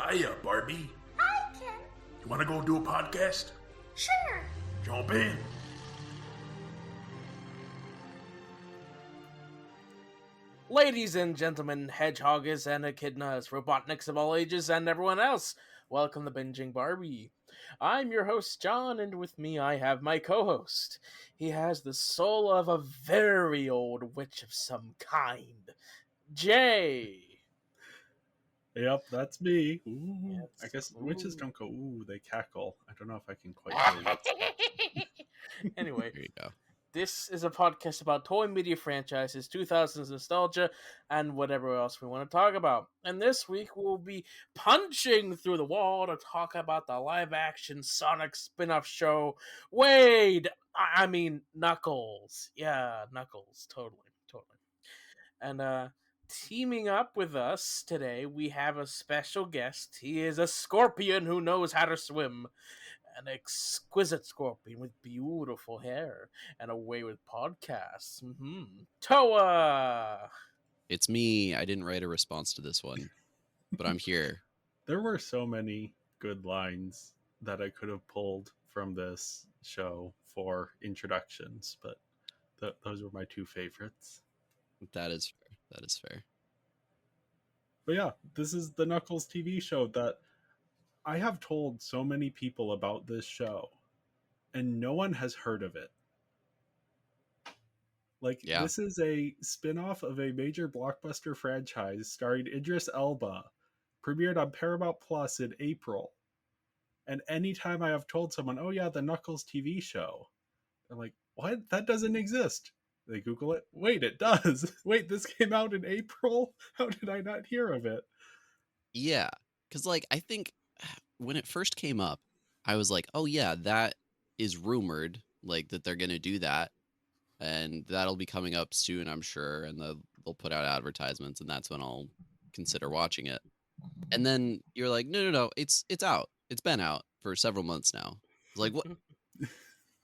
Hiya, Barbie. Hi, Ken. You want to go do a podcast? Sure. Jump in. Ladies and gentlemen, hedgehoggers and echidnas, robotniks of all ages, and everyone else, welcome to Binging Barbie. I'm your host, John, and with me I have my co-host. He has the soul of a very old witch of some kind, Jay. Yep, that's me. Ooh. Yes. I guess Ooh. witches don't go, ooh, they cackle. I don't know if I can quite do that. Anyway, There you go. this is a podcast about toy media franchises, 2000s nostalgia, and whatever else we want to talk about. And this week we'll be punching through the wall to talk about the live-action Sonic spin-off show. I mean Knuckles. Yeah, Knuckles. Totally. And teaming up with us today, we have a special guest. He is a scorpion who knows how to swim. An exquisite scorpion with beautiful hair and a way with podcasts. Toa! It's me. I didn't write a response to this one, but I'm here. There were so many good lines that I could have pulled from this show for introductions, but those were my two favorites. That is fair. That is fair. But yeah, this is the Knuckles TV show that I have told so many people about this show, and no one has heard of it. Yeah. This is a spin-off of a major blockbuster franchise starring Idris Elba, premiered on Paramount Plus in April. And anytime I have told someone, oh yeah, the Knuckles TV show, they're like, what? That doesn't exist. They Google it. Wait, it does. Wait, this came out in April? How did I not hear of it? Yeah. Because, I think when it first came up, I was like, oh, yeah, that is rumored, that they're going to do that. And that'll be coming up soon, I'm sure. And they'll put out advertisements, and that's when I'll consider watching it. And then you're like, no, it's out. It's been out for several months now. It's like, what?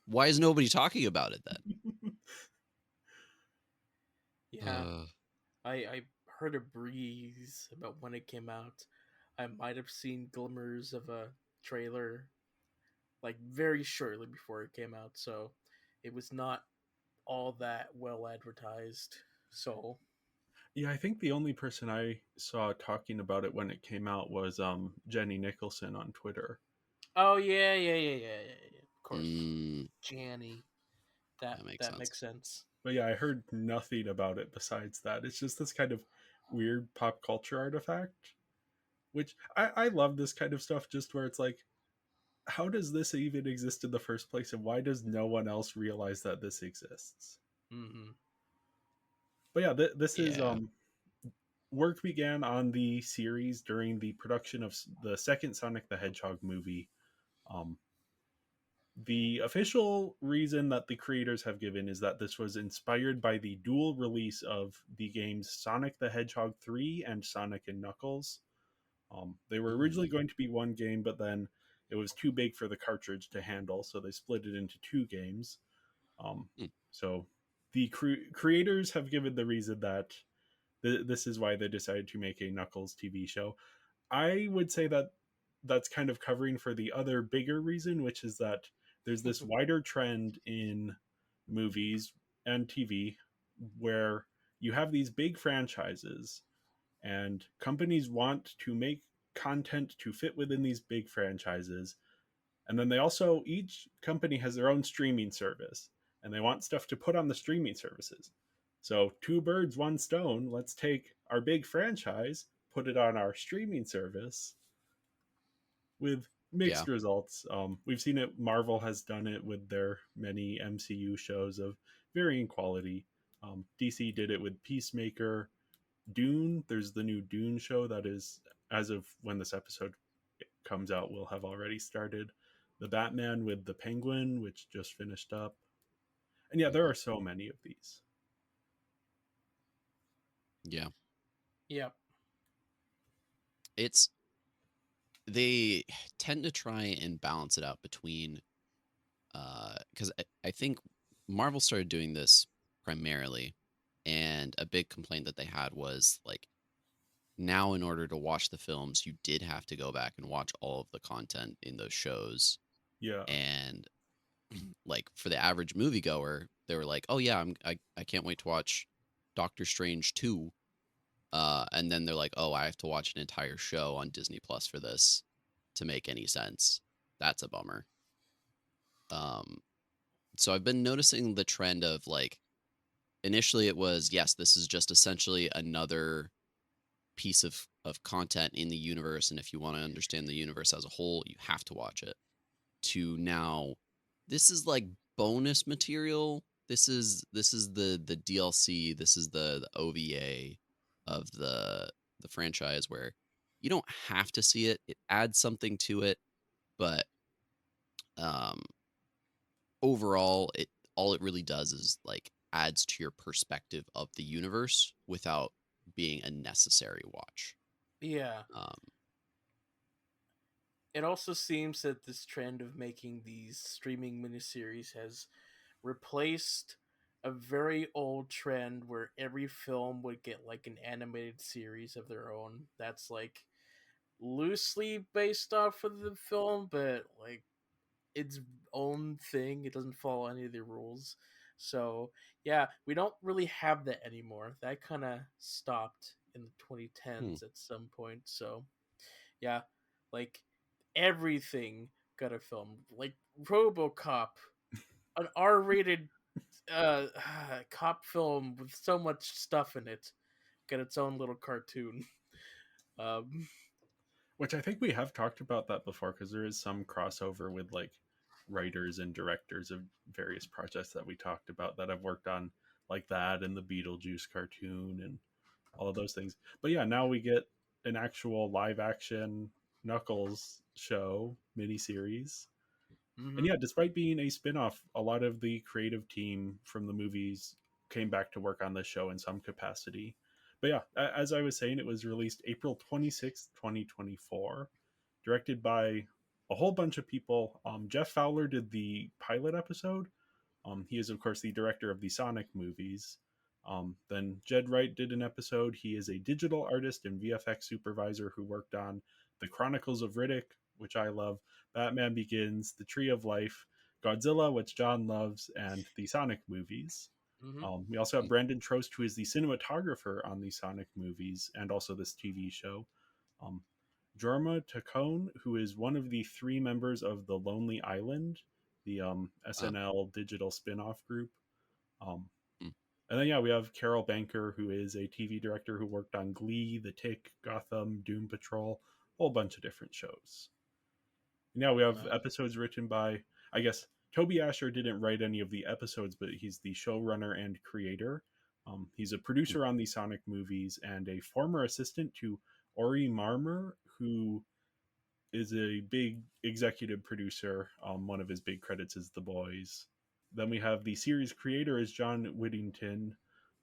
Why is nobody talking about it then? Yeah, I heard a breeze about when it came out. I might have seen glimmers of a trailer, very shortly before it came out, so it was not all that well advertised. So Yeah, I think the only person I saw talking about it when it came out was Jenny Nicholson on Twitter. oh yeah, of course. Janny. That makes sense. But yeah, I heard nothing about it besides that. It's just this kind of weird pop culture artifact, which I love this kind of stuff, just where it's like, how does this even exist in the first place, and why does no one else realize that this exists? Mm-hmm. But yeah, this is work began on the series during the production of the second Sonic the Hedgehog movie. The official reason that the creators have given is that this was inspired by the dual release of the games Sonic the Hedgehog 3 and Sonic and Knuckles. They were originally going to be one game, but then it was too big for the cartridge to handle, so they split it into two games. So the creators have given the reason that this is why they decided to make a Knuckles TV show. I would say that that's kind of covering for the other bigger reason, which is that there's this wider trend in movies and TV where you have these big franchises and companies want to make content to fit within these big franchises. And then each company has their own streaming service and they want stuff to put on the streaming services. So 2 birds, 1 stone. Let's take our big franchise, put it on our streaming service with mixed results. We've seen it. Marvel has done it with their many MCU shows of varying quality. DC did it with Peacemaker. Dune, there's the new Dune show that is, as of when this episode comes out, will have already started. The Batman with the Penguin, which just finished up. And yeah, there are so many of these. Yeah. Yep. They tend to try and balance it out between, because I think Marvel started doing this primarily, and a big complaint that they had was now in order to watch the films, you did have to go back and watch all of the content in those shows. Yeah. And like for the average moviegoer, they were like, "Oh yeah, I can't wait to watch Doctor Strange 2." And then they're like, "Oh, I have to watch an entire show on Disney Plus for this to make any sense." That's a bummer. Um, so I've been noticing the trend of like initially it was, yes, this is just essentially another piece of content in the universe, and if you want to understand the universe as a whole, you have to watch it. To now, this is like bonus material. This is the DLC. This is the OVA of the franchise where you don't have to see it. It adds something to it, but um overall it all it really does is like adds to your perspective of the universe without being a necessary watch. Yeah. Um It also seems that this trend of making these streaming miniseries has replaced a very old trend where every film would get like an animated series of their own that's like loosely based off of the film, but like its own thing. It doesn't follow any of the rules. So yeah, we don't really have that anymore. That kind of stopped in the hmm. 2010s at some point. So yeah, like everything got a film. Like RoboCop, an R-rated uh cop film with so much stuff in it, got its own little cartoon. Um, Which I think we have talked about that before because there is some crossover with like writers and directors of various projects that we talked about that I've worked on, like that and the Beetlejuice cartoon and all of those things. But yeah, now we get an actual live action Knuckles show miniseries. And mhm. yeah, despite being a spin-off, a lot of the creative team from the movies came back to work on the show in some capacity. But yeah, as I was saying, it was released April 26th, 2024, directed by a whole bunch of people. Jeff Fowler did the pilot episode. He is, of course, the director of the Sonic movies. Then Jed Wright did an episode. He is a digital artist and VFX supervisor who worked on The Chronicles of Riddick, which I love, Batman Begins, The Tree of Life, Godzilla, which John loves, and the Sonic movies. Mhm. We also have Brandon Trost, who is the cinematographer on the Sonic movies and also this TV show. Um, Jorma Tacone, who is one of the three members of the Lonely Island, the uh, SNL digital spin-off group. Um, mm, and then yeah, we have Carol Banker, who is a TV director who worked on Glee, The Tick, Gotham, Doom Patrol, a whole bunch of different shows. And yeah, we have Wow. episodes written by, I guess Toby Asher didn't write any of the episodes, but he's the showrunner and creator. He's a mm, producer on the Sonic movies and a former assistant to Ori Marmer, who is a big executive producer. One of his big credits is The Boys. Then we have the series creator is John Whittington,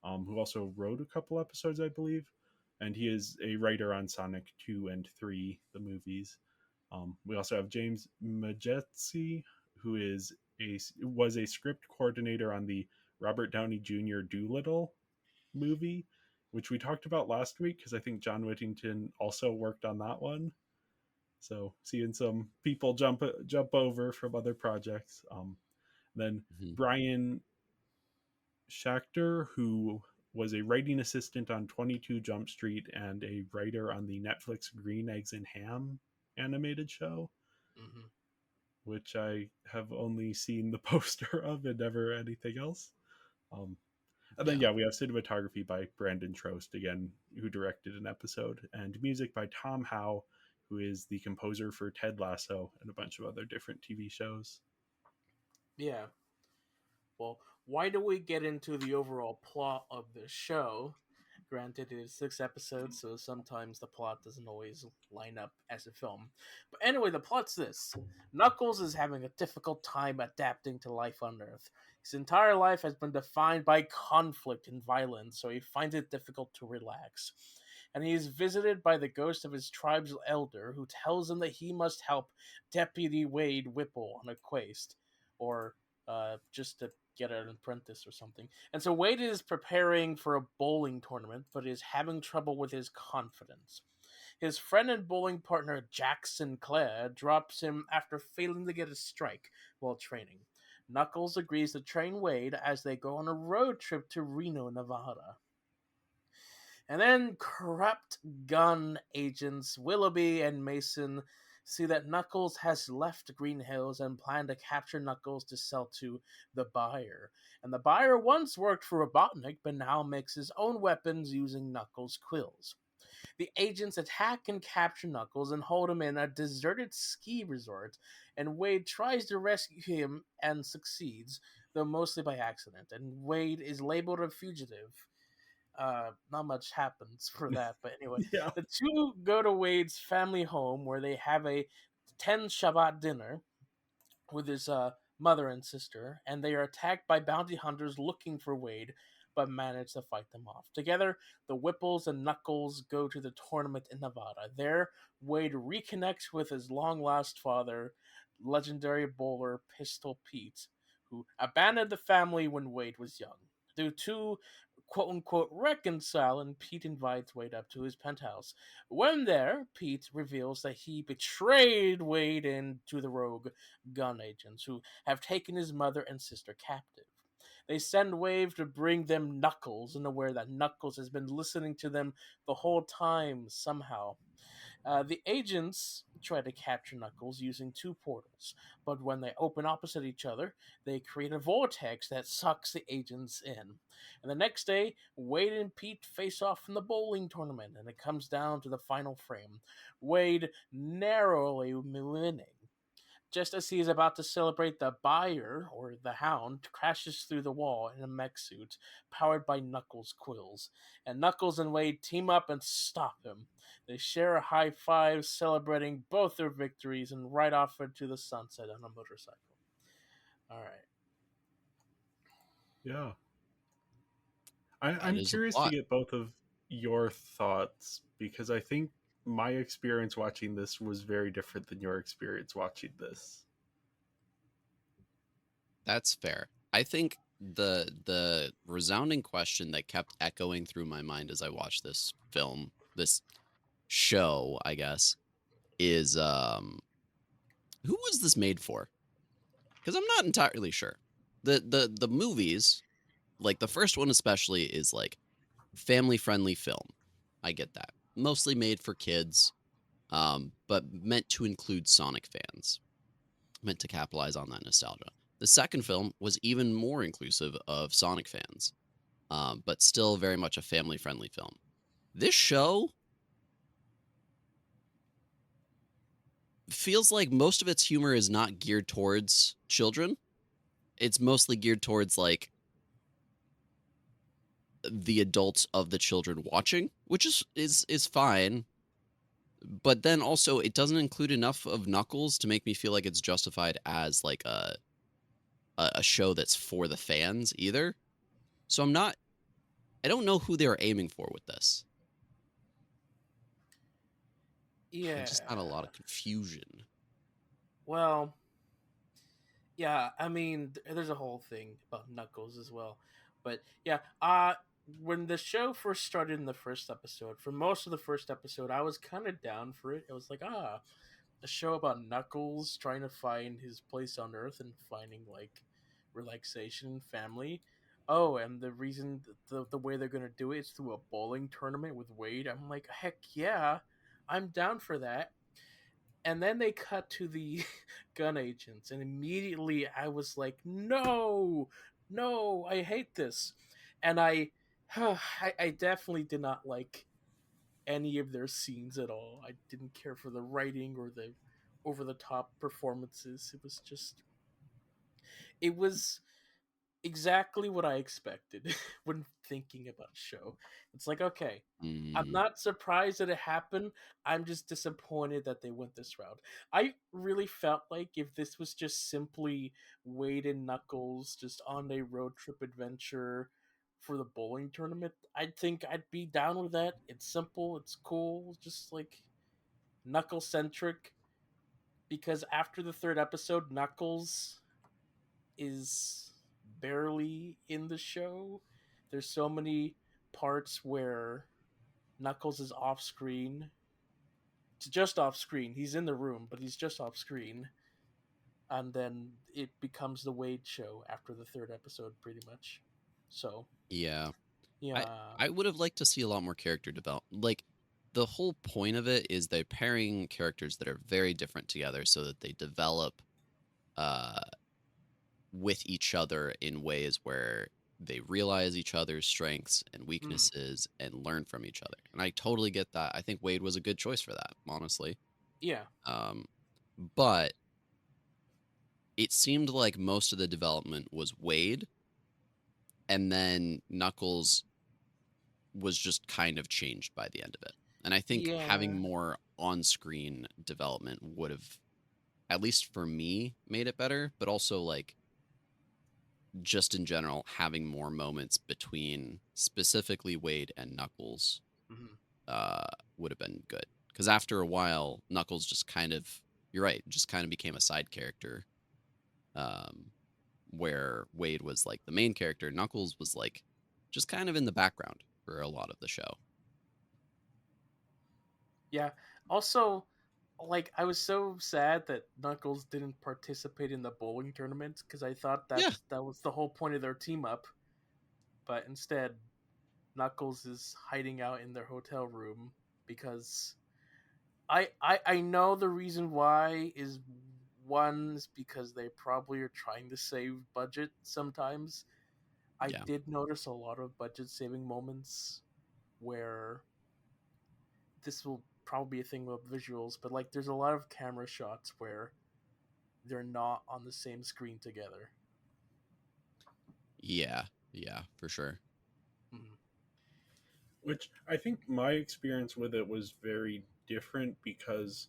who also wrote a couple episodes, I believe, and he is a writer on Sonic 2 and 3, the movies. We also have James Majetsi, who is was a script coordinator on the Robert Downey Jr. Doolittle movie, which we talked about last week because I think John Whittington also worked on that one. So seeing some people jump over from other projects. Then mhm. Brian Schachter, who was a writing assistant on 22 Jump Street and a writer on the Netflix Green Eggs and Ham animated show, Mhm. which I have only seen the poster of and never anything else. Um, and then, Yeah. yeah, we have cinematography by Brandon Trost, again, who directed an episode, and music by Tom Howe, who is the composer for Ted Lasso and a bunch of other different TV shows. Yeah. Well, why do we get into the overall plot of the show? Granted, it is 6 episodes, so sometimes the plot doesn't always line up as a film. But anyway, the plot's this: Knuckles is having a difficult time adapting to life on Earth. His entire life has been defined by conflict and violence, so he finds it difficult to relax. And he is visited by the ghost of his tribe's elder, who tells him that he must help Deputy Wade Whipple on a quest, or just to get an apprentice or something. And so Wade is preparing for a bowling tournament, but is having trouble with his confidence. His friend and bowling partner Jack Sinclair drops him after failing to get a strike while training. Knuckles agrees to train Wade as they go on a road trip to Reno, Nevada. And then corrupt gun agents Willoughby and Mason see that Knuckles has left Green Hills and plan to capture Knuckles to sell to the buyer. And the buyer once worked for Robotnik, but now makes his own weapons using Knuckles' quills. The agents attack and capture Knuckles and hold him in a deserted ski resort, and Wade tries to rescue him and succeeds, though mostly by accident. And Wade is labeled a fugitive. Not much happens for that, but anyway, Yeah. the two go to Wade's family home where they have a 10 Shabbat dinner with his mother and sister, and they are attacked by bounty hunters looking for Wade, but manage to fight them off. Together, the Whipples and Knuckles go to the tournament in Nevada. There, Wade reconnects with his long-lost father, legendary bowler Pistol Pete, who abandoned the family when Wade was young. The two quote-unquote reconcile, and Pete invites Wade up to his penthouse. When there, Pete reveals that he betrayed Wade into the rogue gun agents who have taken his mother and sister captive. They send Wave to bring them Knuckles, and aware that Knuckles has been listening to them the whole time somehow. The agents try to capture Knuckles using two portals, but when they open opposite each other, they create a vortex that sucks the agents in. And the next day, Wade and Pete face off in the bowling tournament, and it comes down to the final frame. Wade narrowly winning. Just as he is about to celebrate, the buyer, or the Hound, crashes through the wall in a mech suit powered by Knuckles' quills, and Knuckles and Wade team up and stop him. They share a high five, celebrating both their victories, and ride off into the sunset on a motorcycle. All right. Yeah. That I'm is a curious to plot. get both of your thoughts because I think my experience watching this was very different than your experience watching this. That's fair. I think the resounding question that kept echoing through my mind as I watched this film, this show, I guess, is who was this made for? Because I'm not entirely sure. The movies, like the first one especially, is like family friendly film. I get that. Mostly made for kids, but meant to include Sonic fans, meant to capitalize on that nostalgia. The second film was even more inclusive of Sonic fans, but still very much a family friendly film. This show feels like most of its humor is not geared towards children. It's mostly geared towards like the adults of the children watching, which is fine. But then also it doesn't include enough of Knuckles to make me feel like it's justified as like a show that's for the fans either. So I don't know who they were aiming for with this. I Yeah. just had a lot of confusion. Well, yeah, I mean, there's a whole thing about Knuckles as well. But yeah, when the show first started in the first episode, for most of the first episode, I was kind of down for it. It was like, a show about Knuckles trying to find his place on Earth and finding like relaxation and family. Oh, and the reason the way they're gonna do it is through a bowling tournament with Wade. I'm like, heck yeah, I'm down for that. And then they cut to the gun agents, and immediately I was like, no, no, I hate this. And I definitely did not like any of their scenes at all. I didn't care for the writing or the over the top performances. It was exactly what I expected when thinking about the show. It's like, okay, I'm Mm, not surprised that it happened. I'm just disappointed that they went this route. I really felt like if this was just simply Wade and Knuckles just on a road trip adventure for the bowling tournament, I think I'd be down with that. It's simple, it's cool, just like Knuckles centric. Because after the third episode, Knuckles is barely in the show. There's so many parts where Knuckles is off screen. It's just off screen. He's in the room, but he's just off screen. And then it becomes the Wade show after the third episode, pretty much. So, Yeah. I yeah. I would have liked to see a lot more character development. Like the whole point of it is they're pairing characters that are very different together so that they develop uh with each other in ways where they realize each other's strengths and Mm, weaknesses and learn from each other. And I totally get that. I think Wade was a good choice for that, honestly. yeah. Um, but it seemed like most of the development was Wade, and then Knuckles was just kind of changed by the end of it. And I think having Yeah. more on screen development would have, at least for me, made it better, but also like just in general, having more moments between specifically Wade and Knuckles Mhm. uh, would have been good. Because after a while, Knuckles just kind of, you're right, just kind of became a side character. Um, where Wade was like the main character, Knuckles was like just kind of in the background for a lot of the show. Yeah. Also, like, I was so sad that Knuckles didn't participate in the bowling tournament because I thought Yeah. that was the whole point of their team up. But instead, Knuckles is hiding out in their hotel room because I know the reason why is one is because they probably are trying to save budget sometimes. I Yeah. did notice a lot of budget saving moments where this will probably be a thing with visuals, but like there's a lot of camera shots where they're not on the same screen together. Yeah. Yeah, for sure. Mhm. Which I think my experience with it was very different because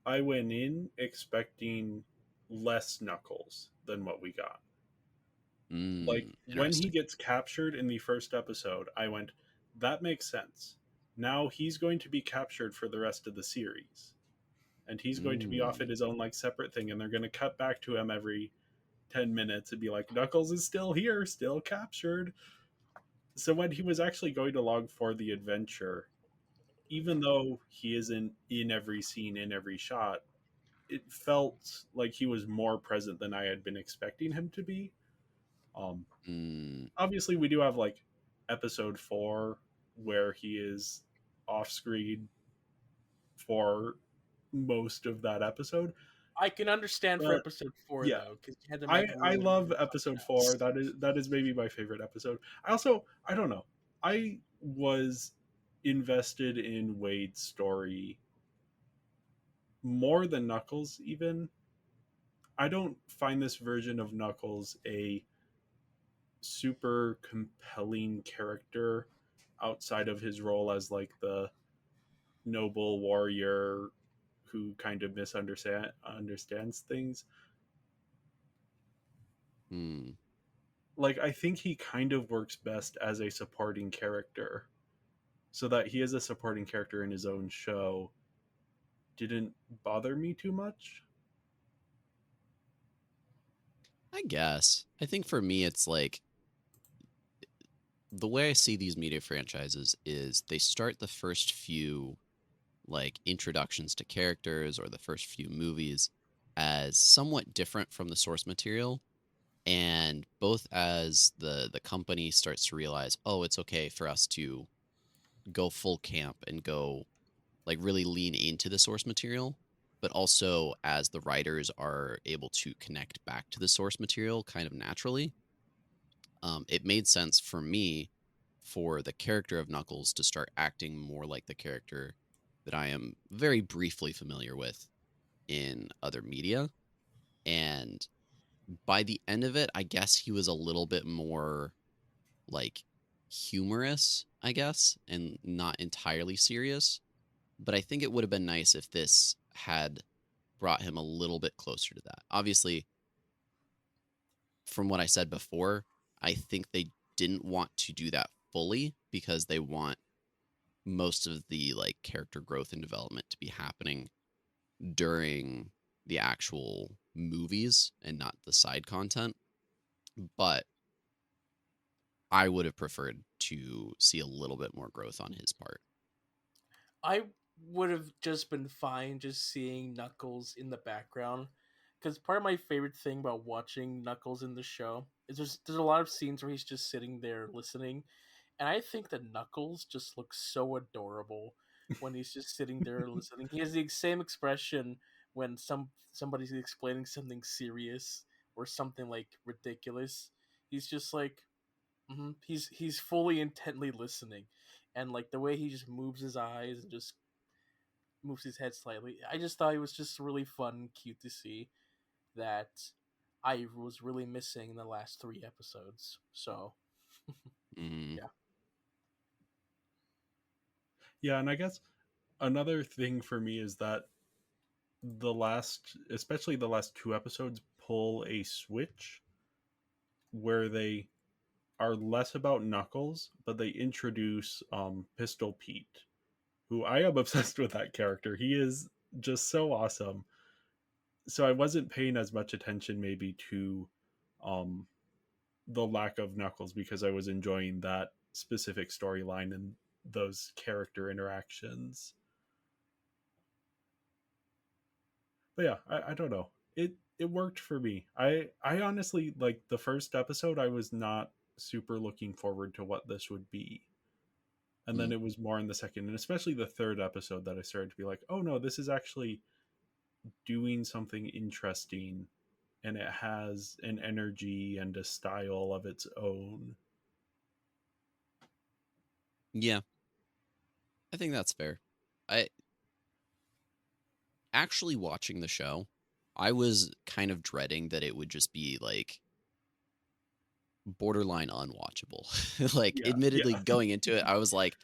I went in expecting less Knuckles than what we got. Like when he Interesting. gets captured in the first episode, I went, that makes sense. Now he's going to be captured for the rest of the series. And he's going to be off at Mm, his own like separate thing, and they're going to cut back to him every 10 minutes and be like, Knuckles is still here, still captured. So when he was actually going along for the adventure, even though he isn't in every scene, in every shot, it felt like he was more present than I had been expecting him to be. Um, mm, Obviously, we do have like episode 4 where he is off screen for most of that episode. I can understand for But episode 4 yeah, though, because you had to I make I room love for episode something 4. else. That is maybe my favorite episode. I don't know. I was invested in Wade's story more than Knuckles even. I don't find this version of Knuckles a super compelling character outside of his role as like the noble warrior who kind of understands things. mm. Like I think he kind of works best as a supporting character. So that he is a supporting character in his own show didn't bother me too much. I guess. I think for me, it's like the way I see these media franchises is they start the first few like introductions to characters or the first few movies as somewhat different from the source material, and both as the company starts to realize, oh, it's okay for us to go full camp and go like really lean into the source material, but also as the writers are able to connect back to the source material kind of naturally. It made sense for me for the character of Knuckles to start acting more like the character that I am very briefly familiar with in other media. And by the end of it, I guess he was a little bit more like humorous, I guess, and not entirely serious. But I think it would have been nice if this had brought him a little bit closer to that. Obviously, from what I said before, I think they didn't want to do that fully because they want most of the like character growth and development to be happening during the actual movies and not the side content. but I would have preferred to see a little bit more growth on his part. I would have just been fine just seeing Knuckles in the background. Because part of my favorite thing about watching Knuckles in the show is there's a lot of scenes where he's just sitting there listening, and I think that Knuckles just looks so adorable when he's just sitting there listening. He has the same expression when somebody's explaining something serious or something like ridiculous. He's just like, he's fully intently listening, and like the way he just moves his eyes and just moves his head slightly. I just thought it was just really fun and cute to see that I was really missing in the last 3 episodes. So Mm, yeah. Yeah, and I guess another thing for me is that especially the last 2 episodes, pull a switch where they are less about Knuckles, but they introduce Pistol Pete, who I am obsessed with that character. He is just so awesome. So I wasn't paying as much attention maybe to um, the lack of Knuckles because I was enjoying that specific storyline and those character interactions. But yeah, I don't know. It worked for me. I honestly, like, the first episode, I was not super looking forward to what this would be. And then mm. it was more in the second and especially the third episode that I started to be like, oh no, this is actually doing something interesting, and it has an energy and a style of its own. Yeah, I think that's fair. I actually watching the show, I was kind of dreading that it would just be like borderline unwatchable. Like, Yeah, admittedly, yeah. going into it, I was like,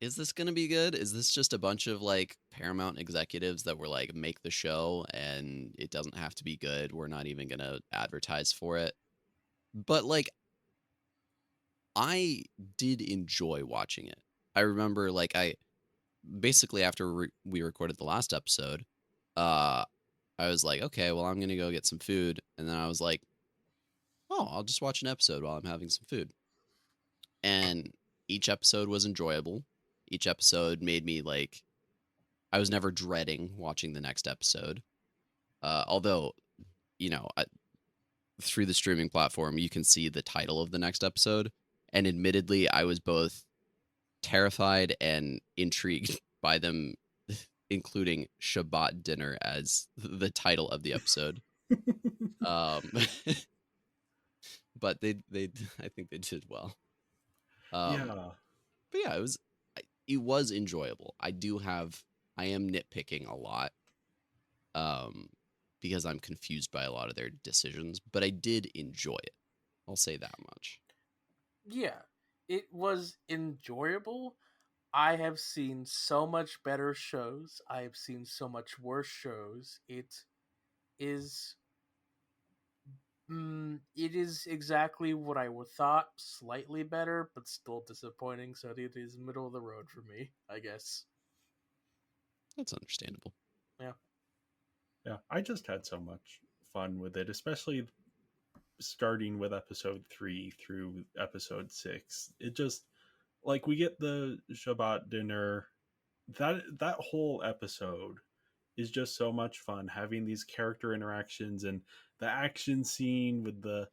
is this going to be good? Is this just a bunch of like Paramount executives that were like, make the show and it doesn't have to be good? We're not even going to advertise for it. But like, I did enjoy watching it. I remember like, I basically after we recorded the last episode, uh, I was like, okay, well, I'm going to go get some food. And then I was like, oh, I'll just watch an episode while I'm having some food. And each episode was enjoyable. Each episode made me like, I was never dreading watching the next episode. Although, you know, through the streaming platform, you can see the title of the next episode. And admittedly, I was both terrified and intrigued by them including Shabbat dinner as the title of the episode. Um, but they I think they did well. Um, Yeah. but yeah, it was enjoyable. I am nitpicking a lot um, because I'm confused by a lot of their decisions, but I did enjoy it. I'll say that much. Yeah, it was enjoyable. I have seen so much better shows. I have seen so much worse shows. Is it is exactly what I would thought, slightly better, but still disappointing. So it is middle of the road for me, I guess. That's understandable. Yeah. Yeah, I just had so much fun with it, especially starting with episode 3 through episode 6. It just, like, we get the Shabbat dinner. That whole episode is just so much fun, having these character interactions and the action scene with the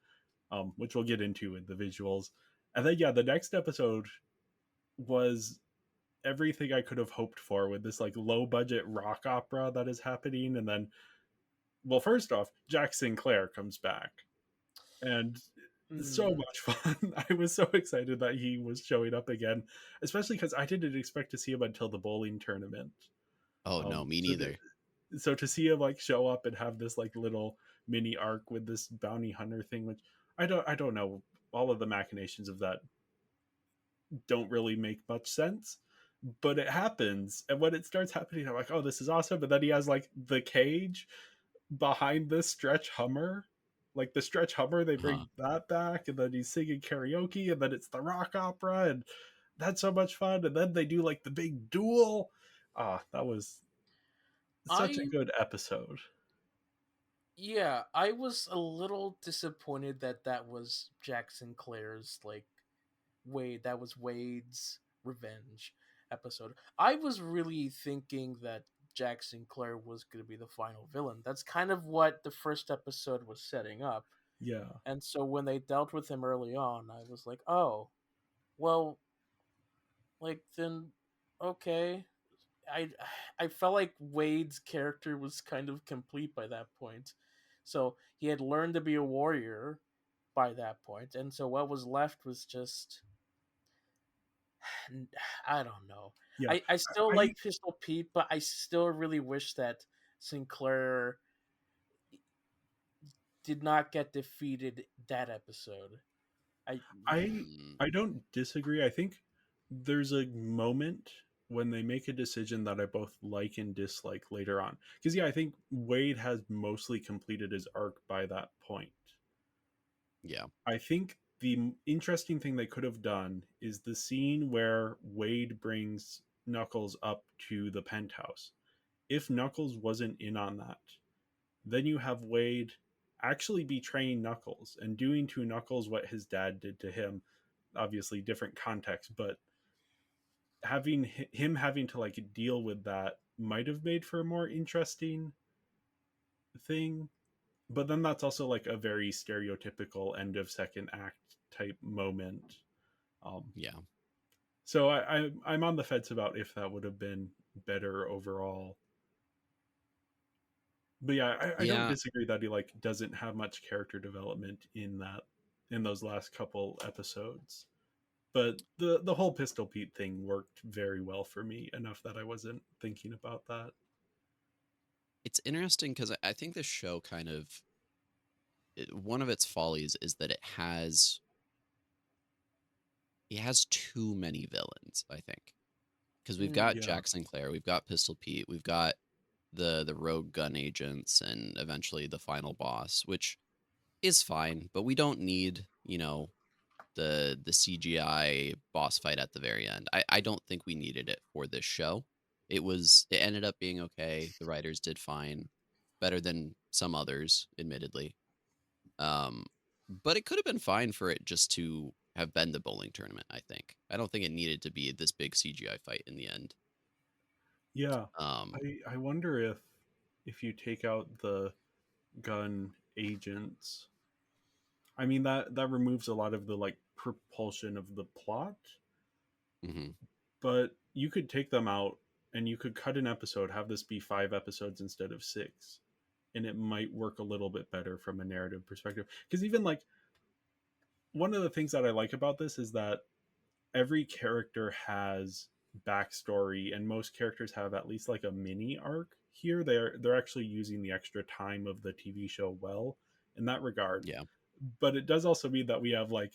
which we'll get into with the visuals. And then yeah, the next episode was everything I could have hoped for, with this like low budget rock opera that is happening. And then, well, first off, Jack Sinclair comes back, and so Mm. much fun. I was so excited that he was showing up again, especially because I didn't expect to see him until the bowling tournament. Oh no, me So neither. so to see him like show up and have this like little mini arc with this bounty hunter thing, which I don't know, all of the machinations of that don't really make much sense, but it happens. And when it starts happening, I'm like, oh, this is awesome. But then he has like the cage behind the stretch Hummer. Like the stretch Hummer, they Huh. bring that back, and then he's singing karaoke, and then it's the rock opera, and that's so much fun. And then they do like the big duel. Ah, that was such a I good episode. Yeah, I was a little disappointed that that was Jack Sinclair's like Wade. That was Wade's revenge episode. I was really thinking that Jack Sinclair was going to be the final villain. That's kind of what the first episode was setting up. Yeah. And so when they dealt with him early on, I was like, oh, well, like then, okay. I I felt like Wade's character was kind of complete by that point. So he had learned to be a warrior by that point, and so what was left was just I don't know. Yeah. I still I like Pistol Pete, but I still really wish that Sinclair did not get defeated that episode. I I Mm, I don't disagree. I think there's a moment when they make a decision that I both like and dislike later on. Because yeah, I think Wade has mostly completed his arc by that point. yeah, I think the interesting thing they could have done is the scene where Wade brings Knuckles up to the penthouse. If Knuckles wasn't in on that, then you have Wade actually betraying Knuckles and doing to Knuckles what his dad did to him. Obviously, different context, but having him having to like deal with that might have made for a more interesting thing. But then that's also like a very stereotypical end of second act type moment. Um, yeah, so I'm on the fence about if that would have been better overall. But yeah, I don't yeah, disagree that he like doesn't have much character development in those last couple episodes. But the whole Pistol Pete thing worked very well for me enough that I wasn't thinking about that. it's interesting because I think this show kind of one of its follies is that it has too many villains. I think because we've got Yeah, Jack Sinclair, we've got Pistol Pete, we've got the rogue gun agents, and eventually the final boss, which is fine, but we don't need the CGI boss fight at the very end. I don't think we needed it for this show. It ended up being okay. The writers did fine, better than some others, admittedly. Um, but it could have been fine for it just to have been the bowling tournament. I don't think it needed to be this big CGI fight in the end. yeah. Um, I wonder if you take out the gun agents, I mean that removes a lot of the like propulsion of the plot, mhm. but you could take them out and you could cut an episode, have this be 5 episodes instead of 6, and it might work a little bit better from a narrative perspective. Because even like one of the things that I like about this is that every character has backstory, and most characters have at least like a mini arc. Here they're actually using the extra time of the TV show well in that regard. Yeah, But it does also mean that we have like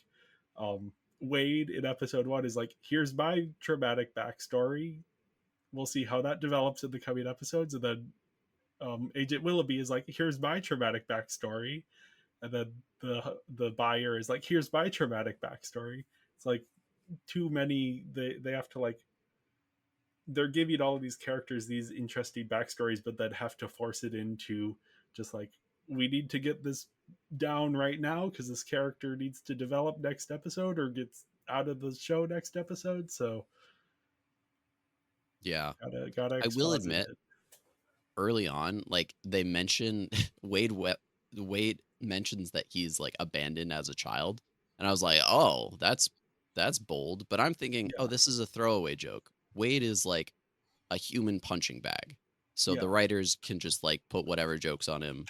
um Wade in episode 1 is like, here's my traumatic backstory, we'll see how that develops in the coming episodes. And then Agent Willoughby is like, here's my traumatic backstory. And then the buyer is like, here's my traumatic backstory. It's like too many. They have to like, they're giving all of these characters these interesting backstories, but then have to force it into just like, we need to get this down right now because this character needs to develop next episode or gets out of the show next episode. So yeah. gotta I will exposit admit, it. early on, like they mention Wade mentions that he's like abandoned as a child, and I was like, oh, that's bold. But I'm thinking, oh, Yeah, this is a throwaway joke. Wade is like a human punching bag, so the yeah, writers can just like put whatever jokes on him.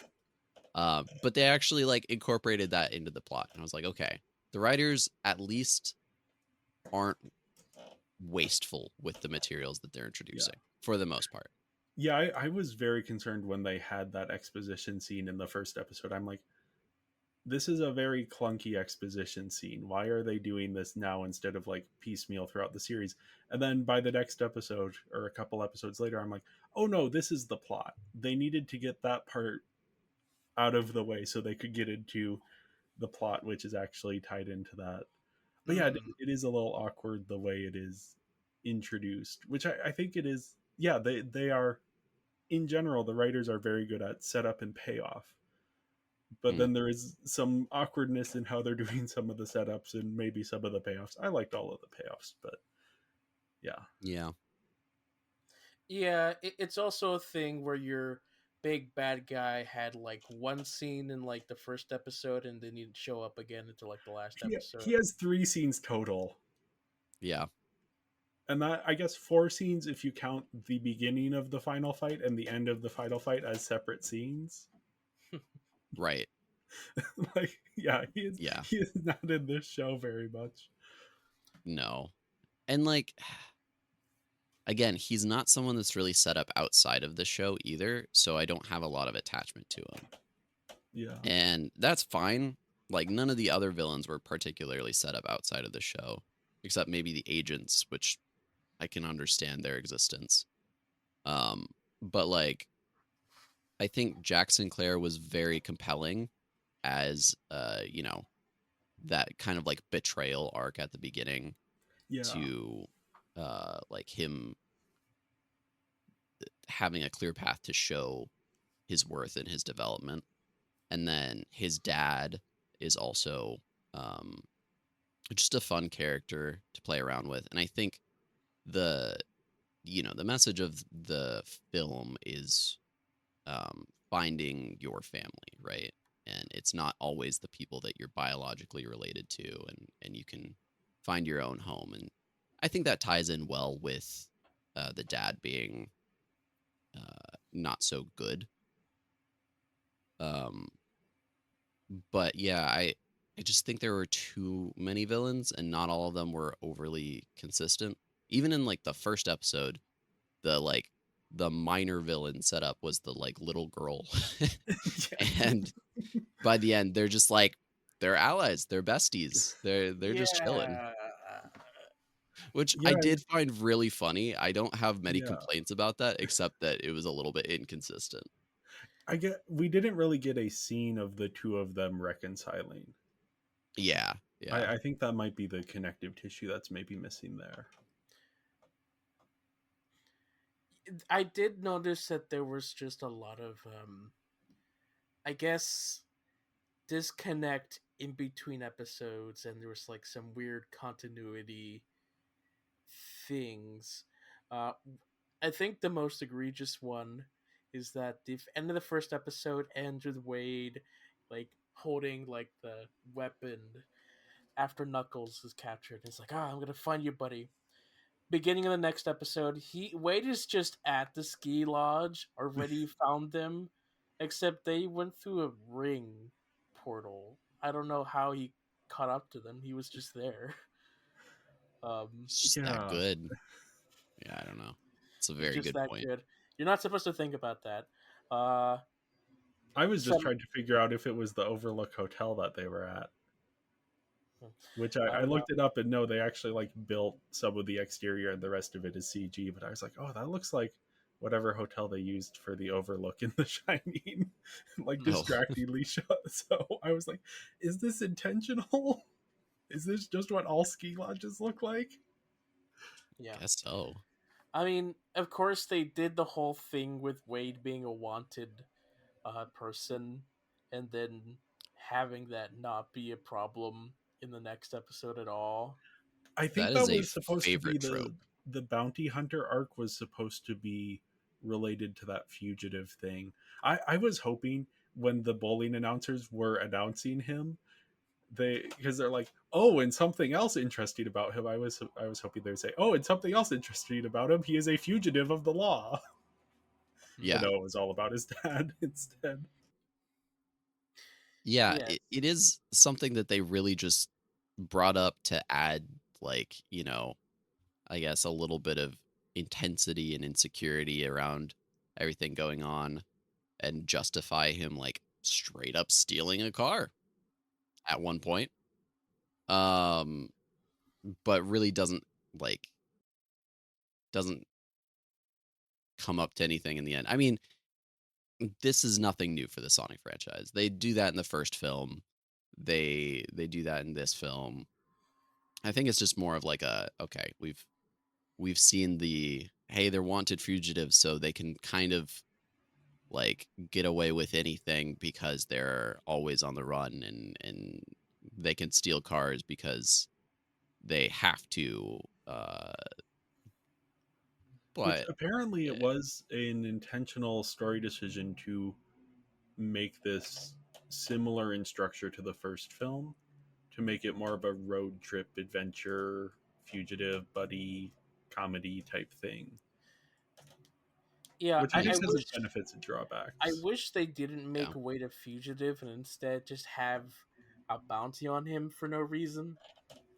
But they actually like incorporated that into the plot, and I was like, okay, the writers at least aren't wasteful with the materials that they're yeah. introducing for the most part. Yeah, I was very concerned when they had that exposition scene in the first episode. I'm like, this is a very clunky exposition scene. Why are they doing this now instead of like piecemeal throughout the series? And then by the next episode or a couple episodes later, I'm like, oh no, this is the plot. They needed to get that part out of the way so they could get into the plot, which is actually tied into that. But yeah, mm, it is a little awkward the way it is introduced, which I think it is. Yeah, they are, in general, the writers are very good at setup and payoff. but Mm. then there is some awkwardness in how they're doing some of the setups and maybe some of the payoffs. I liked all of the payoffs, but yeah. Yeah. Yeah, it's also a thing where your big bad guy had like one scene in like the first episode and then he'd show up again into like the last He episode. has 3 scenes total. Yeah. And that, I guess, 4 scenes if you count the beginning of the final fight and the end of the final fight as separate scenes. Right. Like, yeah, Yeah. he is not in this show very much. No. And like again, he's not someone that's really set up outside of the show either, so I don't have a lot of attachment to him. Yeah. And that's fine. Like none of the other villains were particularly set up outside of the show, except maybe the agents, which I can understand their existence. But like I think Jack Sinclair was very compelling as that kind of like betrayal arc at the beginning Yeah. to like him having a clear path to show his worth and his development. And then his dad is also um, just a fun character to play around with. And I think the the message of the film is finding your family, right? And it's not always the people that you're biologically related to, and you can find your own home. And I think that ties in well with the dad being not so good. Um, but yeah, I just think there were too many villains, and not all of them were overly consistent. Even in like the first episode, the like the minor villain setup was the like little girl, and by the end, they're just like they're allies, they're besties, they're just chilling, Yeah. which I Yeah. did find really funny. I don't have many Yeah. complaints about that, except that it was a little bit inconsistent. We didn't really get a scene of the two of them reconciling. Yeah, yeah, I think that might be the connective tissue that's maybe missing there. I did notice that there was just a lot of I guess disconnect in between episodes and there was like some weird continuity things. Uh I think the most egregious one is that the end of the first episode ends with Wade like holding like the weapon after Knuckles is captured. It's like, I'm gonna find you, buddy. Beginning of the next episode, Wade is just at the ski lodge, already found them, except they went through a ring portal. I don't know how he caught up to them. He was just there. it's just that Yeah. good. Yeah, I don't know. It's a He's very just good that point. good. You're not supposed to think about that. Uh, I was just some trying to figure out if it was the Overlook Hotel that they were at, which I I don't know. looked it up and no, they actually like built some of the exterior and the rest of it is CG. But I was like, oh, that looks like whatever hotel they used for the Overlook in The Shining, like No, distractingly shot. So I was like, is this intentional? Is this just what all ski lodges look like? Yeah. guess so. I mean, of course, they did the whole thing with Wade being a wanted person, and then having that not be a problem in the next episode at all. I That think is that a was supposed to be favorite trope. the bounty hunter arc was supposed to be related to that fugitive thing. I was hoping when the bowling announcers were announcing him, because they're like, oh, and something else interesting about him. I was hoping they would say, oh, and something else interesting about him. He is a fugitive of the law. But Yeah, no, it was all about his dad instead. yeah, Yes. it is something that they really just brought up to add, like, I guess a little bit of intensity and insecurity around everything going on and justify him like straight up stealing a car at one point. Um, but really like doesn't come up to anything in the end. I mean, this is nothing new for the Sonic franchise. They do that in the first film. They do that in this film. I think it's just more of like a okay, we've seen the hey, they're wanted fugitives, so they can kind of like get away with anything because they're always on the run and they can steal cars because they have to. Which But apparently it eh, was an intentional story decision to make this similar in structure to the first film, to make it more of a road trip adventure, fugitive buddy comedy type thing. Yeah, Which I I, guess I has wish its benefits and I drawbacks. wish they didn't yeah, make Wade a fugitive and instead just have a bounty on him for no reason.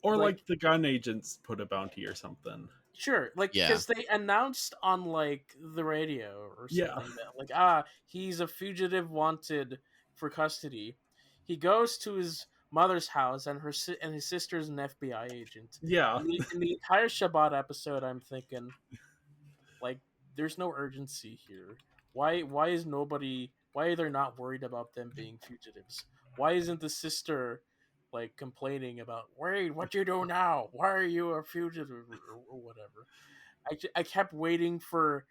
Or Like, like the gun agents put a bounty or something. sure, like yeah, because they announced on like the radio or Yeah. something that like he's a fugitive wanted for custody. He goes to his mother's house and and his sister's an FBI agent. Yeah. And in the entire Shabbat episode, I'm thinking like there's no urgency here. Why is nobody why are they not worried about them being fugitives? Why isn't the sister like complaining about Wade, what you do now? Why are you a fugitive or whatever? I kept waiting for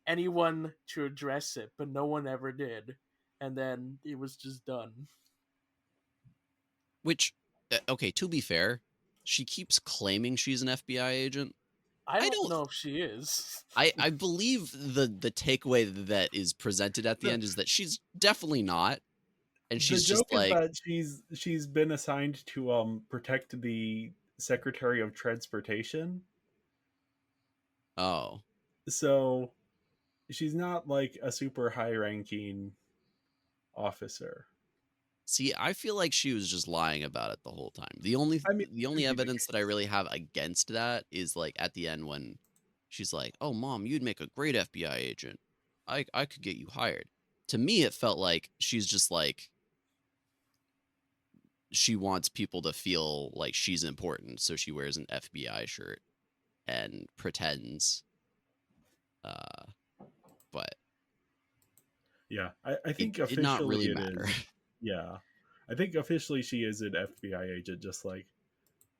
anyone to address it, but no one ever did. And then it was just done. which okay, to be fair, she keeps claiming she's an FBI agent. I I don't don't know if she is. I believe the takeaway that is presented at the The, end is that she's definitely not, and the she's joke just is like, that she's been assigned to protect the Secretary of Transportation. oh, So she's not like a super high ranking officer. see, I feel like she was just lying about it the whole time. I mean, The could only be the evidence that I case. really have against that is like at the end when she's like, "Oh, mom, you'd make a great FBI agent. I could get you hired." To me, it felt like she's just like she wants people to feel like she's important, so she wears an FBI shirt and pretends. Uh, but Yeah, I it think did not officially really it matter. is. Yeah, I think officially she is an FBI agent. Just like,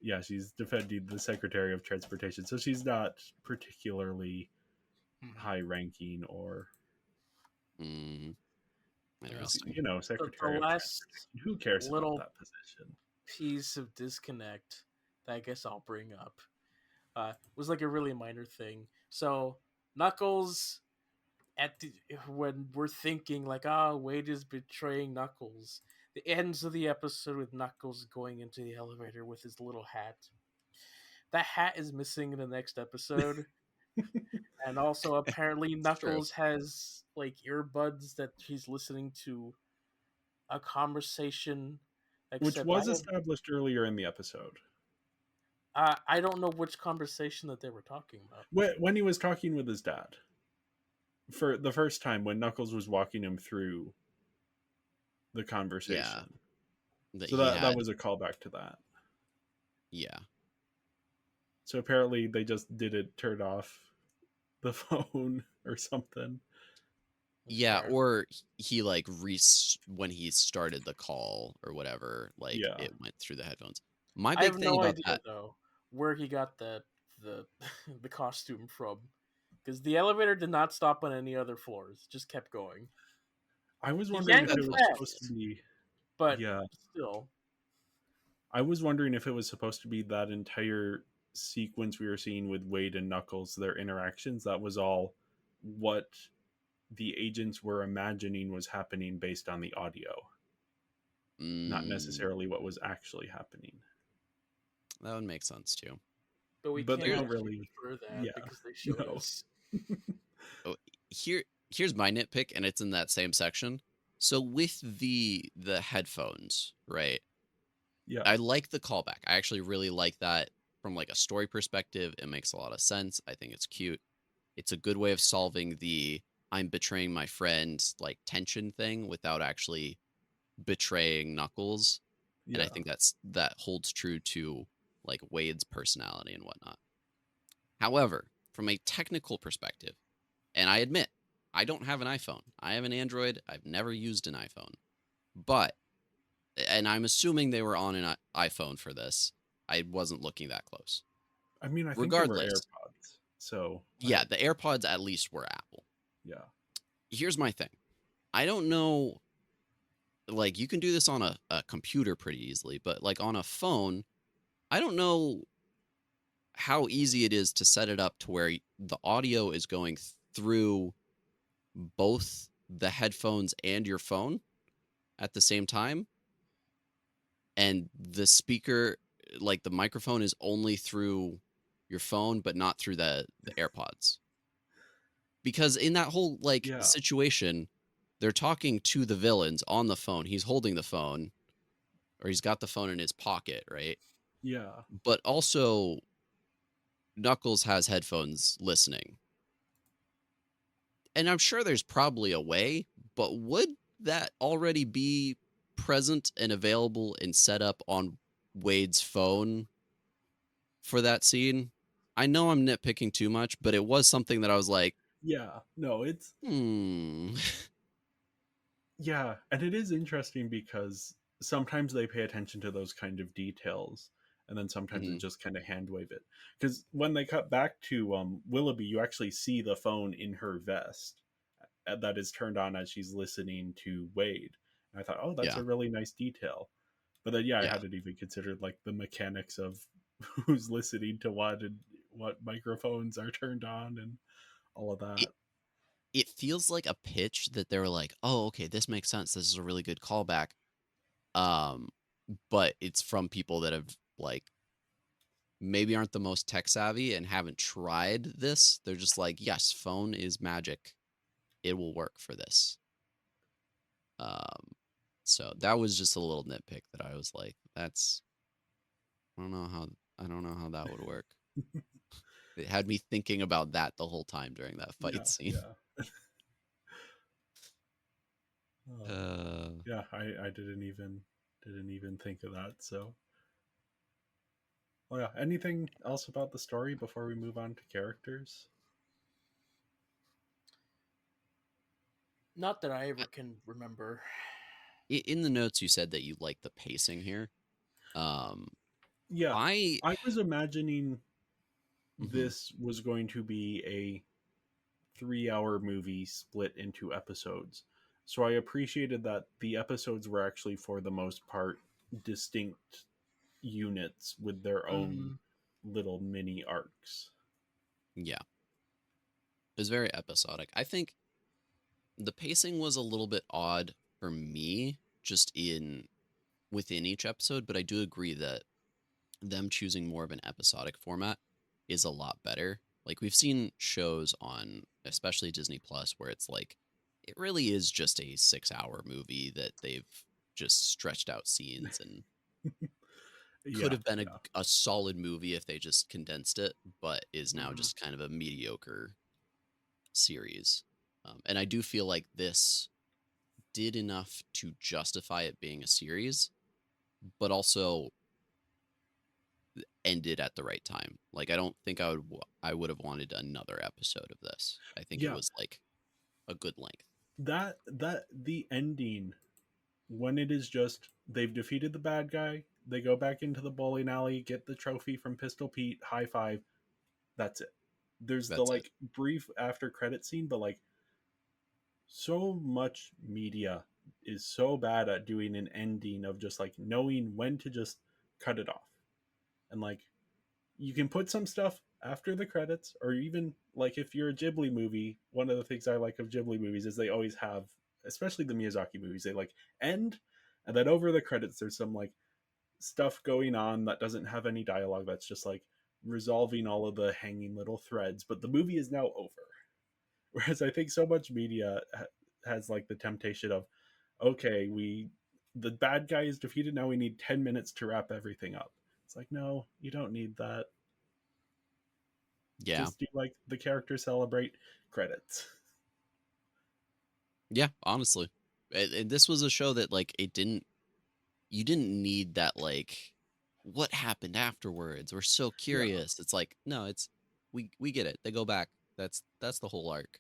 yeah, she's defending the Secretary of Transportation, so she's not particularly Mhm. high ranking or Mm, because interesting. The Secretary of last Transportation. Who cares about little that position? piece of disconnect that I guess I'll bring up was like a really minor thing. So Knuckles at the when we're thinking like, Wade is betraying Knuckles. The ends of the episode with Knuckles going into the elevator with his little hat. That hat is missing in the next episode, and also apparently It's true. Knuckles has like earbuds that he's listening to a conversation. Which Except was established earlier in the episode I don't know which conversation that they were talking about. when he was talking with his dad for the first time when Knuckles was walking him through the Yeah, conversation. that So he that had. was a callback to that. Yeah, So apparently they just didn't turn off the phone or something. That's yeah, fair. or he like when he started the call or whatever, like Yeah. it went through the headphones. My I big have thing no about idea that, though where he got the the costume from, because the elevator did not stop on any other floors; just kept going. I was He wondering can if go that's it was supposed to fast, be but yeah. still. I was wondering if it was supposed to be that entire sequence we were seeing with Wade and Knuckles, their interactions, that was all what the agents were imagining was happening based on the audio, not mm, necessarily what was actually happening. that would make sense too. But we But they can't Here, don't actually really infer that yeah. because they showed No. us. oh, here's my nitpick, and it's in that same section. So with the headphones, right? Yeah. I like the callback. I actually really like that from like a story perspective. It makes a lot of sense. I think it's cute. It's a good way of solving the I'm betraying my friend like tension thing without actually betraying Knuckles. And I Yeah. think that holds true to like Wade's personality and whatnot. However, from a technical perspective, and I admit, I don't have an iPhone. I have an Android. I've never used an iPhone. But and I'm assuming they were on an iPhone for this. I wasn't looking that close. I mean, I think they were Regardless, AirPods. So, yeah, the AirPods at least were Apple. yeah. Here's my thing. I don't know, like you can do this on a computer pretty easily, but like on a phone, I don't know how easy it is to set it up to where the audio is going through both the headphones and your phone at the same time, and the speaker, like the microphone is only through your phone but not through the AirPods. Because in that whole like Yeah, situation, they're talking to the villains on the phone. He's holding the phone, or he's got the phone in his pocket, right? yeah, But also Knuckles has headphones listening. And I'm sure there's probably a way, but would that already be present and available and set up on Wade's phone for that scene? I know I'm nitpicking too much, but it was something that I was like, yeah. No, it's hmm. yeah, and it is interesting because sometimes they pay attention to those kind of details, and then sometimes they Hmm. just kind of hand wave it. Because when they cut back to Willoughby, you actually see the phone in her vest that is turned on as she's listening to Wade. And I thought, oh, that's Yeah, a really nice detail. But then, yeah, I yeah. hadn't even considered like the mechanics of who's listening to what and what microphones are turned on and all of It, that. it feels like a pitch that they were like, oh, okay, this makes sense. This is a really good callback. Um, but it's from people that have like maybe aren't the most tech savvy and haven't tried this. They're just like, yes, phone is magic. It will work for this. Um, so that was just a little nitpick that I was like, that's I don't know how I don't know how that would work. It had me thinking about that the whole time during that fight Yeah, scene. yeah. Uh, Uh, yeah, I didn't even think of that. So, well, yeah. Anything else about the story before we move on to characters? Not that I ever can remember. in the notes, you said that you like the pacing here. Um, Yeah, I I was imagining mhm, this was going to be a 3-hour movie split into episodes. So I appreciated that the episodes were actually, for the most part, distinct units with their own Mm, little mini arcs. yeah, it was very episodic. I think the pacing was a little bit odd for me, just in within each episode, but I do agree that them choosing more of an episodic format is a lot better. Like we've seen shows on especially Disney Plus where it's like it really is just a 6-hour movie that they've just stretched out scenes and could Yeah, have been yeah. a solid movie if they just condensed it, but is now mm. just kind of a mediocre series. And I do feel like this did enough to justify it being a series, but also ended at the right time. Like I don't think I would have wanted another episode of this. I think it Yeah, was like a good length. that the ending, when it is just they've defeated the bad guy, they go back into the bowling alley, get the trophy from Pistol Pete, high five, that's it. There's the That's it. like brief after credit scene, but like so much media is so bad at doing an ending of just like knowing when to just cut it off. And like you can put some stuff after the credits, or even like if you're a Ghibli movie, one of the things I like of Ghibli movies is they always have, especially the Miyazaki movies, they like end, and then over the credits there's some like stuff going on that doesn't have any dialogue, that's just like resolving all of the hanging little threads, but the movie is now over. Whereas I think so much media has like the temptation of, okay, the bad guy is defeated, now we need 10 minutes to wrap everything up. It's like, no, you don't need that. Yeah. Just do like the character celebrate, credits. Yeah, honestly. And this was a show that like it didn't you didn't need that like what happened afterwards. We're so Yeah, curious. It's like no, it's we get it. They go back. That's the whole arc.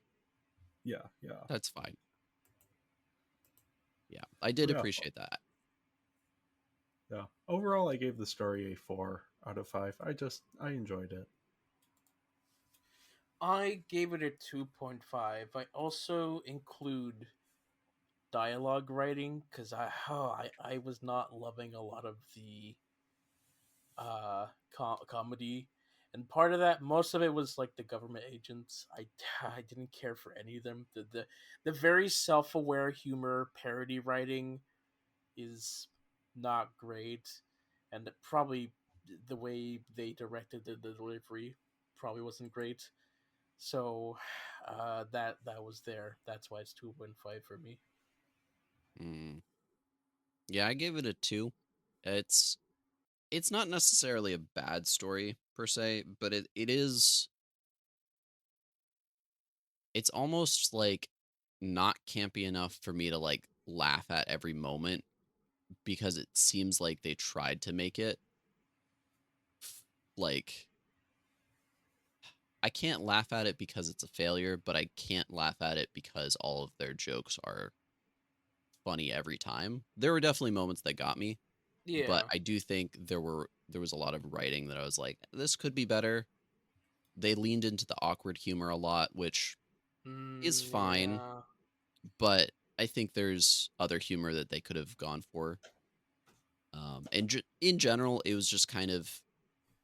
yeah, yeah. That's fine. Yeah. I did But yeah, appreciate that. yeah. Overall, I gave the story a 4 out of 5. I enjoyed it. I gave it a 2.5. I also include dialogue writing, because I was not loving a lot of the comedy, and part of that, most of it was like the government agents. I didn't care for any of them. The very self aware humor parody writing is not great, and probably the way they directed the delivery probably wasn't great. So that was there. That's why it's 2.5 for me. Mm. Yeah, I gave it a 2. It's it's not necessarily a bad story per se, but it's almost like not campy enough for me to like laugh at every moment because it seems like they tried to make it like I can't laugh at it because it's a failure, but I can't laugh at it because all of their jokes are funny every time. There were definitely moments that got me, but Yeah. I do think there was a lot of writing that I was like, this could be better. They leaned into the awkward humor a lot, which is fine, Yeah. but I think there's other humor that they could have gone for. And in general, it was just kind of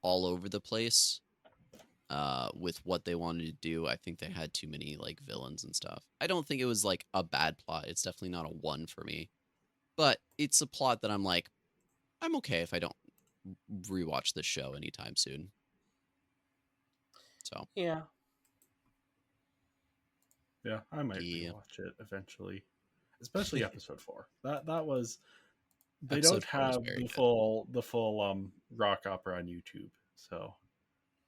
all over the place with what they wanted to do. I think they had too many like villains and stuff. I don't think it was like a bad plot. It's definitely not a 1 for me, but it's a plot that I'm like, I'm okay if I don't rewatch this show anytime soon. So Yeah. Yeah, I might yeah, rewatch it eventually, especially episode 4. That was they don't episode 4 was have very the good. full rock opera on YouTube, so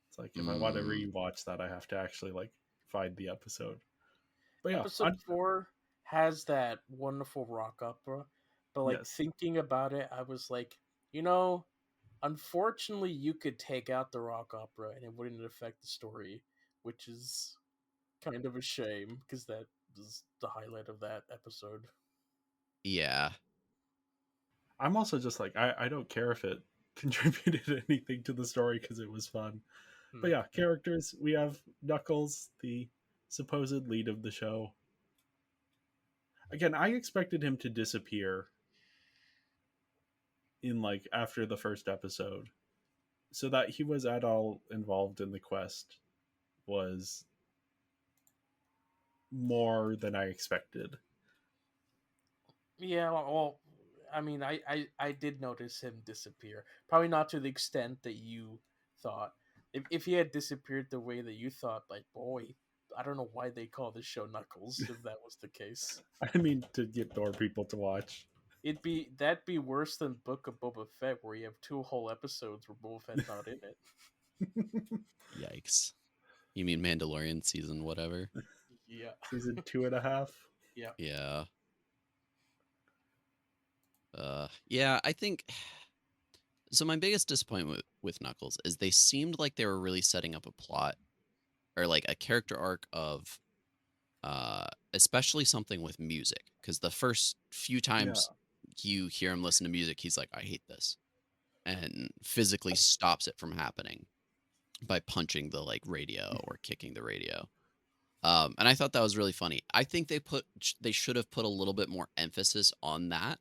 it's like if I want to Mm, rewatch that, I have to actually like find the episode. But yeah, Episode 4 has that wonderful rock opera, but like yes, thinking about it, I was like, you know, unfortunately, you could take out the rock opera and it wouldn't affect the story, which is kind of a shame because that was the highlight of that episode. yeah, I'm also just like I don't care if it contributed anything to the story because it was fun. But Hmm. yeah, characters, we have Knuckles, the supposed lead of the show. Again, I expected him to disappear in like after the first episode, so that he was at all involved in the quest was more than I expected. Yeah, well, I mean, I did notice him disappear. Probably not to the extent that you thought. If he had disappeared the way that you thought, like, boy, I don't know why they call this show Knuckles if that was the case. I mean, to get more people to watch. That'd be worse than Book of Boba Fett, where you have 2 whole episodes where Boba Fett's not in it. yikes. You mean Mandalorian season whatever? Yeah, Season 2.5. yeah, Yeah. Yeah, I think so. My biggest disappointment with Knuckles is they seemed like they were really setting up a plot or like a character arc of especially something with music because the first few Yeah, times you hear him listen to music, he's like, I hate this, and physically stops it from happening by punching the like radio or kicking the radio. And I thought that was really funny. I think they should have put a little bit more emphasis on that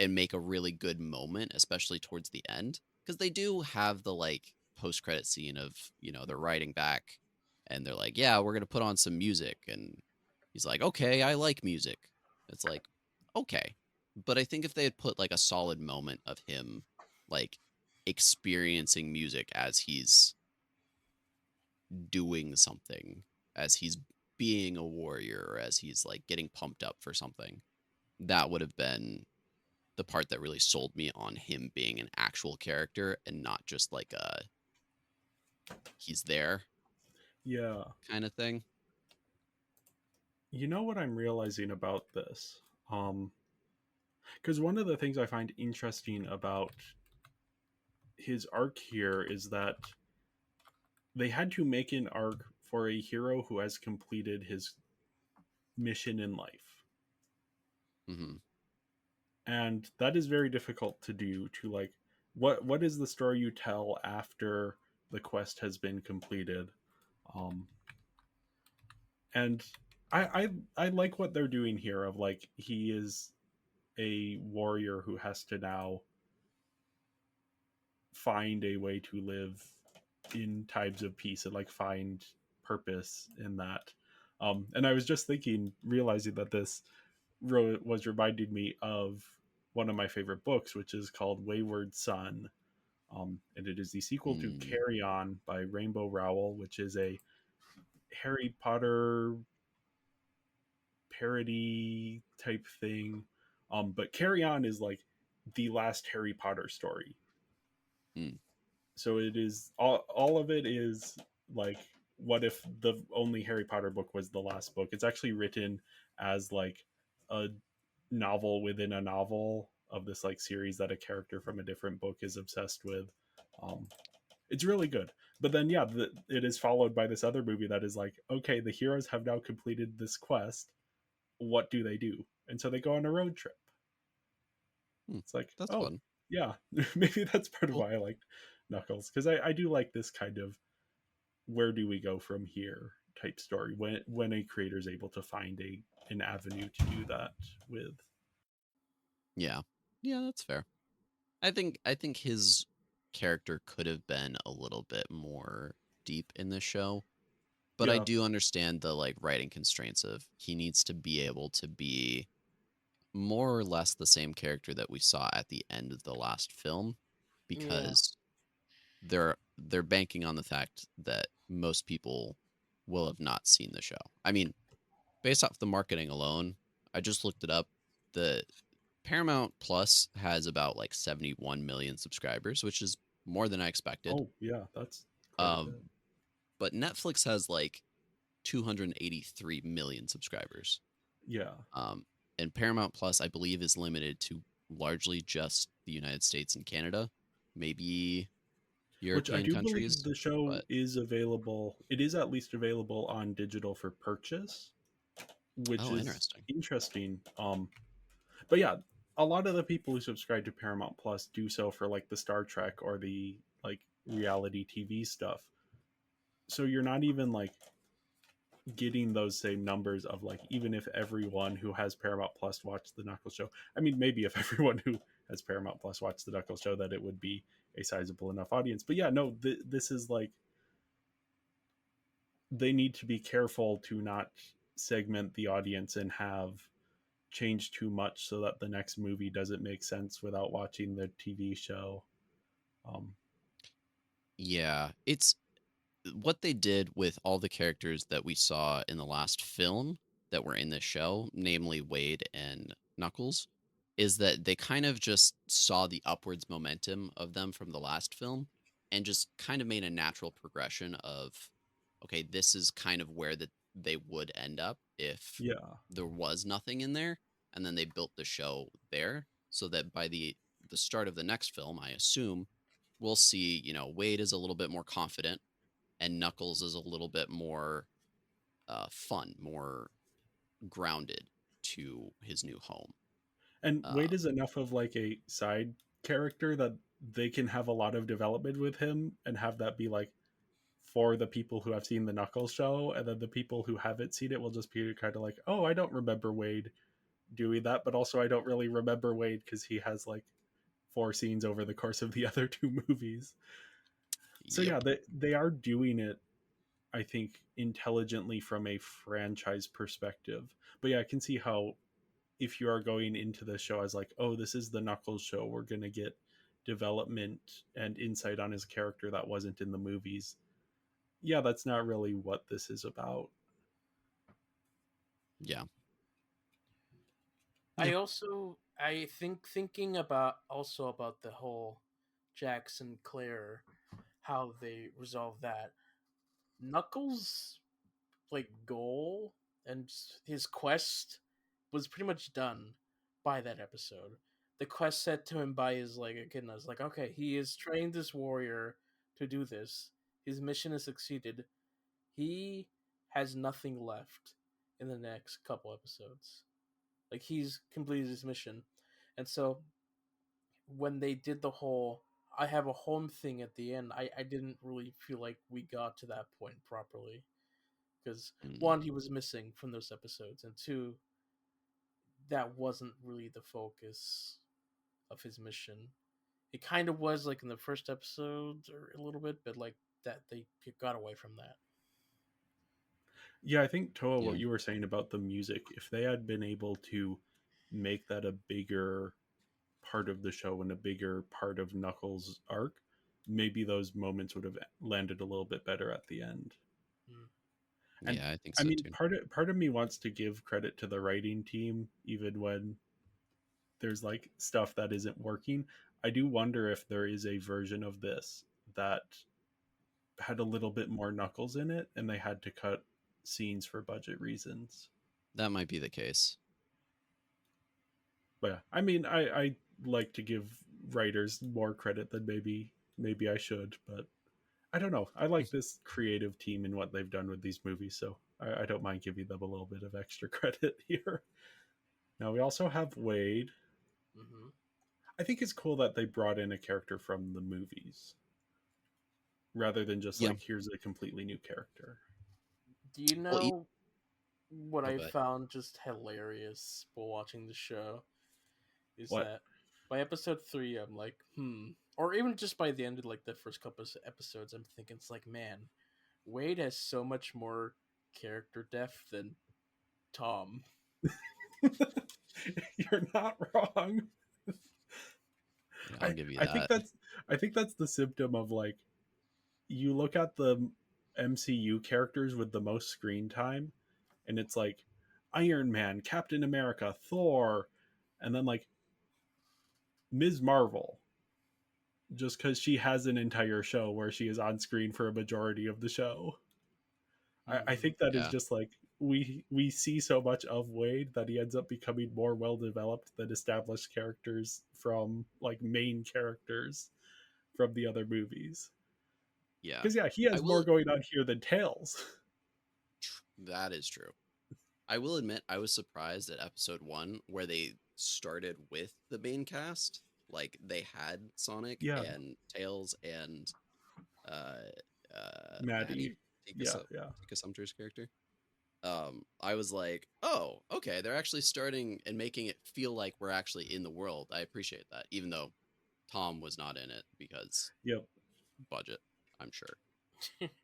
and make a really good moment, especially towards the end, because they do have the like post credit scene of they're riding back, and they're like, yeah, we're gonna put on some music, and he's like, okay, I like music. It's like, okay, but I think if they had put like a solid moment of him like experiencing music as he's doing something, as he's being a warrior, or as he's like getting pumped up for something, that would have been the part that really sold me on him being an actual character and not just like a he's there yeah. kind of thing. You know what I'm realizing about this? Because one of the things I find interesting about his arc here is that they had to make an arc for a hero who has completed his mission in life. Hmm. And that is very difficult to do to like what is the story you tell after the quest has been completed? And I like what they're doing here of like he is a warrior who has to now find a way to live in times of peace and like find purpose in that. And I was just thinking, realizing that this was reminding me of one of my favorite books, which is called Wayward Son. And it is the sequel to Mm, Carry On by Rainbow Rowell, which is a Harry Potter parody type thing. But Carry On is like the last Harry Potter story. mm, So it is all of it is like what if the only Harry Potter book was the last book? It's actually written as like a novel within a novel of this like series that a character from a different book is obsessed with. Um, it's really good. But then yeah, it is followed by this other movie that is like, okay, the heroes have now completed this quest. What do they do? And so they go on a road trip. mm. It's like, That's oh fun. yeah, maybe that's part of Well, why I like Knuckles, because I do like this kind of where do we go from here type story when a creator is able to find a an avenue to do that with. yeah, yeah, that's fair. I think his character could have been a little bit more deep in this show, but I Yeah, do understand the like writing constraints of he needs to be able to be more or less the same character that we saw at the end of the last film Yeah. because they're banking on the fact that most people will have not seen the show. I mean, based off the marketing alone, I just looked it up. The Paramount Plus has about like 71 million subscribers, which is more than I expected. oh yeah, that's quite a Um, bit. but Netflix has like 283 million subscribers. Yeah, Um, and Paramount Plus, I believe, is limited to largely just the United States and Canada, maybe which I European do believe countries. the show But is available, it is at least available on digital for purchase, which oh, is interesting. interesting. But yeah, a lot of the people who subscribe to Paramount Plus do so for like the Star Trek or the like reality TV stuff. So you're not even like getting those same numbers of like even if everyone who has Paramount Plus watched the Knuckles show. I mean, maybe if everyone who has Paramount Plus watched the Knuckles show, that it would be a sizable enough audience. But yeah, no, this is like they need to be careful to not segment the audience and have change too much so that the next movie doesn't make sense without watching the TV show. Um, Yeah, it's what they did with all the characters that we saw in the last film that were in this show, namely Wade and Knuckles, is that they kind of just saw the upwards momentum of them from the last film and just kind of made a natural progression of, okay, this is kind of where that they would end up if yeah, there was nothing in there, and then they built the show there so that by the start of the next film, I assume we'll see, Wade is a little bit more confident and Knuckles is a little bit more fun, more grounded to his new home. and Wade Um, is enough of like a side character that they can have a lot of development with him and have that be like for the people who have seen the Knuckles show, and then the people who haven't seen it will just be kind of like, oh, I don't remember Wade doing that, but also I don't really remember Wade because he has like four scenes over the course of the other two movies. So yep. yeah, they are doing it, I think, intelligently from a franchise perspective. But yeah, I can see how if you are going into the show as like, oh, this is the Knuckles show, we're gonna get development and insight on his character that wasn't in the movies. Yeah, that's not really what this is about. Yeah. I Yeah. also I think thinking about also about the whole Jackson Claire, how they resolve that. Knuckles like goal and his quest was pretty much done by that episode. The quest set to him by his like echidna is like, okay, he is trained this warrior to do this. His mission has succeeded. He has nothing left in the next couple episodes. Like he's completed his mission. And so when they did the whole I have a home thing at the end, I didn't really feel like we got to that point properly. because Mm. one, he was missing from those episodes, and two, that wasn't really the focus of his mission. It kind of was like in the first episode or a little bit, but like that they got away from that. Yeah, I think Toa, Yeah, what you were saying about the music, if they had been able to make that a bigger part of the show and a bigger part of Knuckles' arc, maybe those moments would have landed a little bit better at the end. Mm. And yeah, I think I so mean, too. part of me wants to give credit to the writing team, even when there's like stuff that isn't working. I do wonder if there is a version of this that had a little bit more Knuckles in it, and they had to cut scenes for budget reasons. That might be the case. But yeah, I mean, I like to give writers more credit than maybe I should, but I don't know. I like this creative team and what they've done with these movies, so I don't mind giving them a little bit of extra credit here. Now we also have Wade. Hmm. I think it's cool that they brought in a character from the movies rather than just Yeah. like here's a completely new character. Do you Well, know what oh, I good. found just hilarious while watching the show? Is What? that by episode three, I'm like, or even just by the end of like the first couple of episodes, I'm thinking it's like, man, Wade has so much more character depth than Tom. You're not wrong. Yeah, I'll I give you I think that. that's the symptom of like you look at the MCU characters with the most screen time, and it's like Iron Man, Captain America, Thor, and then like Ms. Marvel, just because she has an entire show where she is on screen for a majority of the show. I Hmm. think that is Yeah, just like we see so much of Wade that he ends up becoming more well developed than established characters from like main characters from the other movies. yeah. Because yeah, he I has more will. going on here than Tails. That is true. I will admit I was surprised at episode 1 where they started with the main cast. Like they had Sonic Yeah, and Tails and uh Maddie Maddie. Tika, Yeah, yeah, Tika Sumter's character. I was like, oh, okay, they're actually starting and making it feel like we're actually in the world. I appreciate that, even though Tom was not in it because yep. budget, I'm sure.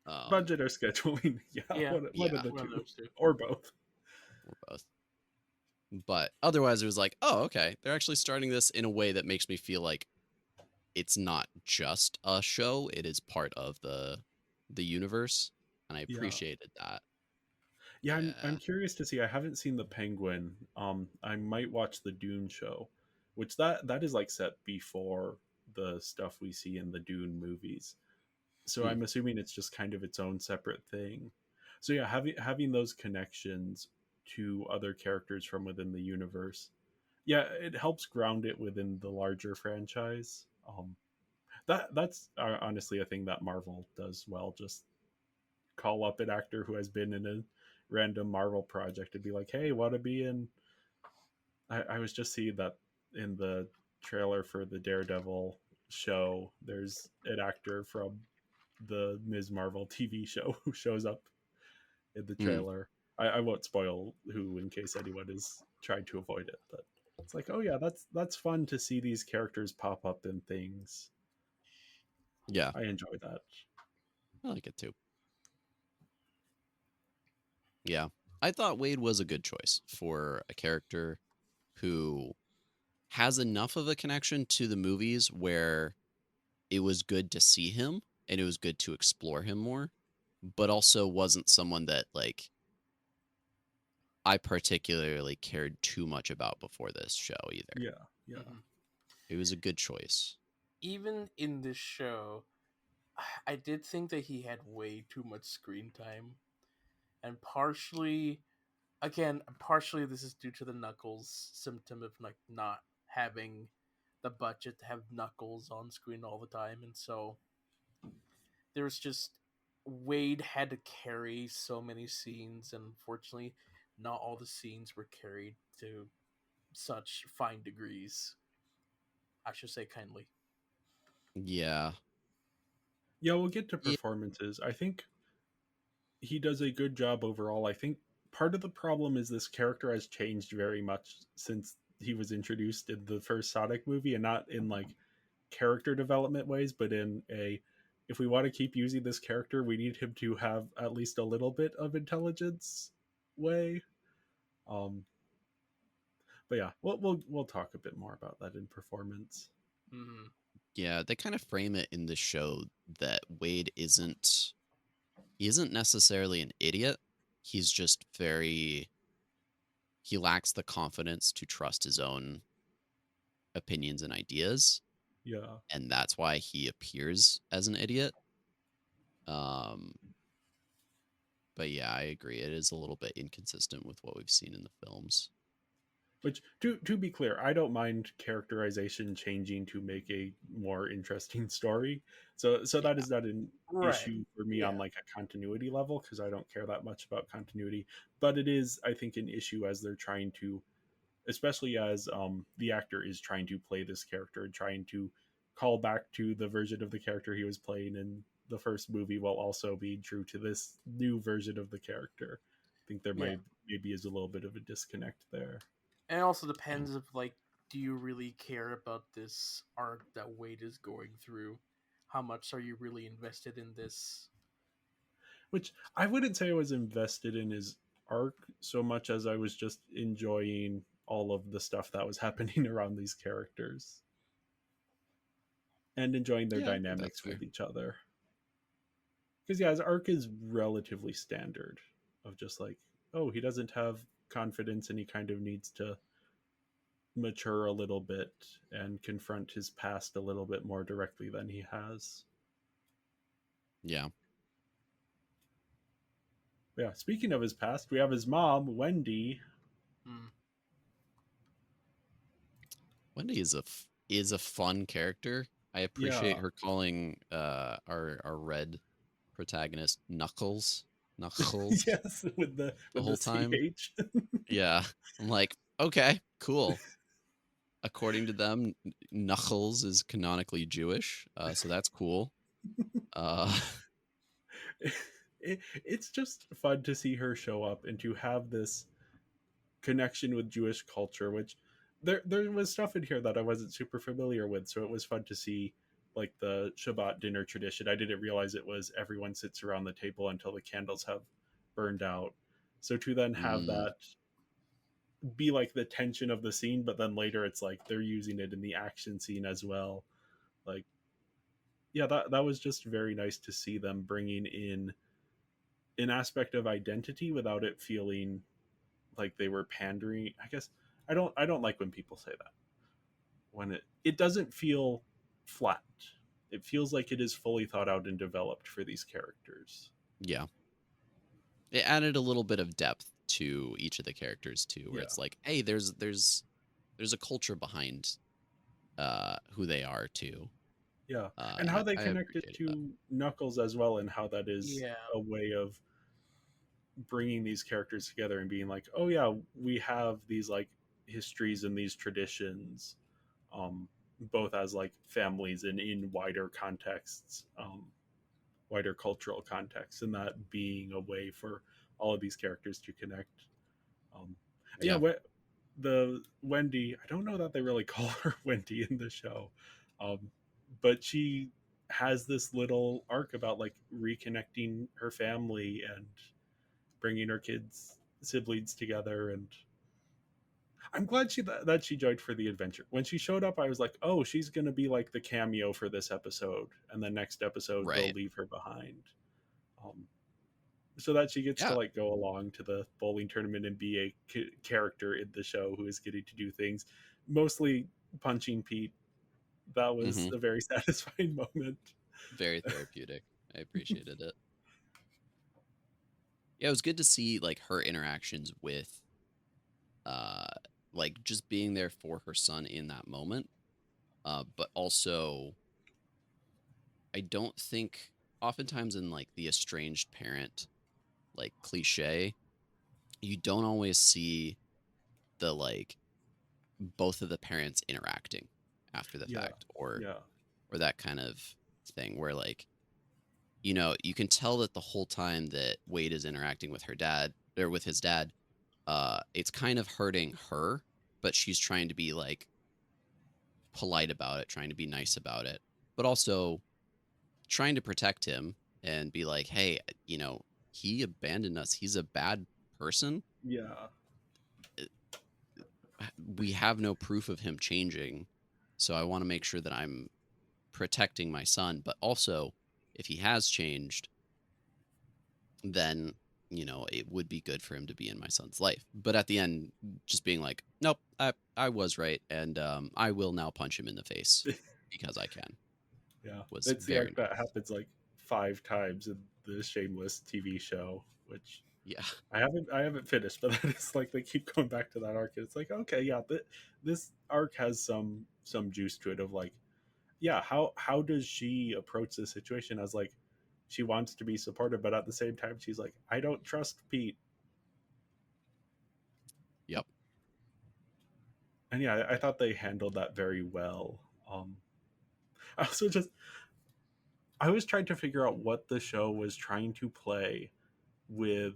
Um, Budget or scheduling. Yeah, Yeah, one of yeah, the one of two those two. or both. or both. But otherwise, it was like, oh, okay, they're actually starting this in a way that makes me feel like it's not just a show; it is part of the universe, and I Yeah, appreciated that. yeah. I'm Yeah. curious to see. I haven't seen the Penguin. I might watch the Dune show, which that is like set before the stuff we see in the Dune movies. So Hmm. I'm assuming it's just kind of its own separate thing. So yeah, having those connections to other characters from within the universe, yeah, it helps ground it within the larger franchise. That's honestly a thing that Marvel does well. Just call up an actor who has been in a random Marvel project and be like, "Hey, want to be in?" I was just seeing that in the trailer for the Daredevil show. There's an actor from the Ms. Marvel TV show who shows up in the Hmm. trailer. I won't spoil who in case anyone is trying to avoid it, but it's like, oh yeah, that's fun to see these characters pop up in things. Yeah, I enjoy that. I like it too. Yeah, I thought Wade was a good choice for a character who has enough of a connection to the movies where it was good to see him and it was good to explore him more, but also wasn't someone that like I particularly cared too much about before this show either. Yeah, yeah, Hmm. It was a good choice. Even in this show, I did think that he had way too much screen time, and partially this is due to the Knuckles symptom of like not having the budget to have Knuckles on screen all the time, and so there's just Wade had to carry so many scenes, and unfortunately, not all the scenes were carried to such fine degrees. I should say kindly. Yeah. yeah. We'll get to Yeah. performances. I think he does a good job overall. I think part of the problem is this character has changed very much since he was introduced in the first Sonic movie, and not in like character development ways, but in a, if we want to keep using this character, we need him to have at least a little bit of intelligence way. Um, but yeah, we'll talk a bit more about that in performance. Mhm. Yeah, they kind of frame it in the show that Wade he isn't necessarily an idiot. He's just he lacks the confidence to trust his own opinions and ideas, Yeah, and that's why he appears as an idiot. Um, but yeah, I agree. It is a little bit inconsistent with what we've seen in the films. which to be clear, I don't mind characterization changing to make a more interesting story. So that Yeah. is not an Right. issue for me on Yeah. like a continuity level, because I don't care that much about continuity. But it is, I think, an issue as they're trying to, especially as the actor is trying to play this character and trying to call back to the version of the character he was playing in the first movie while also being true to this new version of the character. I think there Yeah. maybe is a little bit of a disconnect there. And it also Yeah. depends if like, do you really care about this arc that Wade is going through? How much are you really invested in this? Which I wouldn't say I was invested in his arc so much as I was just enjoying all of the stuff that was happening around these characters and enjoying their Yeah, I think that's dynamics fair. with each other. Because yeah, his arc is relatively standard of just like, oh, he doesn't have confidence and he kind of needs to mature a little bit and confront his past a little bit more directly than he has. Yeah. Yeah, speaking of his past, we have his mom, Wendy. Mm. Wendy is a fun character. I appreciate Yeah. her calling our red protagonist Knuckles Yes, with the the whole time. CH. Yeah. I'm like, okay, cool. According to them, Knuckles is canonically Jewish, so that's cool. Uh, It's just fun to see her show up and to have this connection with Jewish culture, which there was stuff in here that I wasn't super familiar with, so it was fun to see like the Shabbat dinner tradition. I didn't realize it was everyone sits around the table until the candles have burned out. So to then have mm, that be like the tension of the scene, but then later it's like they're using it in the action scene as well. Like, yeah, that was just very nice to see them bringing in an aspect of identity without it feeling like they were pandering. I guess I don't like when people say that. When it doesn't feel flat. It feels like it is fully thought out and developed for these characters. yeah. It added a little bit of depth to each of the characters too, where Yeah. it's like, hey, there's a culture behind who they are too. Yeah. And And how they I connect it appreciated that. to Knuckles as well, and how that is Yeah. a way of bringing these characters together and being like, oh yeah, we have these like histories and these traditions, um, both as like families and in wider contexts, wider cultural contexts, and that being a way for all of these characters to connect. Um, yeah, Yeah. the Wendy, I don't know that they really call her Wendy in the show, um, but she has this little arc about like reconnecting her family and bringing her kids siblings together. And I'm glad that she joined for the adventure. When she showed up, I was like, oh, she's gonna be like the cameo for this episode, and the next episode they'll Right. leave her behind, um, so that she gets to Yeah. like go along to the bowling tournament and be a character in the show who is getting to do things, mostly punching Pete. That was Hmm. a very satisfying moment. Very therapeutic. I appreciated it. Yeah, it was good to see like her interactions with uh like just being there for her son in that moment. But also I don't think oftentimes in like the estranged parent like cliche, you don't always see the like both of the parents interacting after the Yeah, fact yeah, or that kind of thing where like you know, you can tell that the whole time that Wade is interacting with her dad or with his dad, it's kind of hurting her, but she's trying to be like polite about it, trying to be nice about it, but also trying to protect him and be like, hey, you know, he abandoned us. He's a bad person. Yeah. We have no proof of him changing. So I want to make sure that I'm protecting my son, but also if he has changed, then you know it would be good for him to be in my son's life. But at the end, just being like, nope, I was right, and I will now punch him in the face because I can. Yeah. Was It's the very arc that nice. happens like 5 times in the Shameless TV show, which Yeah. I haven't finished, but that is like they keep going back to that arc, and it's like, okay, yeah, this arc has some juice to it of like, yeah, how does she approach this situation as like she wants to be supportive, but at the same time she's like, I don't trust Pete. Yep. And yeah, I thought they handled that very well. I also just I was trying to figure out what the show was trying to play with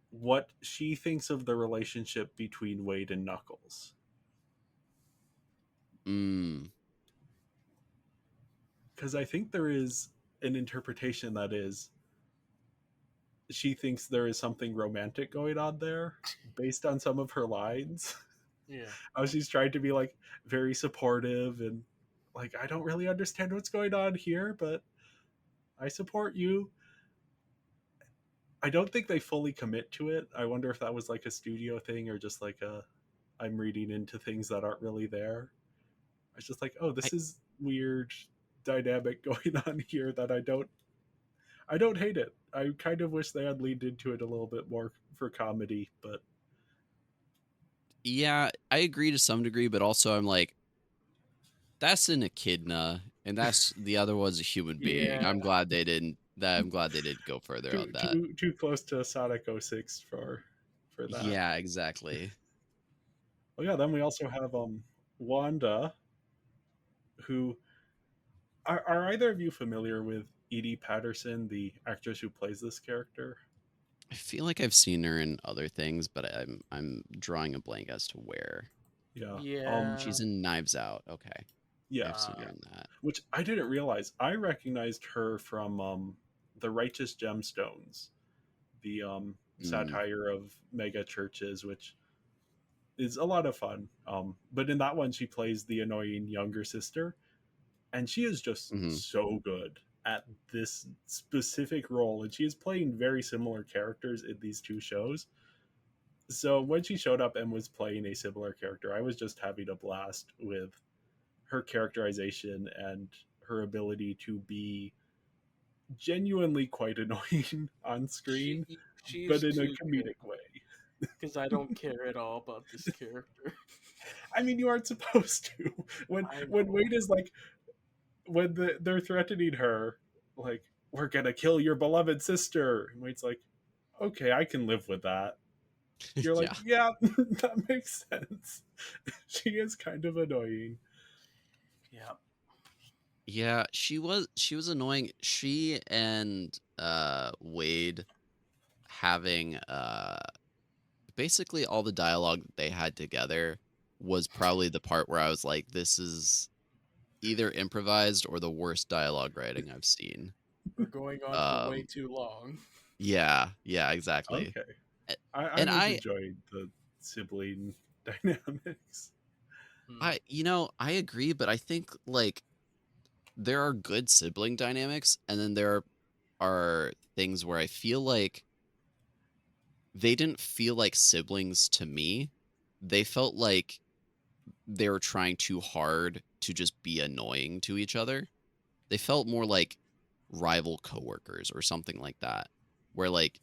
what she thinks of the relationship between Wade and Knuckles. Mm. Because I think there is an interpretation that is she thinks there is something romantic going on there based on some of her lines. Yeah. How she's trying to be like very supportive and like, I don't really understand what's going on here, but I support you. I don't think they fully commit to it. I wonder if that was like a studio thing or just like a I'm reading into things that aren't really there. I was just like, oh, I this is weird dynamic going on here that I don't hate it. I kind of wish they had leaned into it a little bit more for comedy, but Yeah, I agree to some degree, but also I'm like, that's an echidna, and that's the other one's a human being. Yeah. I'm glad they didn't. That I'm glad they didn't go further on too that. too too close to Sonic '06 for that. Yeah, exactly. Oh yeah, then we also have Wanda, who are either of you familiar with Edie Patterson, the actress who plays this character? I feel like I've seen her in other things, but I'm drawing a blank as to where. Yeah. Yeah. She's in Knives Out. Okay, Yeah, I've seen her yeah. in that. Which I didn't realize. I recognized her from The Righteous Gemstones, the Mm, satire of mega churches, which is a lot of fun. But in that one, she plays the annoying younger sister, and she is just hmm. so good at this specific role. And she is playing very similar characters in these two shows. So when she showed up and was playing a similar character, I was just having a blast with her characterization and her ability to be genuinely quite annoying on She screen, but she's in a too good comedic way. because I don't care at all about this character. I mean, you aren't supposed to. When I when know. Wade is like, when they're threatening her, like, we're gonna kill your beloved sister, and Wade's like, okay, I can live with that. You're like, Yeah, yeah, that makes sense. She is kind of annoying. Yeah. yeah. She was annoying. She and Wade having basically all the dialogue that they had together was probably the part where I was like, this is either improvised or the worst dialogue writing I've seen. We're going on for way Um, too long. yeah, exactly. Okay, A- I And was enjoying the sibling dynamics. Hmm. I agree, but I think like there are good sibling dynamics, and then there are things where I feel like they didn't feel like siblings to me. They felt like they were trying too hard to just be annoying to each other. They felt more like rival coworkers or something like that. Where like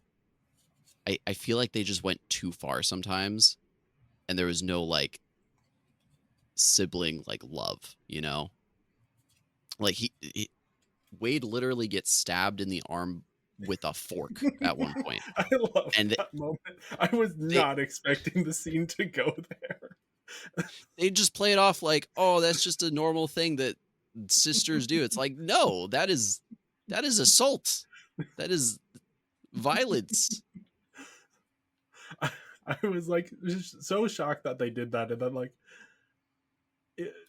I feel like they just went too far sometimes and there was no like sibling like love, you know? Like Wade literally gets stabbed in the arm with a fork at one point. I love And that moment. I was they not expecting the scene to go there. they just play it off like, "Oh, that's just a normal thing that sisters do." It's like, "No, that is That is assault. That is violence. I, I was like just so shocked that they did that, and then like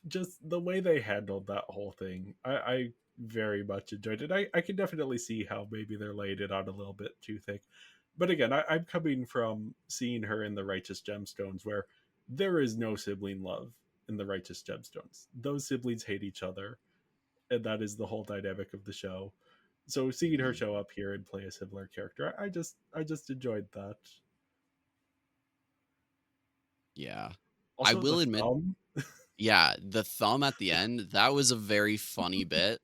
just the way they handled that whole thing, I very much enjoyed it. I can definitely see how maybe they're laying it on a little bit too thick, but again, I'm coming from seeing her in the Righteous Gemstones, where there is no sibling love in the Righteous Gemstones. Those siblings hate each other, and that is the whole dynamic of the show. So seeing her Mm, show up here and play a similar character, I just enjoyed that. yeah. I Also, the will admit, thumb yeah, the thumb at the end, that was a very funny bit.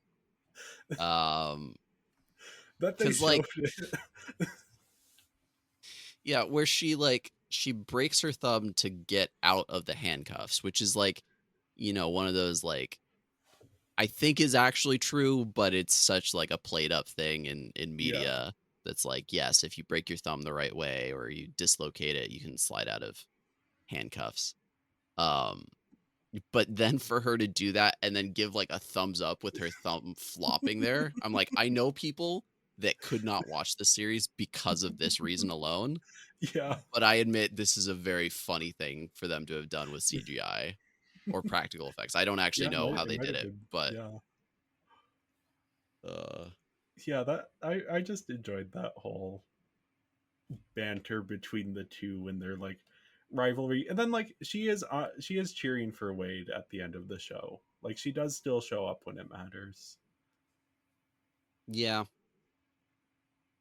Um, that they cause showed like, it. yeah, where she breaks her thumb to get out of the handcuffs, which is like, one of those like I think is actually true, but it's such like a played up thing in Yeah, media that's like, yes, if you break your thumb the right way or you dislocate it, you can slide out of handcuffs. Um, but then for her to do that and then give like a thumbs up with her thumb flopping there, I'm like, I know people that could not watch the series because of this reason alone, yeah, but I admit this is a very funny thing for them to have done with CGI or practical effects. I don't actually yeah. know how It they might did have it, been. but Yeah, uh yeah. That I just enjoyed that whole banter between the two and their like rivalry, and then like she is cheering for Wade at the end of the show. Like she does still show up when it matters. yeah.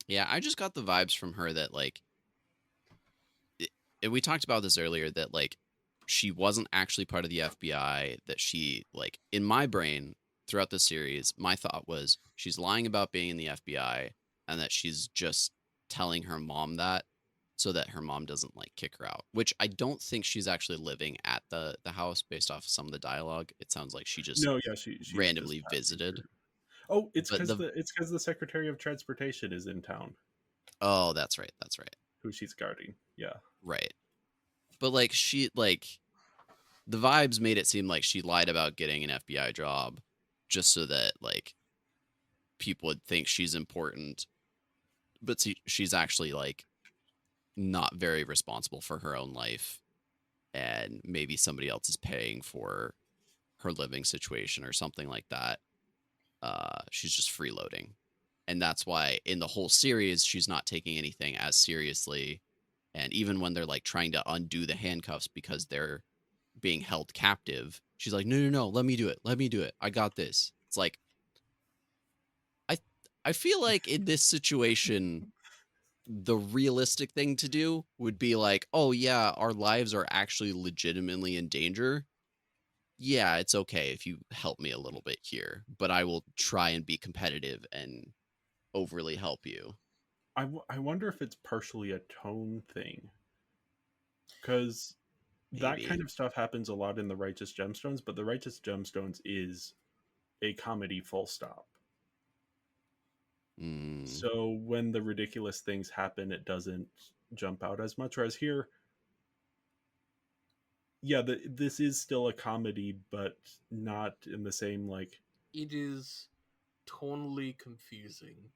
Yeah, I just got the vibes from her that like it, and we talked about this earlier that like she wasn't actually part of the FBI, that she like in my brain throughout the series, my thought was she's lying about being in the FBI and that she's just telling her mom that so that her mom doesn't like kick her out, which I don't think she's actually living at the house based off of some of the dialogue. It sounds like she just No, yeah, she's just randomly passing visited. through. Oh, But the it's because the Secretary of Transportation is in town, oh, that's right. That's right. who she's guarding. Yeah, Right. But like she like the vibes made it seem like she lied about getting an FBI job just so that like people would think she's important, but she's actually like not very responsible for her own life, and maybe somebody else is paying for her living situation or something like that. She's just freeloading, and that's why in the whole series she's not taking anything as seriously. And even when they're like trying to undo the handcuffs because they're being held captive, she's like, no, no, no, let me do it. Let me do it. I got this. It's like, I, I feel like in this situation, the realistic thing to do would be like, oh, yeah, our lives are actually legitimately in danger. Yeah, it's okay if you help me a little bit here, but I will try and be competitive and overly help you. I wonder if it's partially a tone thing, because that Maybe. kind of stuff happens a lot in the Righteous Gemstones, but the Righteous Gemstones is a comedy full stop. Mm, So when the ridiculous things happen, it doesn't jump out as much. Whereas here, yeah, this is still a comedy, but not in the same like. It is tonally confusing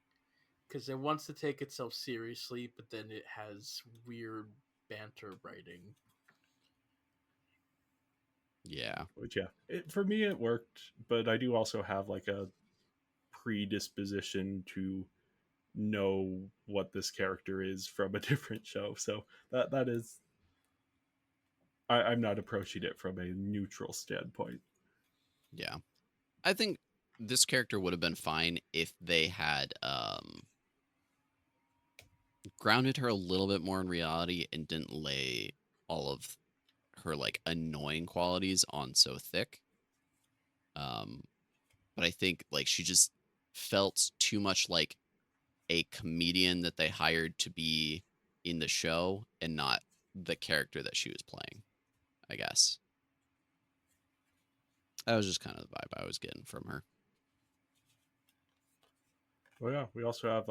because it wants to take itself seriously, but then it has weird banter writing. yeah. Which yeah, for me it worked, but I do also have like a predisposition to know what this character is from a different show, so that is I'm not approaching it from a neutral standpoint. Yeah. I think this character would have been fine if they had grounded her a little bit more in reality and didn't lay all of her like annoying qualities on so thick. Um, but I think like she just felt too much like a comedian that they hired to be in the show and not the character that she was playing, I guess. That was just kind of the vibe I was getting from her. Well, yeah, we also have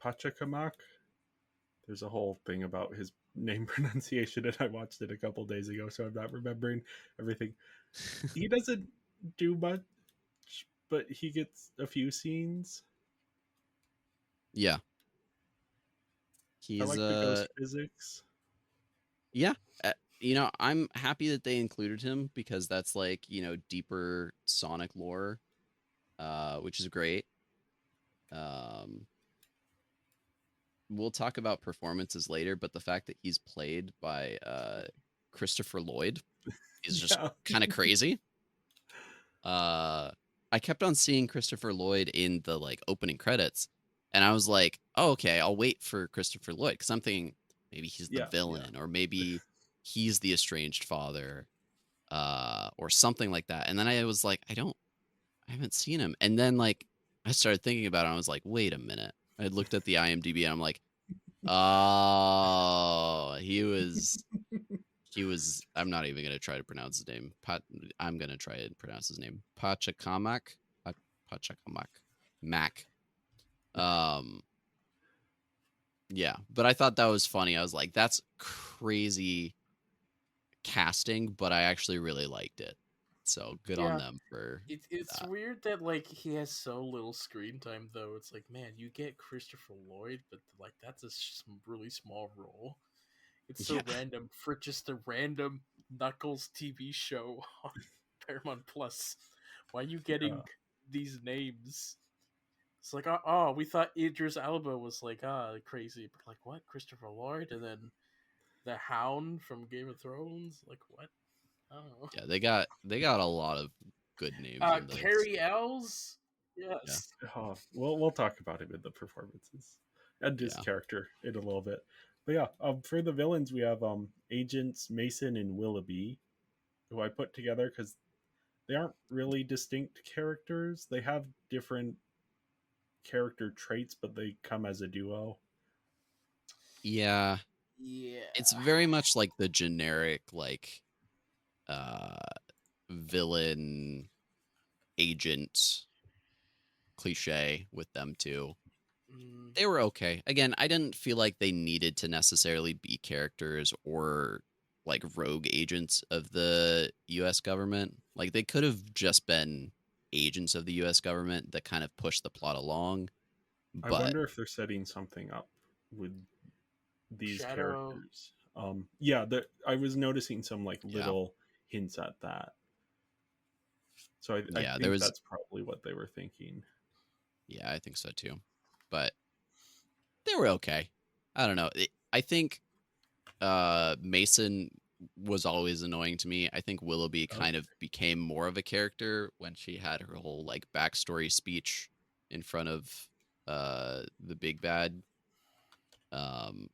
Pachacamac. There's a whole thing about his name pronunciation, and I watched it a couple days ago, so I'm not remembering everything. He doesn't do much, but he gets a few scenes. Yeah. I He's like the ghost physics. yeah. I'm happy that they included him because that's like, deeper Sonic lore, which is great. Um, we'll talk about performances later, but the fact that he's played by Christopher Lloyd is just Yeah. kind of crazy. I kept on seeing Christopher Lloyd in the like opening credits, and I was like, "Oh, okay, I'll wait for Christopher Lloyd," because I'm thinking maybe he's the Yeah. villain, or maybe he's the estranged father, or something like that. And then I was like, I haven't seen him. And then like I started thinking about it. And I was like, wait a minute. I looked at the IMDb and I'm like, oh, he was. I'm not even gonna try to pronounce his name. I'm gonna try and pronounce his name. Pachacamac. Pachacamac. Mac. Um. Yeah, but I thought that was funny. I was like, that's crazy casting, but I actually really liked it. So good on Yeah. them for It's that. weird that like he has so little screen time though. It's like, man, you get Christopher Lloyd, but like that's a really small role. It's so Yeah. random for just a random Knuckles TV show on Paramount Plus. Why are you getting these names? It's like, oh, we thought Idris Elba was like, crazy, but like, what? Christopher Lloyd, and then the Hound from Game of Thrones. Like, what? I don't know. Yeah, they got a lot of good names in this. Carrie Ells. Yeah. Yes. We'll talk about him in the performances and his Yeah. character in a little bit. But yeah, for the villains we have Agents Mason and Willoughby, who I put together because they aren't really distinct characters. They have different character traits, but they come as a duo. Yeah. Yeah. It's very much like the generic like uh villain agent cliche with them too. Mm, They were okay. Again, I didn't feel like they needed to necessarily be characters or like rogue agents of the US government. Like they could have just been agents of the US government that kind of pushed the plot along. I But wonder if they're setting something up with these Shadow. characters. Yeah, I was noticing some like yeah. little hints at that. So I Yeah, there think was that's probably what they were thinking. yeah, I think so too. But they were okay. I don't know. I think Mason was always annoying to me. I think Willoughby Okay. kind of became more of a character when she had her whole like backstory speech in front of the big bad. Um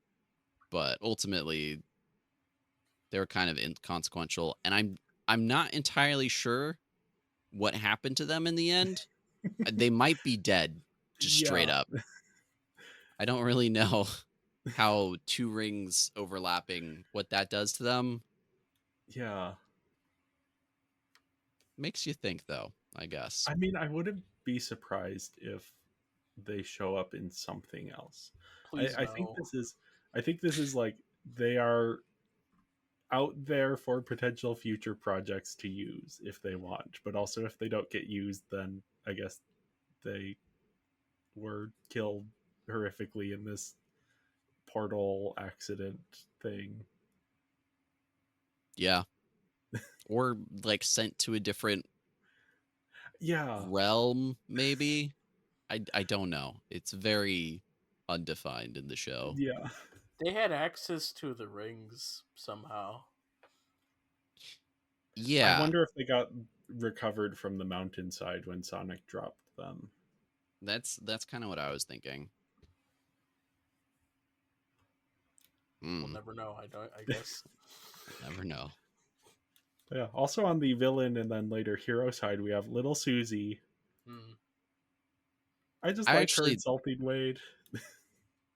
but ultimately they were kind of inconsequential, and I'm not entirely sure what happened to them in the end. They might be dead, just straight Yeah, up. I don't really know how two rings overlapping, what that does to them. yeah. Makes you think, though, I guess. I mean, I wouldn't be surprised if they show up in something else. Please I think no. this is like they are out there for potential future projects to use if they want, but also if they don't get used, then I guess they were killed horrifically in this portal accident thing. Yeah. Or like sent to a different Yeah, realm, maybe. I don't know. It's very undefined in the show. yeah. They had access to the rings somehow. I Yeah, wonder if they got recovered from the mountainside when Sonic dropped them. that's kind of what I was thinking. We'll Mm, never know. I don't. I guess. never know. Yeah. Also on the villain and then later hero side, we have Little Susie. Hmm. I just I like her actually insulting Wade.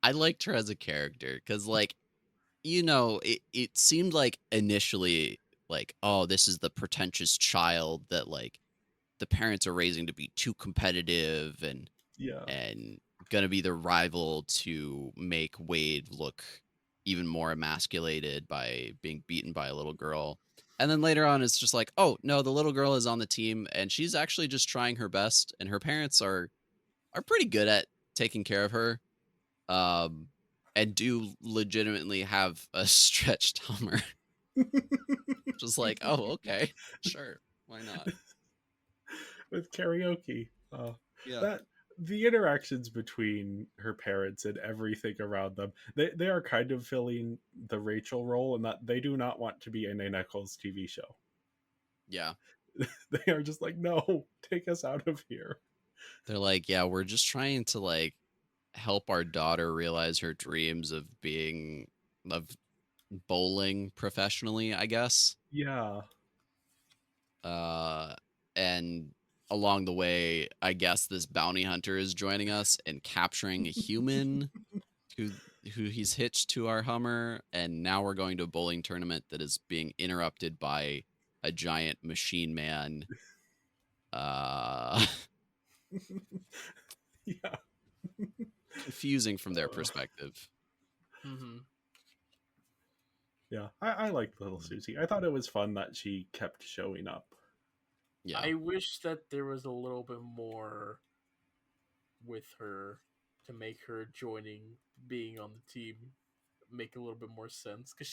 I liked her as a character because like it seemed like initially like, oh, this is the pretentious child that like the parents are raising to be too competitive Yeah. and gonna be the rival to make Wade look even more emasculated by being beaten by a little girl. And then later on, it's just like, oh no, the little girl is on the team and she's actually just trying her best, and her parents are pretty good at taking care of her. um, and do legitimately have a stretched Hummer. Just like, oh, okay, sure, why not? With karaoke. Yeah. That the interactions between her parents and everything around them, they are kind of filling the Rachel role, in that they do not want to be in a Nichols TV show. Yeah. They are just like, no, take us out of here. They're like, yeah, we're just trying to like help our daughter realize her dreams of bowling professionally, I guess. Yeah. Uh, and along the way, I guess this bounty hunter is joining us and capturing a human who who he's hitched to our Hummer, and now we're going to a bowling tournament that is being interrupted by a giant machine man. Uh, Yeah. confusing from their Uh, perspective. Mm-hmm. yeah. I liked little Susie. I thought it was fun that she kept showing up. Yeah. I wish that there was a little bit more with her to make her joining, being on the team, make a little bit more sense. Because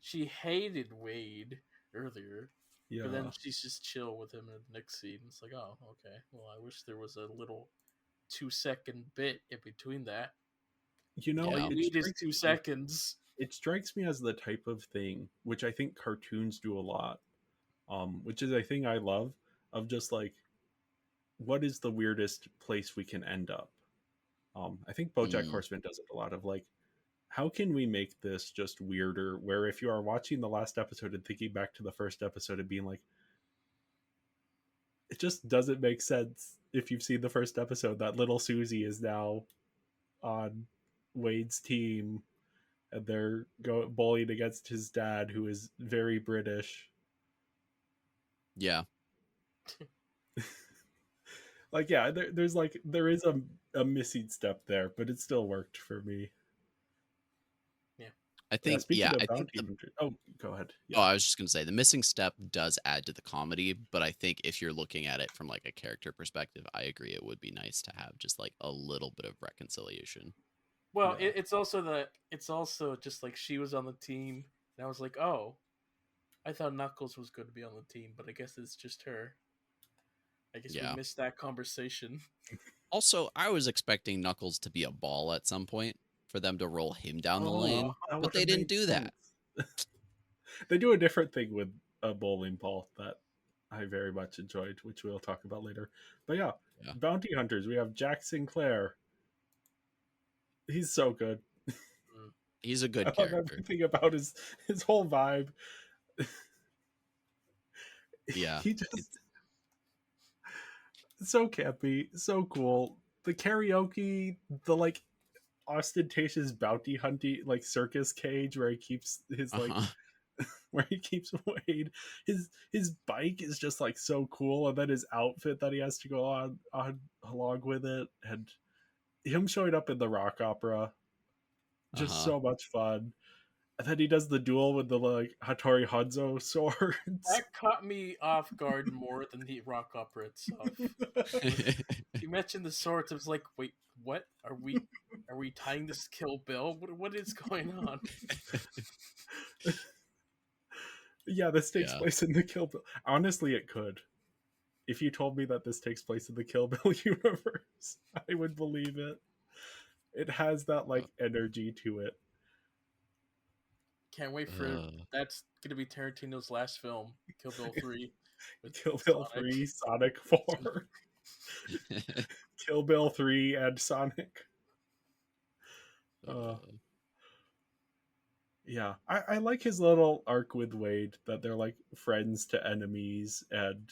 she hated Wade earlier, but then Yeah. she's just chill with him in the next scene. It's like, oh, okay. Well, I wish there was a little 2 second bit in between that. You know, All Yeah. you need is 2 seconds. it strikes me as the type of thing which I think cartoons do a lot, which is a thing I love, of just like, what is the weirdest place we can end up. I think BoJack Mm, Horseman does it a lot, of like, how can we make this just weirder? Where if you are watching the last episode and thinking back to the first episode and being like, it just doesn't make sense if you've seen the first episode that little Susie is now on Wade's team and they're bowling against his dad, who is very British. yeah. Like, yeah, there is a missing step there, but it still worked for me. I Yeah, think, speaking yeah, of I think bounty hunters, oh, go ahead. oh, Yeah, I was just gonna say the missing step does add to the comedy, but I think if you're looking at it from like a character perspective, I agree it would be nice to have just like a little bit of reconciliation. Well, yeah. it's also just like she was on the team, and I was like, oh, I thought Knuckles was going to be on the team, but I guess it's just her. I guess we Yeah. missed that conversation. Also, I was expecting Knuckles to be a ball at some point for them to roll him down the Oh, lane, that but would they have didn't made do that. sense. They do a different thing with a bowling ball that I very much enjoyed, which we'll talk about later. But yeah, Yeah. bounty hunters. We have Jack Sinclair. He's so good. Mm. He's a I good love character. everything about his whole vibe. Yeah. He just so campy, so cool. The karaoke, the like ostentatious bounty hunting like circus cage where he keeps his like Uh-huh. where he keeps Wade. His bike is just like so cool, and then his outfit that he has to go on along with it, and him showing up in the rock opera, just Uh-huh. so much fun. And then he does the duel with the like Hattori Hanzo swords. That caught me off guard more than the rock opera itself. You mentioned the swords. I was like, wait, what? Are we tying this to Kill Bill? What is going on? Yeah, this takes Yeah. place in the Kill Bill. Honestly, it could. If you told me that this takes place in the Kill Bill universe, I would believe it. It has that like energy to it. Can't wait for Uh, that's gonna be Tarantino's last film, Kill Bill 3, with Kill Bill Sonic. 3, Sonic 4, Kill Bill 3, and Sonic. Uh, yeah, I like his little arc with Wade, that they're like friends to enemies, and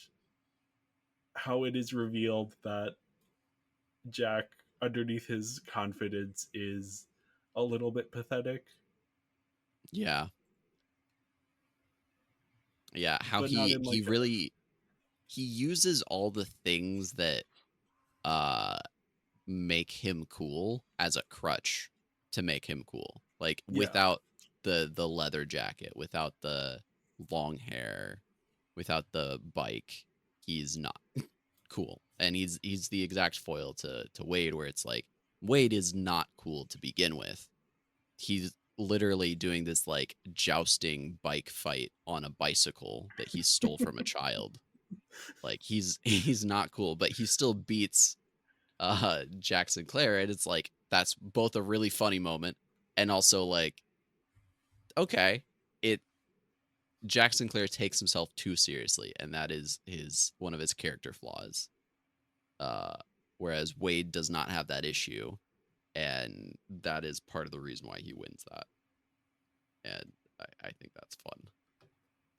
how it is revealed that Jack, underneath his confidence, is a little bit pathetic, yeah. Yeah. How but not he in he like really he uses all the things that uh make him cool as a crutch to make him cool. Like yeah, without the leather jacket, without the long hair, without the bike, he's not cool. And he's the exact foil to Wade, where it's like Wade is not cool to begin with. He's literally doing this like jousting bike fight on a bicycle that he stole from a child. Like he's not cool, but he still beats Jack Sinclair, and it's like that's both a really funny moment and also like okay, it Jack Sinclair takes himself too seriously, and that is his one of his character flaws. Uh, Whereas Wade does not have that issue, and that is part of the reason why he wins that. And I think that's fun.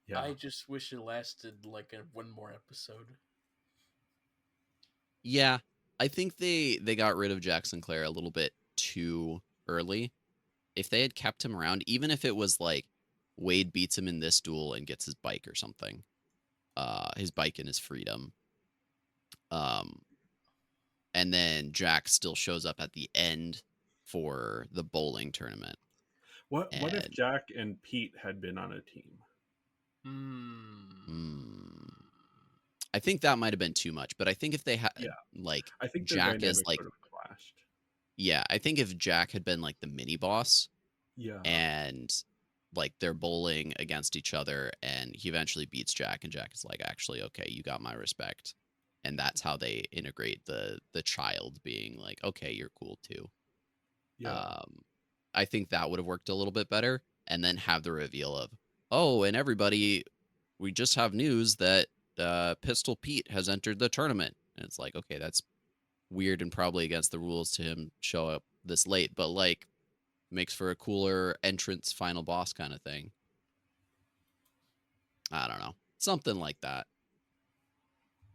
Yeah. I just wish it lasted like one more episode. Yeah, I think they got rid of Jack Sinclair a little bit too early. If they had kept him around, even if it was like Wade beats him in this duel and gets his bike or something, his bike and his freedom, um, and then Jack still shows up at the end for the bowling tournament. What if And Jack and Pete had been on a team? mm, I think that might have been too much. But I think if they had Yeah. like I think their Jack as dynamics like would have clashed. yeah, I think if Jack had been like the mini boss Yeah. and like they're bowling against each other and he eventually beats Jack and Jack is like actually okay, you got my respect. And that's how they integrate the child being like okay, you're cool too. Yeah. I think that would have worked a little bit better and then have the reveal of oh, and everybody we just have news that Pistol Pete has entered the tournament. And it's like okay, that's weird and probably against the rules to him show up this late, but like makes for a cooler entrance final boss kind of thing. I don't know. Something like that.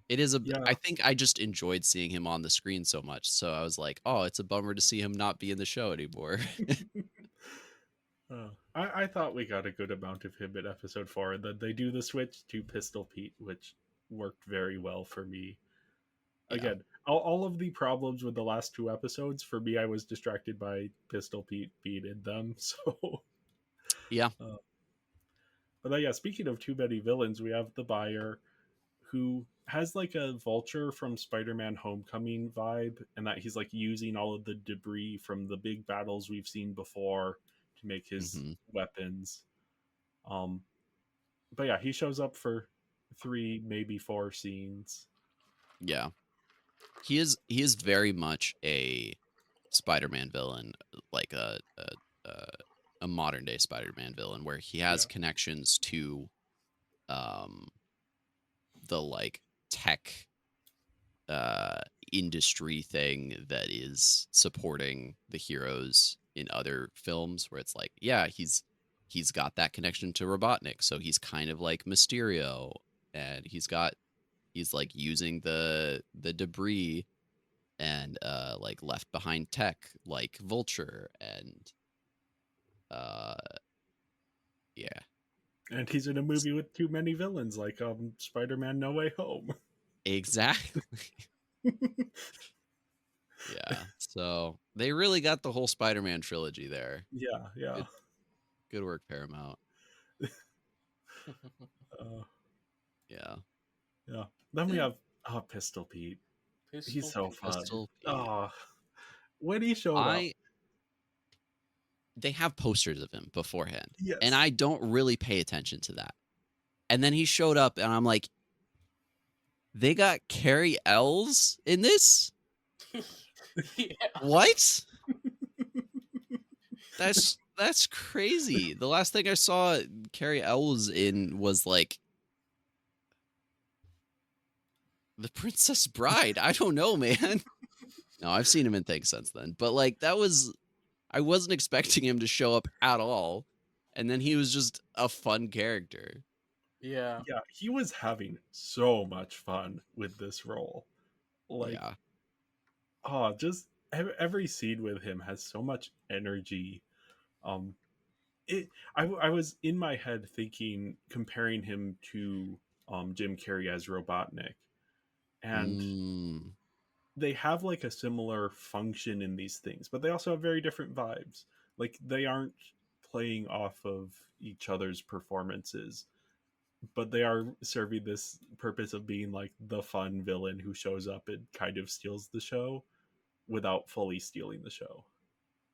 It is a Yeah. I think I just enjoyed seeing him on the screen so much. So I was like, "Oh, it's a bummer to see him not be in the show anymore." I thought we got a good amount of him in episode 4, and then they do the switch to Pistol Pete, which worked very well for me. Yeah. Again, all of the problems with the last 2 episodes, for me, I was distracted by Pistol Pete being in them. So, Yeah. but yeah, speaking of too many villains, we have the Buyer, who has like a Vulture from Spider-Man Homecoming vibe, and that he's like using all of the debris from the big battles we've seen before to make his Mhm. weapons. Um, but yeah, he shows up for 3, maybe 4 scenes. Yeah. He is very much a Spider-Man villain, like a modern day Spider-Man villain where he has Yeah. connections to um the like tech uh industry thing that is supporting the heroes in other films where it's like yeah he's got that connection to Robotnik, so he's kind of like Mysterio, and he's like using the debris and like left behind tech like Vulture, and uh yeah. And he's in a movie with too many villains, like Spider-Man No Way Home. Exactly. Yeah, so they really got the whole Spider-Man trilogy there. Yeah, yeah. Good, good work, Paramount. Uh, Yeah. yeah. Then we have Pistol Pete. He's Pistol so Pete. fun. Pistol Pete. Oh, when he showed up, I They have posters of him beforehand, and yes. I don't really pay attention to that. And then he showed up, and I'm like, they got Carrie Ells in this? Yeah. What? That's crazy. The last thing I saw Carrie Ells in was like The Princess Bride. I don't know, man. No, I've seen him in things since then, but like I wasn't expecting him to show up at all, and then he was just a fun character. Yeah. Yeah, he was having so much fun with this role. Like, Yeah. just every scene with him has so much energy. Um, I was in my head thinking, comparing him to Jim Carrey as Robotnik, and Mm, they have like a similar function in these things, but they also have very different vibes. Like they aren't playing off of each other's performances, but they are serving this purpose of being like the fun villain who shows up and kind of steals the show, without fully stealing the show.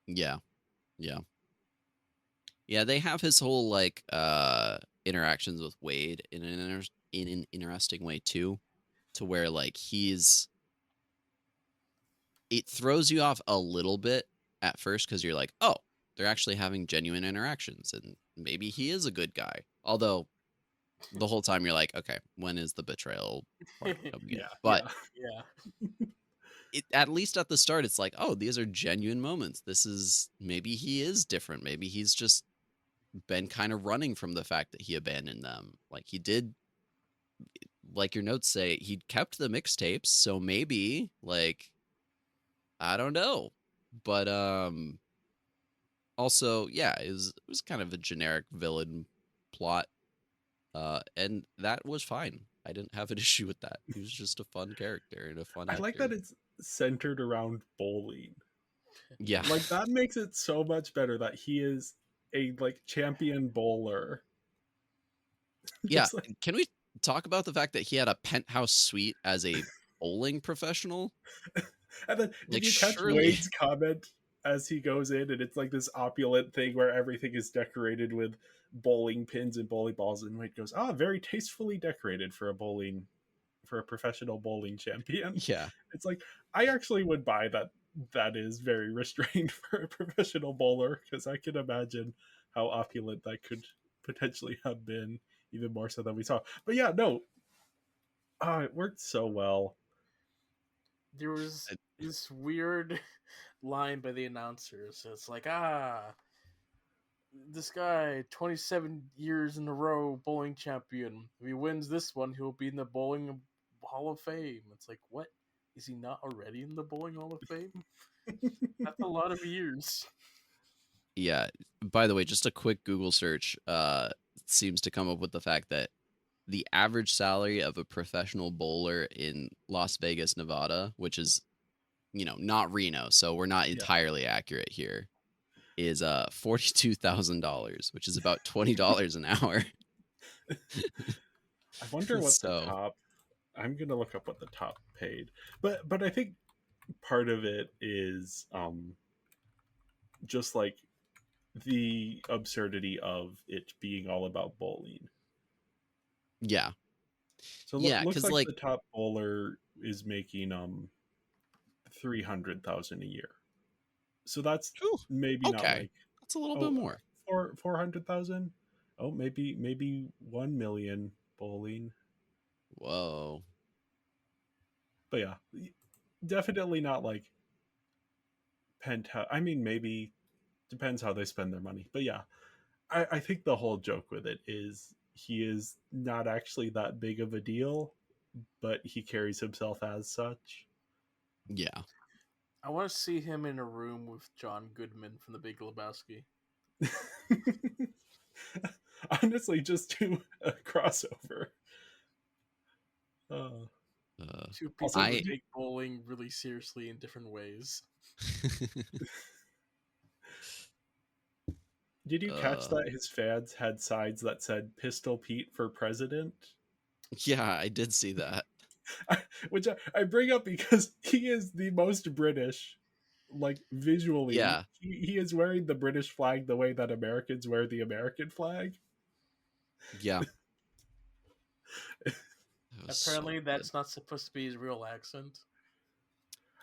Yeah. Yeah. Yeah, they have his whole like interactions with Wade in an interesting way too, to where like it throws you off a little bit at first because you're like, oh, they're actually having genuine interactions and maybe he is a good guy. Although the whole time you're like, okay, when is the betrayal part coming in? Yeah, But Yeah. at least at the start, it's like, oh, these are genuine moments. This is maybe he is different. Maybe he's just been kind of running from the fact that he abandoned them. Like he did, like your notes say, he kept the mixtapes. So maybe, like, I don't know. But also, yeah, it was kind of a generic villain plot. And that was fine. I didn't have an issue with that. He was just a fun character and a fun I like actor. that it's centered around bowling. Yeah. Like that makes it so much better that he is a like champion bowler. Yeah. Just like, Can we talk about the fact that he had a penthouse suite as a bowling professional? and then did Like, you catch surely. Wade's comment as he goes in and it's like this opulent thing where everything is decorated with bowling pins and bowling balls, and Wade goes, "Ah, very tastefully decorated for a professional bowling champion." Yeah. It's like I actually would buy that that is very restrained for a professional bowler, because I can imagine how opulent that could potentially have been, even more so than we saw. But yeah, no, it worked so well. There was I- this weird line by the announcers. It's like, this guy, 27 years in a row bowling champion. If he wins this one, he'll be in the bowling Hall of Fame. It's like, what? Is he not already in the bowling Hall of Fame? That's a lot of years. Yeah. By the way, just a quick Google search seems to come up with the fact that the average salary of a professional bowler in Las Vegas, Nevada, which is, not Reno, so we're not Yeah. entirely accurate here, is $42,000, which is about $20 an hour. I wonder what the So, top. I'm gonna look up what the top paid, but I think part of it is just like the absurdity of it being all about bowling. yeah. So Yeah, looks cuz like like the top bowler is making 300,000 a year. So that's whew, maybe not okay. like That's a little bit oh more. 400,000. Oh, maybe 1 million bowling. Whoa. But yeah, definitely not like penthouse. I mean, maybe depends how they spend their money. But yeah, I think the whole joke with it is he is not actually that big of a deal, but he carries himself as such. Yeah. I want to see him in a room with John Goodman from The Big Lebowski. Honestly, just do a crossover. Uh, Uh, Two Also, people who I take bowling really seriously in different ways. did you catch uh that his fans had signs that said "Pistol Pete for President"? yeah, I did see that. Which I bring up because he is the most British, like visually. Yeah. He is wearing the British flag the way that Americans wear the American flag. Yeah. That was so Apparently, good. that's not supposed to be his real accent.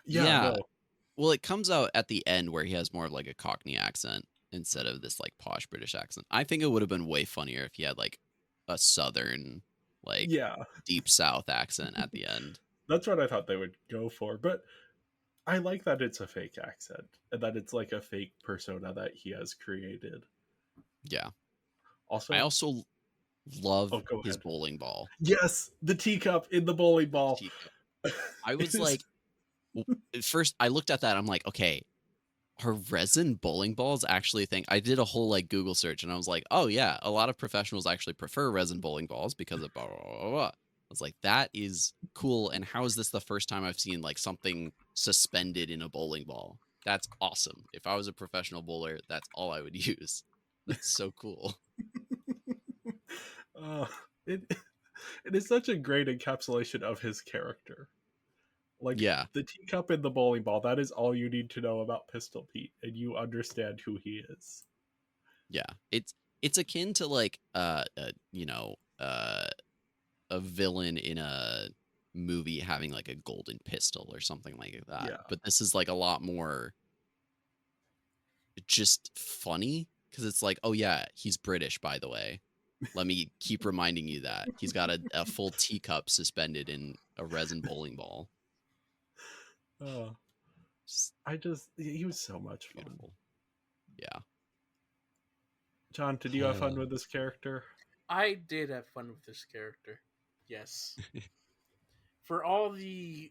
Yeah, Yeah. no. Well, it comes out at the end where he has more of like a Cockney accent instead of this like posh British accent. I think it would have been way funnier if he had like a southern, like Yeah, deep south accent at the end. that's what I thought they would go for. But I like that it's a fake accent and that it's like a fake persona that he has created. Yeah. I Also, also love oh, go his ahead. bowling ball. Yes, the teacup in the bowling The ball. teacup. I It was is. like, at first I looked at that. I'm like, okay, are resin bowling balls actually a thing? I did a whole like Google search and I was like, oh yeah, a lot of professionals actually prefer resin bowling balls because of blah, blah, blah, blah. I was like, that is cool. And how is this the first time I've seen like something suspended in a bowling ball? That's awesome. If I was a professional bowler, that's all I would use. That's so cool. uh, it it is such a great encapsulation of his character. Like Yeah, the teacup and the bowling ball, that is all you need to know about Pistol Pete, and you understand who he is. yeah. It's akin to like a villain in a movie having like a golden pistol or something like that. Yeah. But this is like a lot more just funny because it's like, oh yeah, he's British, by the way. Let me keep reminding you that he's got a full teacup suspended in a resin bowling ball. Uh, Just he was so much fun. beautiful. Yeah. John, did you have fun with this character? I did have fun with this character. Yes. For all the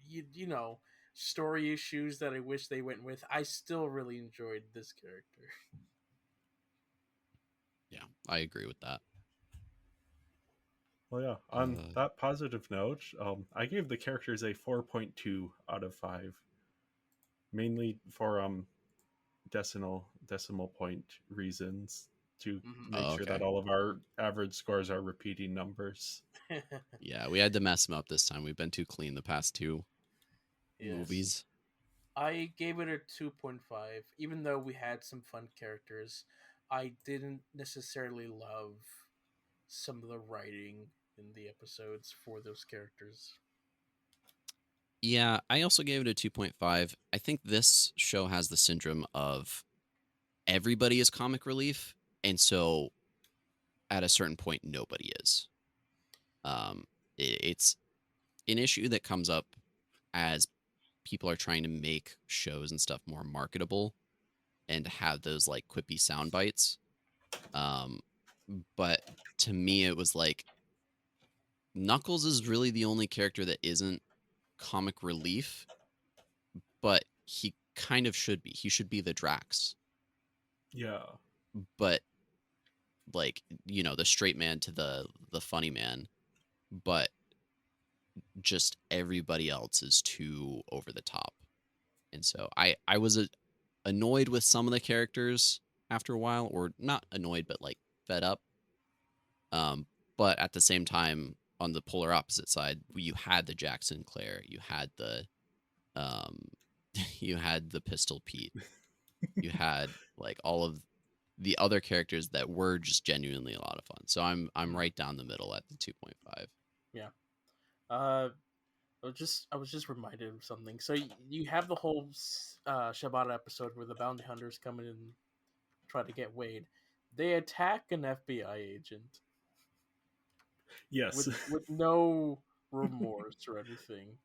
you know, story issues that I wish they went with, I still really enjoyed this character. Yeah, I agree with that. Well, yeah. On Uh, that positive note, I gave the characters a 4.2 out of 5, mainly for decimal point reasons to make Mhm. oh, sure that okay. all of our average scores are repeating numbers. Yeah, we had to mess him up this time. We've been too clean the past two Yes. movies. I gave it a 2.5. Even though we had some fun characters, I didn't necessarily love some of the writing in the episodes for those characters. Yeah, I also gave it a 2.5. I think this show has the syndrome of everybody is comic relief, and so at a certain point, nobody is. Um, it's an issue that comes up as people are trying to make shows and stuff more marketable and have those like quippy sound bites. Um, but to me, it was like Knuckles is really the only character that isn't comic relief, but he kind of should be. He should be the Drax, Yeah. but like the straight man to the funny man, but just everybody else is too over the top. And so I was annoyed with some of the characters after a while, or not annoyed, but like fed up. Um, but at the same time, on the polar opposite side, you had the Jackson Claire, you had the um, you had the Pistol Pete, you had like all of the other characters that were just genuinely a lot of fun. So I'm Mhm. right down the middle at the 2.5. Yeah. I was just reminded of something. So you have the whole Shabbat episode where the bounty hunters come in and try to get Wade. They attack an FBI agent Yes. with no remorse or anything.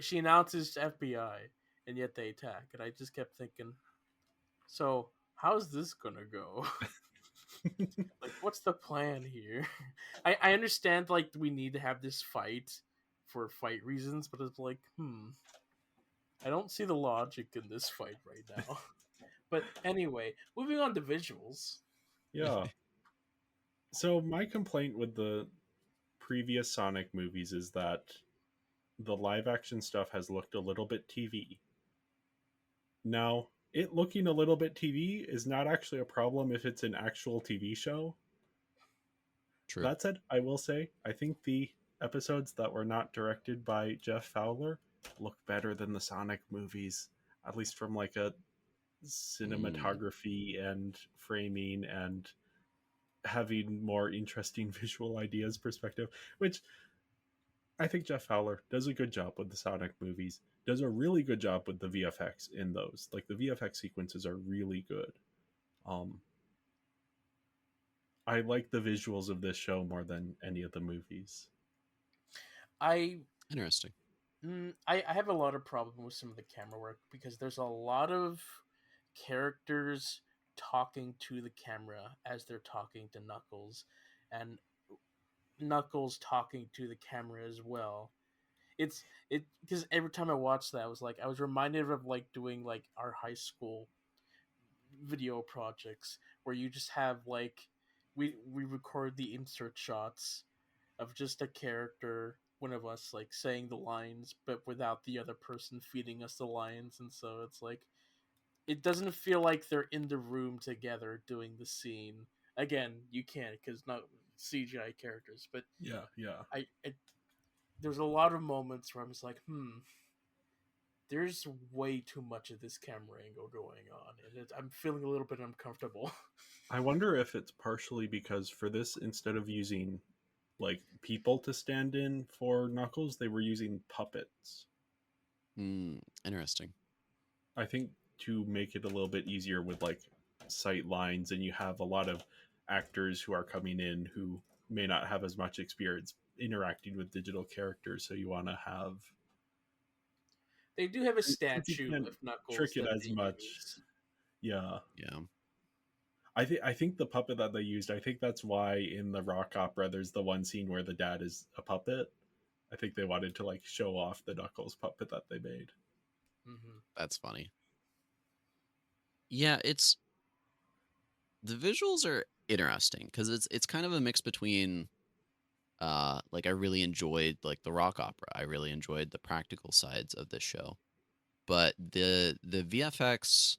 She announces FBI, and yet they attack. And I just kept thinking, so how's this gonna go? Like, what's the plan here? I understand like we need to have this fight for fight reasons, but it's like, I don't see the logic in this fight right now. But anyway, moving on to visuals. Yeah. So my complaint with the previous Sonic movies is that the live action stuff has looked a little bit TV. Now, it looking a little bit TV is not actually a problem if it's an actual TV show. True. That said, I will say, I think the episodes that were not directed by Jeff Fowler look better than the Sonic movies, at least from like a Mm, cinematography and framing and having more interesting visual ideas perspective, which I think Jeff Fowler does a good job with the Sonic movies, does a really good job with the VFX in those. Like the VFX sequences are really good. Um, I like the visuals of this show more than any of the movies. I interesting. I have a lot of problem with some of the camera work because there's a lot of characters talking to the camera as they're talking to Knuckles, and Knuckles talking to the camera as well. It because every time I watched that, I was reminded of like doing like our high school video projects where you just have like we record the insert shots of just a character, one of us like saying the lines but without the other person feeding us the lines, and so it's like it doesn't feel like they're in the room together doing the scene. Again, you can't because not CGI characters, but Yeah, yeah. I there's a lot of moments where I'm just like, there's way too much of this camera angle going on, and I'm feeling a little bit uncomfortable. I wonder if it's partially because for this, instead of using like people to stand in for Knuckles, they were using puppets. Interesting. I think to make it a little bit easier with like sight lines, and you have a lot of actors who are coming in who may not have as much experience interacting with digital characters, so you want to have, They do have a since you statue can't of Knuckles trick it that as they much. use. Yeah, Yeah. I think the puppet that they used, I think that's why in the rock opera there's the one scene where the dad is a puppet. I think they wanted to like show off the Knuckles puppet that they made. Hmm. That's funny. Yeah, it's the visuals are interesting because it's kind of a mix between like I really enjoyed like the rock opera. I really enjoyed the practical sides of this show. But the VFX,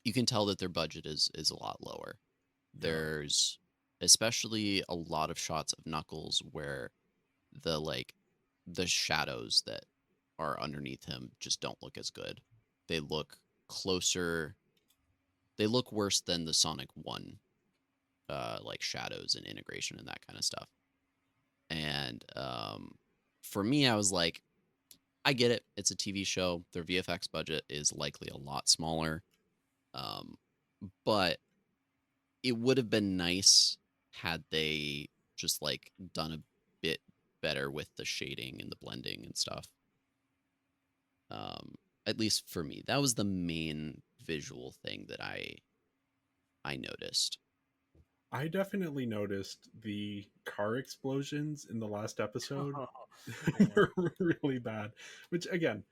you can tell that their budget is a lot lower. Yeah. There's especially a lot of shots of Knuckles where the like the shadows that are underneath him just don't look as good. They look closer. They look worse than the Sonic 1 like shadows and integration and that kind of stuff. And for me I was like I get it. It's a TV show. Their VFX budget is likely a lot smaller. Um but it would have been nice had they just like done a bit better with the shading and the blending and stuff. Um, at least for me, that was the main visual thing that I noticed. I definitely noticed the car explosions in the last episode. Yeah. Were really bad, which again,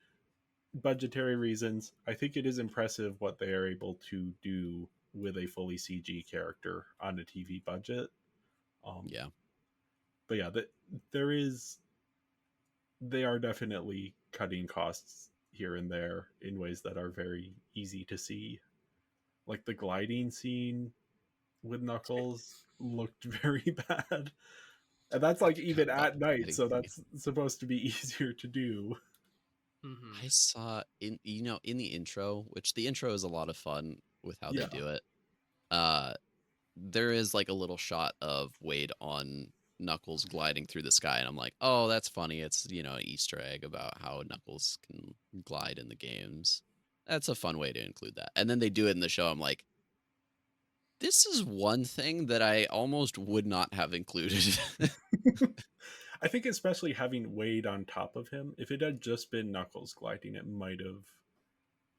budgetary reasons. I think it is impressive what they are able to do with a fully CG character on a TV budget. Um, Yeah, but yeah, there is, they are definitely cutting costs here and there in ways that are very easy to see. Like the gliding scene with Knuckles looked very bad. And that's I like forgot even about at the night, gliding so scene. that's supposed to be easier to do. Hmm. I saw in in the intro, which the intro is a lot of fun with how they Yeah. do it. Uh, there is like a little shot of Wade on Knuckles gliding through the sky, and I'm like, oh, that's funny. It's an Easter egg about how Knuckles can glide in the games. That's a fun way to include that. And then they do it in the show. I'm like, this is one thing that I almost would not have included. I think especially having Wade on top of him, if it had just been Knuckles gliding, it might have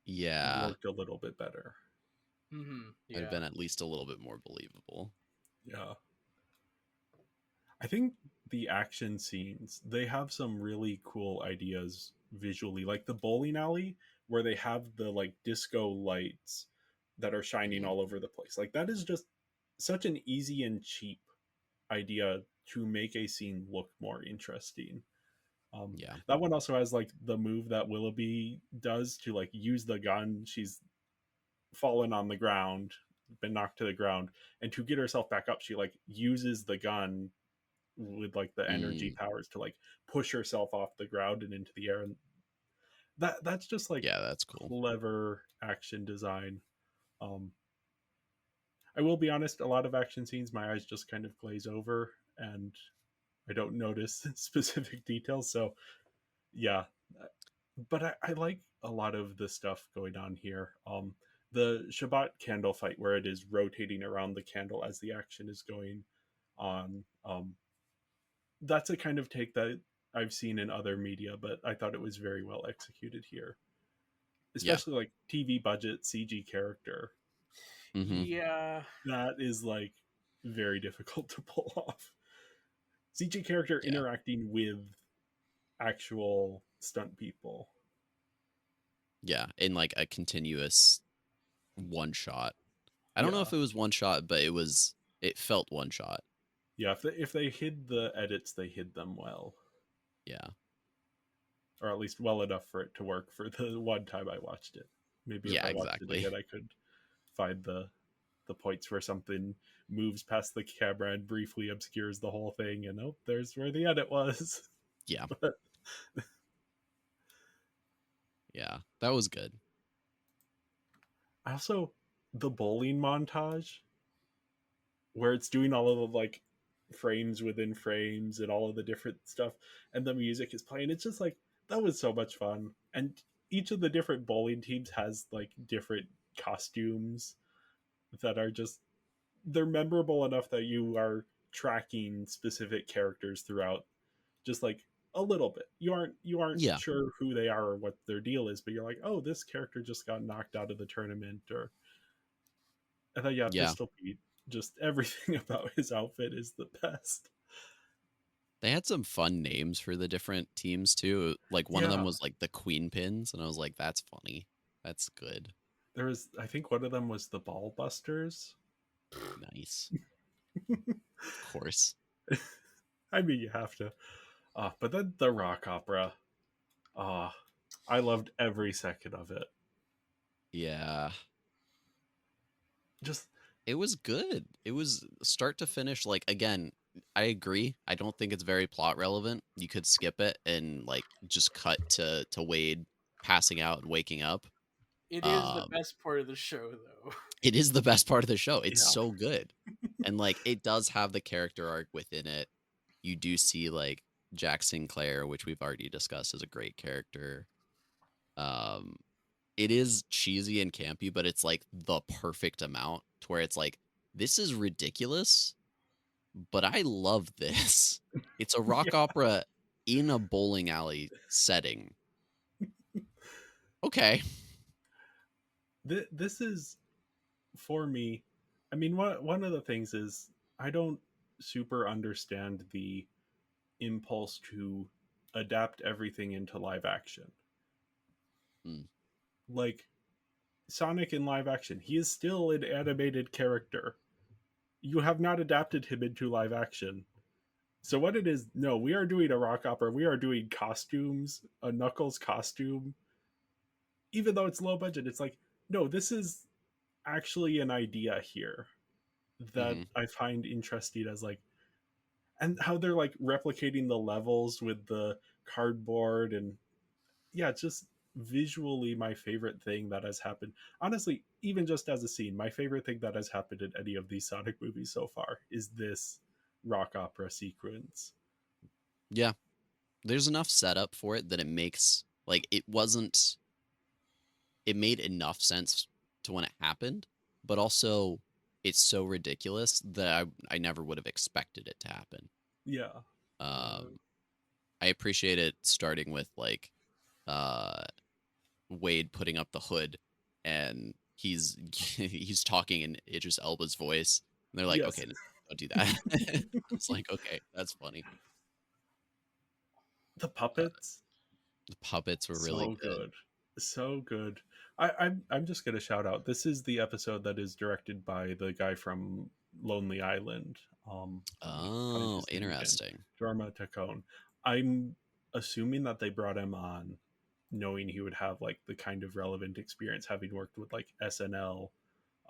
Yeah, worked a little bit better. Hmm. might have Yeah. been at least a little bit more believable. Yeah. I think the action scenes, they have some really cool ideas visually, like the bowling alley where they have the like disco lights that are shining Mm, all over the place. Like that is just such an easy and cheap idea to make a scene look more interesting. yeah. That one also has like the move that Willoughby does to like use the gun. She's fallen on the ground, been knocked to the ground, and to get herself back up, she like uses the gun with like the energy Mm, powers to like push herself off the ground and into the air. And that's just like yeah, that's cool. clever action design. Um, I will be honest, a lot of action scenes, my eyes just kind of glaze over and I don't notice specific details. So yeah, but I like a lot of the stuff going on here. The Shabbat candle fight where it is rotating around the candle as the action is going on. That's a kind of take that I've seen in other media, but I thought it was very well executed here, Yeah. especially like TV budget CG character. Hmm. Yeah. That is like very difficult to pull off. CG character Yeah. interacting with actual stunt people. Yeah. In like a continuous one shot. I don't know Yeah, if it was one shot, but it felt one shot. yeah. If they hid the edits, they hid them well, Yeah. or at least well enough for it to work for the one time I watched it. Maybe if Yeah, I watched it exactly. again, I could find the points where something moves past the camera and briefly obscures the whole thing, and oh, there's where the edit was. Yeah. But Yeah, that was good. Also, the bowling montage where it's doing all of the like frames within frames and all of the different stuff, and the music is playing. It's just like that was so much fun. And each of the different bowling teams has like different costumes that are just they're memorable enough that you are tracking specific characters throughout just like a little bit. You aren't Yeah, sure who they are or what their deal is, but you're like, oh, this character just got knocked out of the tournament, or I thought, yeah, yeah. Pistol Pete, just everything about his outfit is the best. They had some fun names for the different teams too. Like one of them Yeah, was like the Queen Pins, and I was like, that's funny. That's good. there was, I think one of them was the Ball Busters. Nice. Of course. I mean, you have to. But then the rock opera. Ah, I loved every second of it. Yeah. Just It was good. It was start to finish. Like again, I agree. I don't think it's very plot relevant. You could skip it and like just cut to Wade passing out and waking up. It is the Um, best part of the show, though. it is the best part of the show. It's yeah, so good, and like it does have the character arc within it. You do see like Jack Sinclair, which we've already discussed, is a great character. Um, it is cheesy and campy, but it's like the perfect amount to where it's like this is ridiculous, but I love this. It's a rock yeah. opera in a bowling alley setting. Okay. This is for me. I mean, one of the things is I don't super understand the impulse to adapt everything into live action. Mm, Like Sonic in live action, he is still an animated character. You have not adapted him into live action. So what it is, no, we are doing a rock opera. We are doing costumes, a Knuckles costume. Even though it's low budget, it's like, no, this is actually an idea here that hmm I find interesting as like and how they're like replicating the levels with the cardboard and yeah, just visually my favorite thing that has happened. Honestly, even just as a scene, my favorite thing that has happened in any of these Sonic movies so far is this rock opera sequence. Yeah. There's enough setup for it that it makes like it made enough sense to when it happened, but also it's so ridiculous that I never would have expected it to happen. Yeah. Um I appreciate it starting with like uh Wade putting up the hood and he's talking in Idris Elba's voice. And they're like, Yes. okay, no, don't do that. I was like, okay, that's funny. The Uh, puppets, the puppets were really so good. good. So good. I'm just gonna shout out. This is the episode that is directed by the guy from Lonely Island. I'm find Oh, his name again. interesting. Jorma Tacone. I'm assuming that they brought him on knowing he would have like the kind of relevant experience having worked with like SNL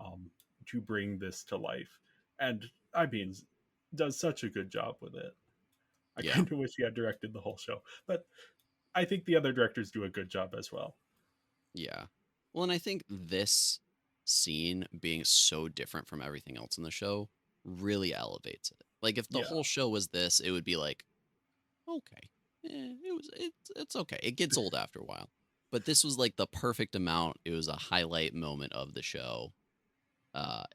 um to bring this to life. And I mean does such a good job with it. I Yeah, kind of wish he had directed the whole show. But I think the other directors do a good job as well. yeah. Well, and I think this scene being so different from everything else in the show really elevates it. Like if the Yeah. whole show was this, it would be like, okay, it's okay. It gets old after a while. But this was like the perfect amount. It was a highlight moment of the show.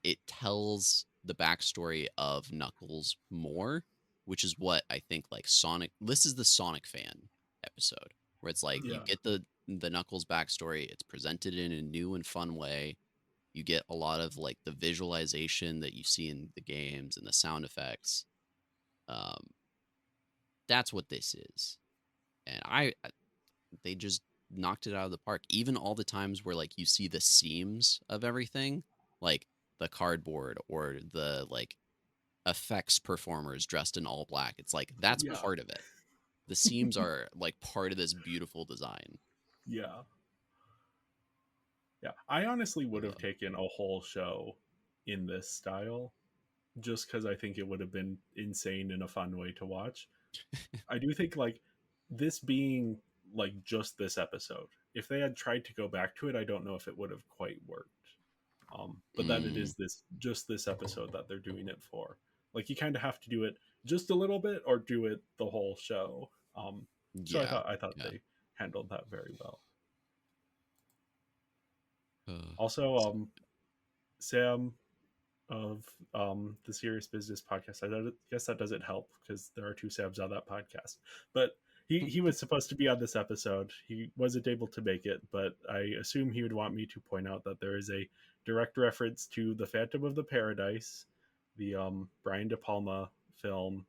It tells the backstory of Knuckles more, which is what I think like Sonic. This is the Sonic fan episode where it's like you Yeah. get the Knuckles backstory. It's presented in a new and fun way. You get a lot of like the visualization that you see in the games and the sound effects. Um, that's what this is, and they just knocked it out of the park. Even all the times where like you see the seams of everything, like the cardboard or the like effects performers dressed in all black. It's like that's Yeah. part of it. The seams are like part of this beautiful design. Yeah. Yeah. I honestly would have Uh, taken a whole show in this style just because I think it would have been insane and a fun way to watch. I do think like this being like just this episode if they had tried to go back to it, I don't know if it would have quite worked. But that it is this episode that they're doing it for. Like you kind of have to do it just a little bit or do it the whole show. So Yeah. I thought Yeah. they handled that very well. Uh, Also, Sam of the Serious Business podcast. Guess that doesn't help because there are two Sams on that podcast. But he was supposed to be on this episode. He wasn't able to make it, but I assume he would want me to point out that there is a direct reference to the Phantom of the Paradise, the Brian De Palma film,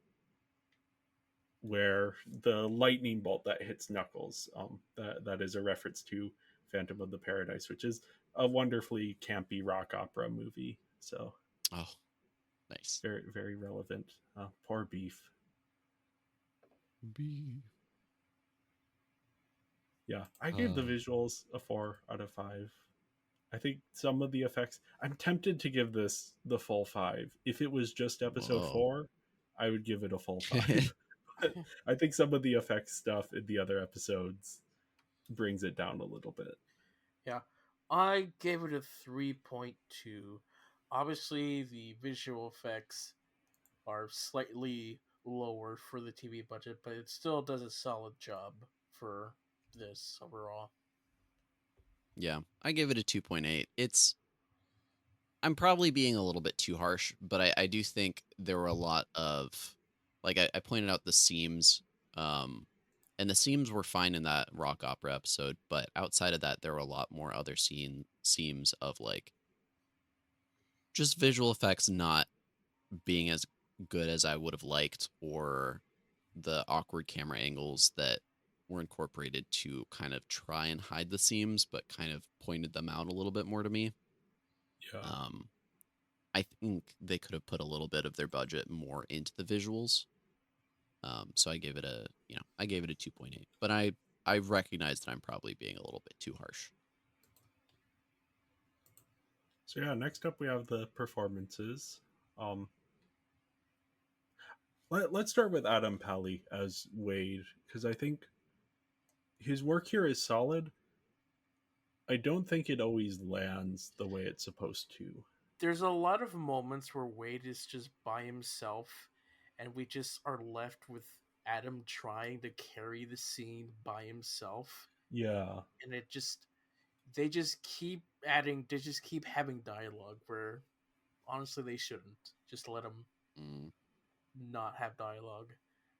where the lightning bolt that hits Knuckles, that is a reference to Phantom of the Paradise, which is a wonderfully campy rock opera movie. So oh, nice. very very relevant. Poor Beef. Yeah, I gave the visuals a 4 out of 5. I think some of the effects, I'm tempted to give this the full 5. If it was just episode Whoa. 4, I would give it a full 5. But I think some of the effects stuff in the other episodes brings it down a little bit. Yeah, I gave it a 3.2. Obviously, the visual effects are slightly lower for the TV budget, but it still does a solid job for this overall. Yeah, I give it a 2.8. I'm probably being a little bit too harsh, but I do think there were a lot of, like I pointed out the seams, and the seams were fine in that rock opera episode, but outside of that, there were a lot more other seams of like just visual effects not being as good as I would have liked, or the awkward camera angles that were incorporated to kind of try and hide the seams, but kind of pointed them out a little bit more to me. Yeah. I think they could have put a little bit of their budget more into the visuals. So I gave it a 2.8, but I recognize that I'm probably being a little bit too harsh. So yeah, next up we have the performances. Let's start with Adam Pally as Wade, because I think his work here is solid. I don't think it always lands the way it's supposed to. There's a lot of moments where Wade is just by himself, and we just are left with Adam trying to carry the scene by himself. Yeah. And they just keep having dialogue where honestly they shouldn't. Just let them not have dialogue.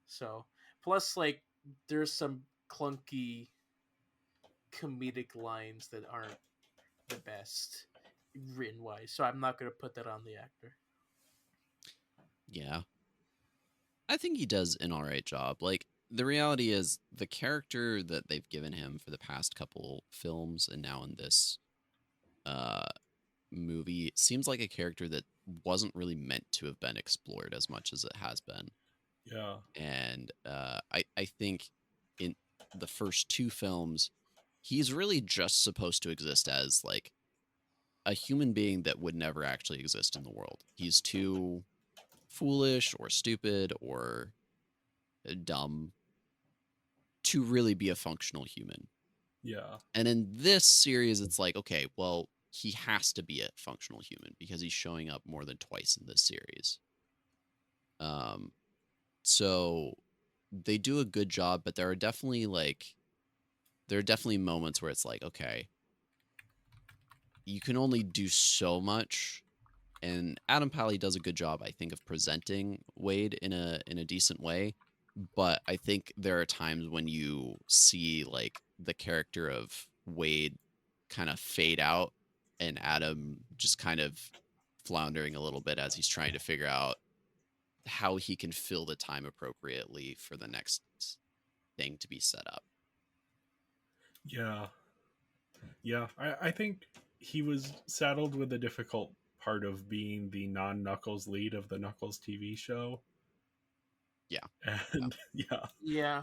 So, plus, like, there's some clunky comedic lines that aren't the best written wise. So I'm not going to put that on the actor. Yeah. I think he does an all right job. Like, the reality is the character that they've given him for the past couple films and now in this movie seems like a character that wasn't really meant to have been explored as much as it has been. Yeah. And I think in the first two films, he's really just supposed to exist as like a human being that would never actually exist in the world. He's too foolish or stupid or dumb to really be a functional human. Yeah. And in this series, it's like, okay, well, he has to be a functional human because he's showing up more than twice in this series. So they do a good job, but there are definitely moments where it's like, okay, you can only do so much. And Adam Pally does a good job, I think, of presenting Wade in a decent way. But I think there are times when you see like the character of Wade kind of fade out and Adam just kind of floundering a little bit as he's trying to figure out how he can fill the time appropriately for the next thing to be set up. Yeah. Yeah. I think he was saddled with the difficult part of being the non-Knuckles lead of the Knuckles TV show. Yeah. And yeah. Yeah.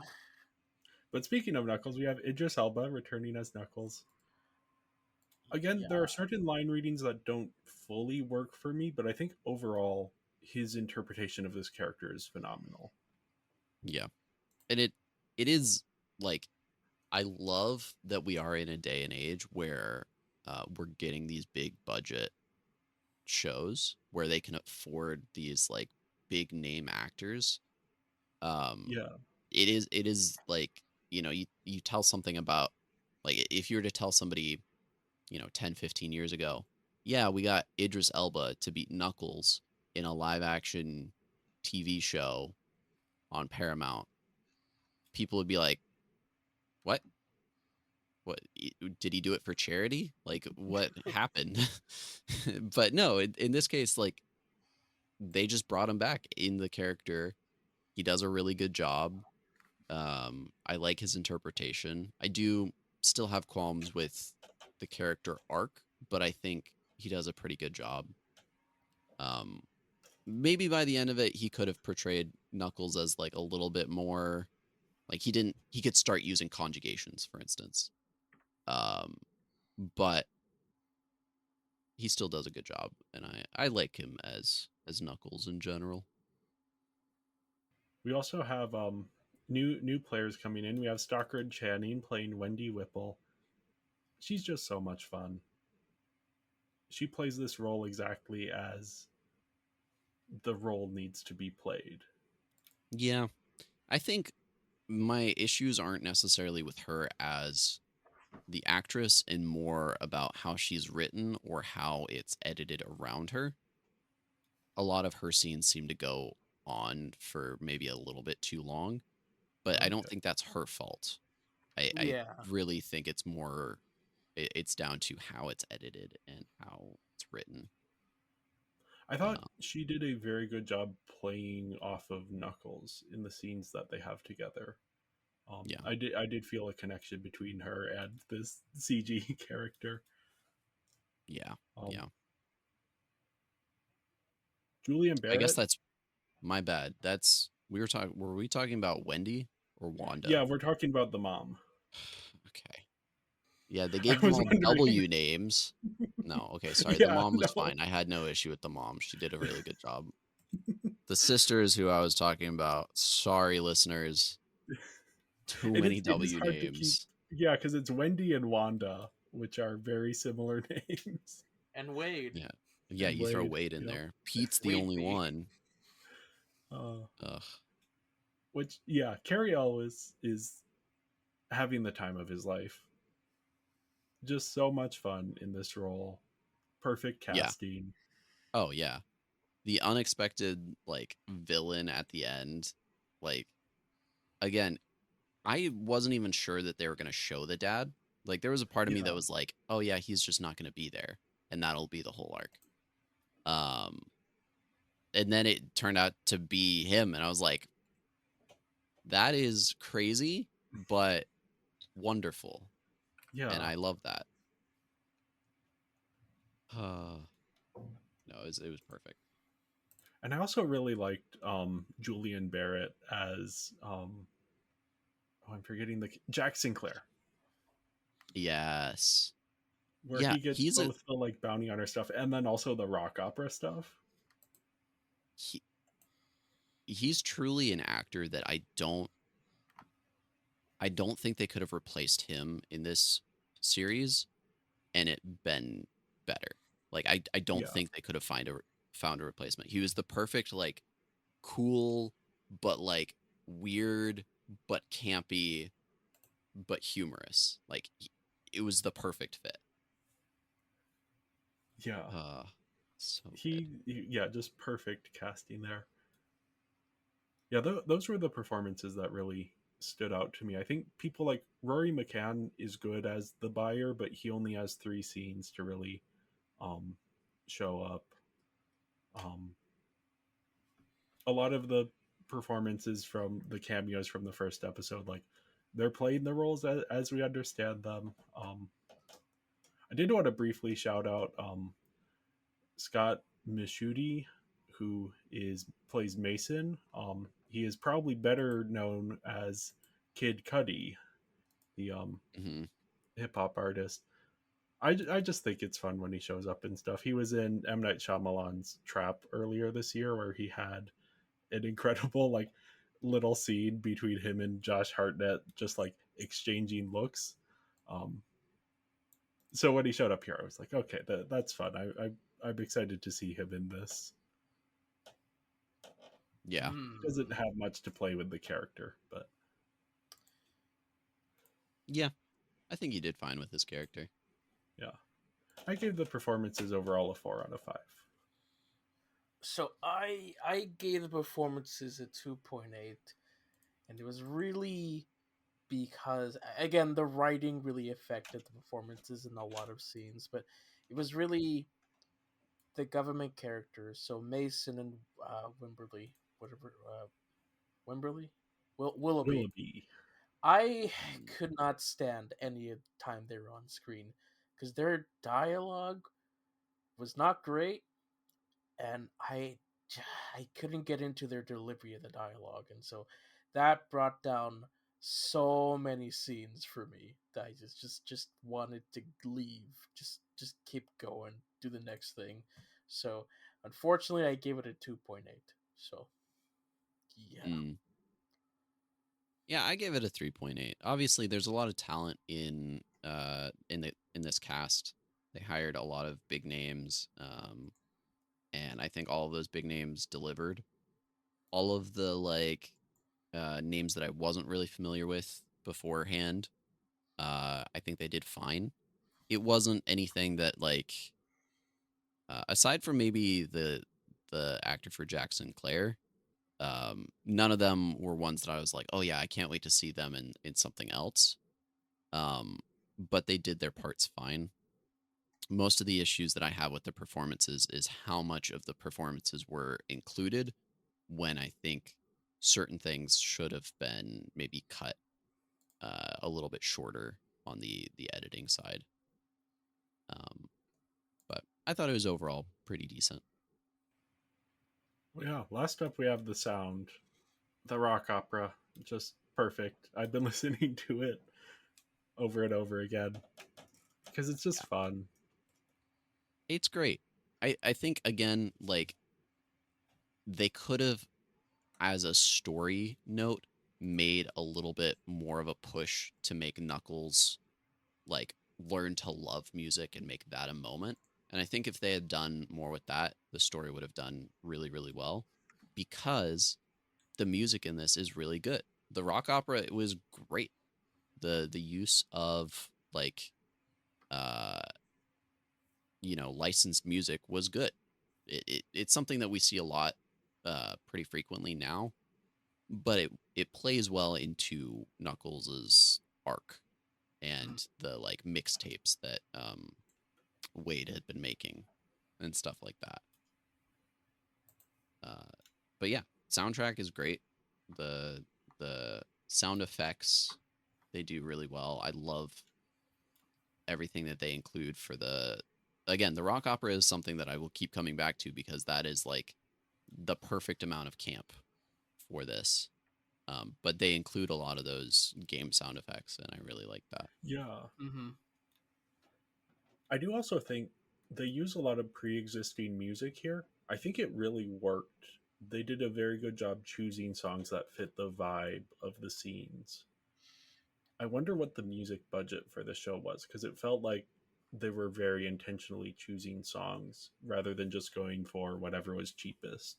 But speaking of Knuckles, we have Idris Elba returning as Knuckles. Again, there are certain line readings that don't fully work for me, but I think overall his interpretation of this character is phenomenal. Yeah. And it is like I love that we are in a day and age where we're getting these big budget shows where they can afford these like big name actors. Um, Yeah, it is like, you tell something about, like, if you were to tell somebody, 10, 15 years ago, yeah, we got Idris Elba to beat Knuckles in a live action TV show on Paramount, people would be like, what? What did he do it for charity? Like, what happened? But no, in this case, like, they just brought him back in the character. He does a really good job. I like his interpretation. I do still have qualms with the character arc, but I think he does a pretty good job. Um, Maybe by the end of it, he could have portrayed Knuckles as like a little bit more like he could start using conjugations, for instance. Um, but he still does a good job, and I like him as Knuckles in general. we also have new players coming in. We have Stockard Channing playing Wendy Whipple. She's just so much fun. She plays this role exactly as the role needs to be played. Yeah, I think my issues aren't necessarily with her as the actress and more about how she's written or how it's edited around her. A lot of her scenes seem to go on for maybe a little bit too long, but I don't Okay. think that's her fault. I Yeah. really think it's more it's down to how it's edited and how it's written. I thought Uh, she did a very good job playing off of Knuckles in the scenes that they have together. yeah, I did feel a connection between her and this CG character. yeah, Um, yeah. Julian I guess Barrett. that's my bad. That's we were talking. Were we talking about Wendy or Wanda? Yeah, we're talking about the mom. Okay. Yeah, they I gave them was all wondering. W names. No, okay, sorry. The Yeah, mom was no. fine. I had no issue with the mom. She did a really good job. The sisters who I was talking about, sorry listeners, too And many it is W hard to keep. names. Yeah, because it's Wendy and Wanda, which are very similar names. And Wade. Yeah. Yeah, And you throw Wade. Wade in Yep. there. Pete's the Wade only B. one. Uh, Ugh. which yeah, Carrie Ellis is having the time of his life. Just so much fun in this role. Perfect Yeah. casting. Oh yeah. The unexpected like villain at the end, like, again, I wasn't even sure that they were going to show the dad. Like, there was a part of me that Yeah. was like, "Oh yeah, he's just not going to be there, and that'll be the whole arc." Um, and then it turned out to be him, and I was like, "That is crazy, but wonderful," and Yeah. I love that. No, it was perfect. And I also really liked Julian Barrett as oh, I'm forgetting the Jack Sinclair, Yes, where yeah, he gets both the like bounty hunter stuff and then also the rock opera stuff. he, he's truly an actor that I don't think they could have replaced him in this series and it been better. Like, I don't Yeah. think they could have found a replacement. He was the perfect like cool but like weird but campy but humorous. Like, it was the perfect fit. Yeah. Uh so good. Yeah, just perfect casting there. Yeah, those were the performances that really stood out to me. I think people like Rory McCann is good as the buyer, but he only has 3 scenes to really um, show up. Um, a lot of the performances from the cameos from the first episode, like they're playing the roles as we understand them. I did want to briefly shout out Scott Mishuti, who is plays Mason. He is probably better known as Kid Cudi, the Hmm. hip hop artist. I just think it's fun when he shows up and stuff. He was in M Night Shyamalan's Trap earlier this year, where he had an incredible like little scene between him and Josh Hartnett, just like exchanging looks. Um, so when he showed up here, I was like, okay, that's fun. I'm excited to see him in this. Yeah. He doesn't have much to play with the character, but Yeah. I think he did fine with his character. yeah, I gave the performances overall a 4 out of 5. So I gave the performances a 2.8, and it was really because, again, the writing really affected the performances in a lot of scenes, but it was really the government characters. So Mason and Wimberly, whatever, Wimberly, Willoughby. Willoughby. I could not stand any of the time they were on screen because their dialogue was not great, and I couldn't get into their delivery of the dialogue, and so that brought down so many scenes for me that I just wanted to leave, just keep going, do the next thing. So unfortunately, I gave it a 2.8. So yeah, Mm. Yeah, I gave it a 3.8. Obviously, there's a lot of talent in this cast. They hired a lot of big names, and I think all of those big names delivered. All of the names that I wasn't really familiar with beforehand, I think they did fine. It wasn't anything that aside from maybe the actor for Jack Sinclair, none of them were ones that I was like, oh yeah, I can't wait to see them in something else. But they did their parts fine. Most of the issues that I have with the performances is how much of the performances were included when I think certain things should have been maybe cut a little bit shorter on the editing side. But I thought it was overall pretty decent. Yeah, last up we have the sound, the rock opera, just perfect. I've been listening to it over and over again because it's just Yeah, fun. it's great. I think again, like they could have, as a story note, made a little bit more of a push to make Knuckles like learn to love music and make that a moment. And I think if they had done more with that, the story would have done really, really well because the music in this is really good. The rock opera it was great. The use of uh licensed music was good. It's something that we see a lot pretty frequently now, but it plays well into Knuckles's arc and the like mixtapes that Wade had been making and stuff like that. Uh, but yeah, soundtrack is great. The the sound effects they do really well. I love everything that they include for the rock opera is something that I will keep coming back to because that is like the perfect amount of camp for this. But they include a lot of those game sound effects, and I really like that. Yeah. mm-hmm. I do also think they use a lot of pre existing music here. I think it really worked. They did a very good job choosing songs that fit the vibe of the scenes. I wonder what the music budget for the show was because it felt like they were very intentionally choosing songs rather than just going for whatever was cheapest.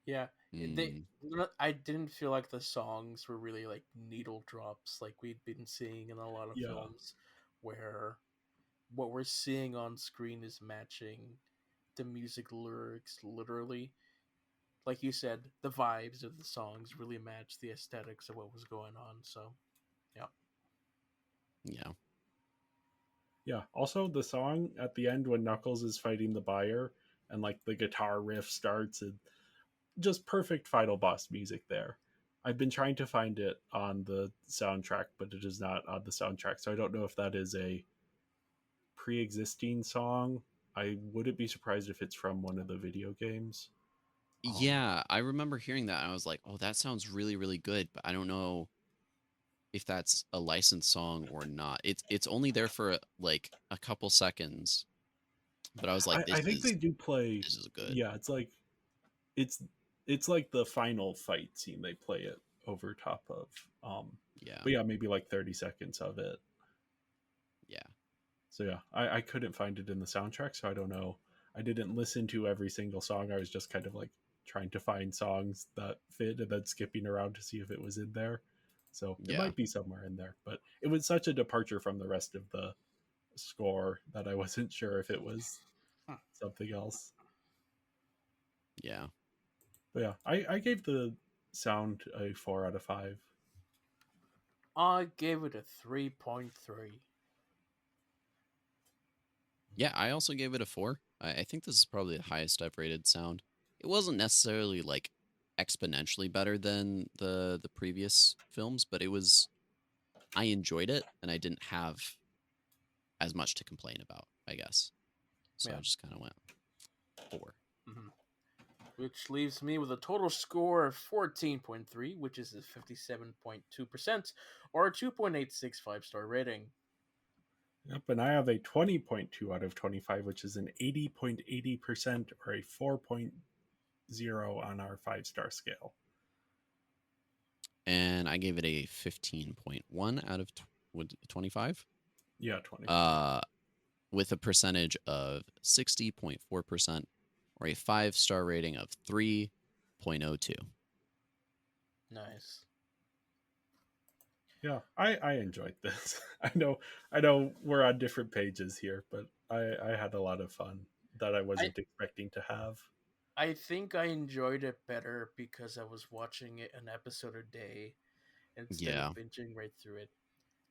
Yeah, they. Mm, I didn't feel like the songs were really like needle drops like we'd been seeing in a lot of Yeah. films, where what we're seeing on screen is matching the music lyrics literally. Like you said, the vibes of the songs really match the aesthetics of what was going on. So, yeah. yeah. Yeah. Also, the song at the end when Knuckles is fighting the buyer and like the guitar riff starts and just perfect final boss music there. I've been trying to find it on the soundtrack, but it is not on the soundtrack. So I don't know if that is a pre existing song. I wouldn't be surprised if it's from one of the video games. Um, Yeah, I remember hearing that. And I was like, "Oh, that sounds really, really good," but I don't know if that's a licensed song or not. It's only there for like a couple seconds, but I was like, I think they do play. this is good." Yeah, it's like it's it's like the final fight scene. They play it over top of. Yeah. But yeah, maybe like 30 seconds of it. Yeah. So yeah, I couldn't find it in the soundtrack, so I don't know. I didn't listen to every single song. I was just kind of like trying to find songs that fit and then skipping around to see if it was in there. So it Yeah. might be somewhere in there, but it was such a departure from the rest of the score that I wasn't sure if it was Hmm. something else. Yeah. But yeah, I gave the sound a 4 out of 5. I gave it a 3.3. Yeah, I also gave it a 4. I think this is probably the highest I've rated sound. It wasn't necessarily like exponentially better than the previous films, but it was I enjoyed it and I didn't have as much to complain about, I guess. So I Yeah. just kind of went 4. Mhm. Which leaves me with a total score of 14.3, which is a 57.2%, or a 2.865 star rating. Yep, and I have a 20.2 out of 25, which is an 80.80% or a 4.0 on our 5-star scale. And I gave it a 15.1 out of 25. Yeah, 25. With a percentage of 60.4% or a 5-star rating of 3.02. Nice. Yeah, I enjoyed this. I know we're on different pages here, but I had a lot of fun that I I, wasn't expecting to have. I think I enjoyed it better because I was watching it an episode a day instead of Yeah. binging right through it.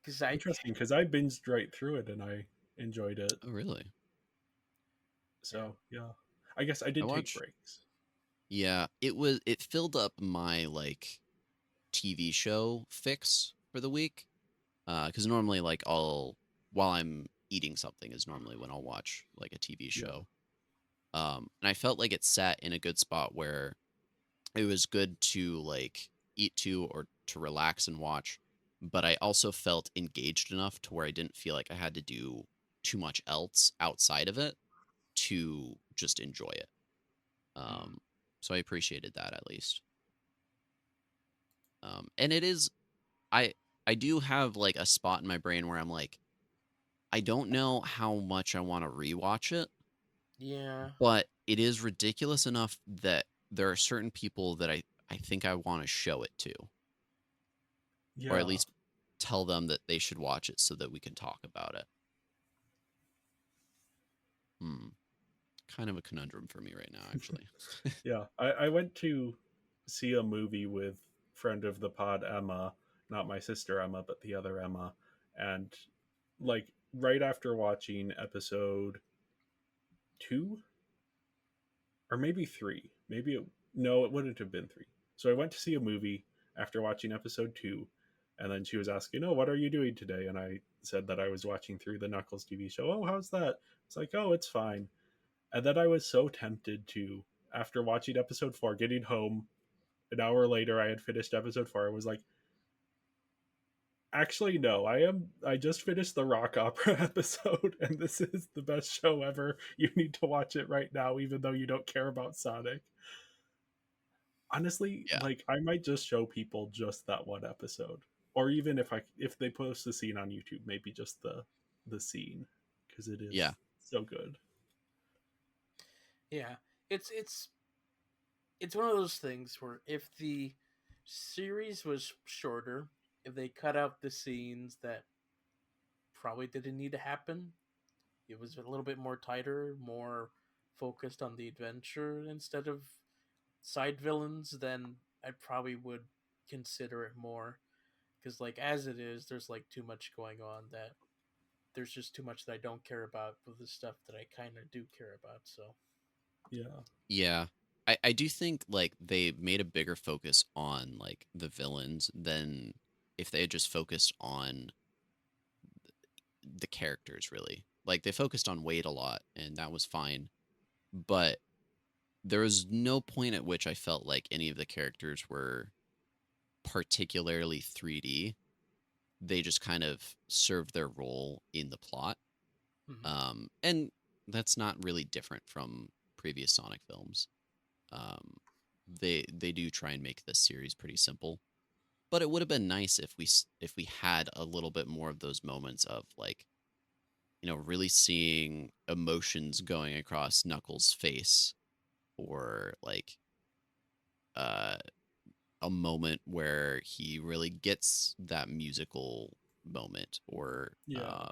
Because I, Interesting, because I binged right through it and I enjoyed it. Oh, really? yeah, So yeah, I guess I I did take watched. breaks. Yeah, it filled up my like TV show fix for the week. Because normally like I'll while I'm eating something is normally when I'll watch like a TV Yeah, show. And I felt like it sat in a good spot where it was good to like eat to or to relax and watch, but I also felt engaged enough to where I didn't feel like I had to do too much else outside of it to just enjoy it. mm, Um, so I appreciated that at least. And it is I I do have like a spot in my brain where I'm like, I don't know how much I want to rewatch it, yeah, but it is ridiculous enough that there are certain people that I think I want to show it to, or at yeah, least tell them that they should watch it so that we can talk about it. Hmm. Kind of a conundrum for me right now, actually. yeah. I went to see a movie with friend of the pod Emma, not my sister Emma, but the other Emma, and like right after watching episode 2 or maybe 3, maybe it, no, it wouldn't have been 3. So I went to see a movie after watching episode 2, and then she was asking, "Oh, what are you doing today?" And I said that I was watching through the Knuckles TV show. "Oh, how's that?" It's like, "Oh, it's fine." And then I was so tempted to, after watching episode 4, getting home an hour later, I had finished episode 4. I was like, actually, no, I just finished the rock opera episode, and this is the best show ever. You need to watch it right now, even though you don't care about Sonic. Honestly, Yeah. like I might just show people just that one episode, or even if they post the scene on YouTube, maybe just the scene, because it Yeah. is so good. yeah. It's it's one of those things where if the series was shorter, if they cut out the scenes that probably didn't need to happen, it was a little bit more tighter, more focused on the adventure instead of side villains, then I probably would consider it more. Because like as it is, there's like too much going on that there's just too much that I don't care about with the stuff that I kind of do care about. So Yeah, Yeah. I do think like they made a bigger focus on like the villains than if they had just focused on the characters really. Like they focused on Wade a lot and that was fine, but there was no point at which I felt like any of the characters were particularly 3D. They just kind of served their role in the plot. mhm. And that's not really different from previous Sonic films. Um, they do try and make this series pretty simple. But it would have been nice if we had a little bit more of those moments of like, really seeing emotions going across Knuckles' face, or like uh a moment where he really gets that musical moment, or Yeah.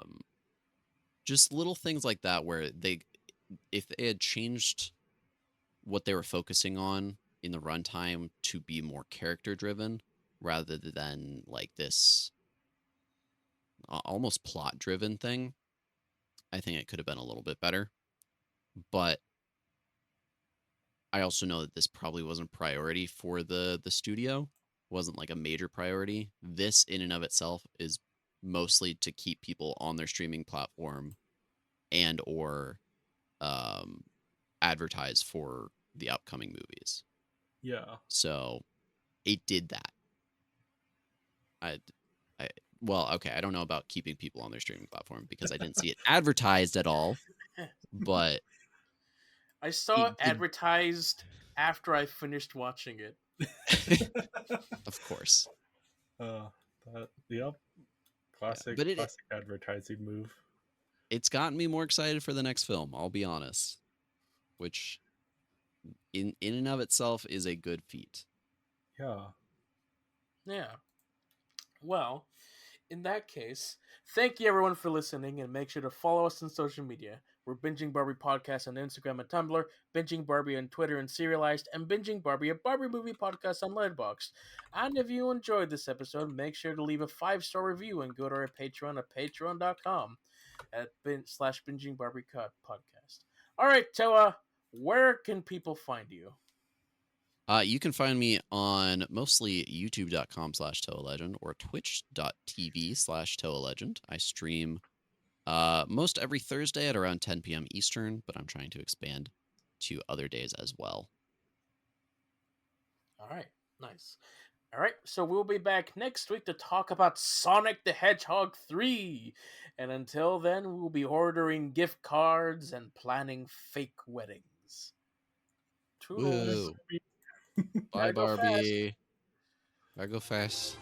just little things like that where if they had changed what they were focusing on in the runtime to be more character driven rather than like this almost plot driven thing, I think it could have been a little bit better. But I also know that this probably wasn't priority for the studio. Wasn't like a major priority. This in and of itself is mostly to keep people on their streaming platform and or um, advertise for the upcoming movies. Yeah. So it did that. I, I well, okay, I don't know about keeping people on their streaming platform because I didn't see it advertised at all, but I saw it it did. advertised after I finished watching it. Of course. uh, yep. Yeah, Classic, but classic advertising move. it's gotten me more excited for the next film, I'll be honest, which in and of itself is a good feat. Yeah. Yeah. Well, in that case, thank you everyone for listening, and make sure to follow us on social media. We're Binging Barbie Podcast on Instagram and Tumblr, Binging Barbie on Twitter and Serialized, and Binging Barbie, a Barbie movie podcast on Letterboxd. And if you enjoyed this episode, make sure to leave a 5-star review and go to our Patreon at patreon.com / Binging Barbie Podcast. All right, Toa, where can people find you? You can find me on mostly youtube.com/Toa Legend or twitch.tv/Toa Legend. I stream most every Thursday at around 10 p.m. Eastern, but I'm trying to expand to other days as well. All right, nice. All right, so we'll be back next week to talk about Sonic the Hedgehog 3. And until then, we'll be ordering gift cards and planning fake weddings. Toodles. Woo! Bye, Gotta go fast. Barbie. Gotta go fast.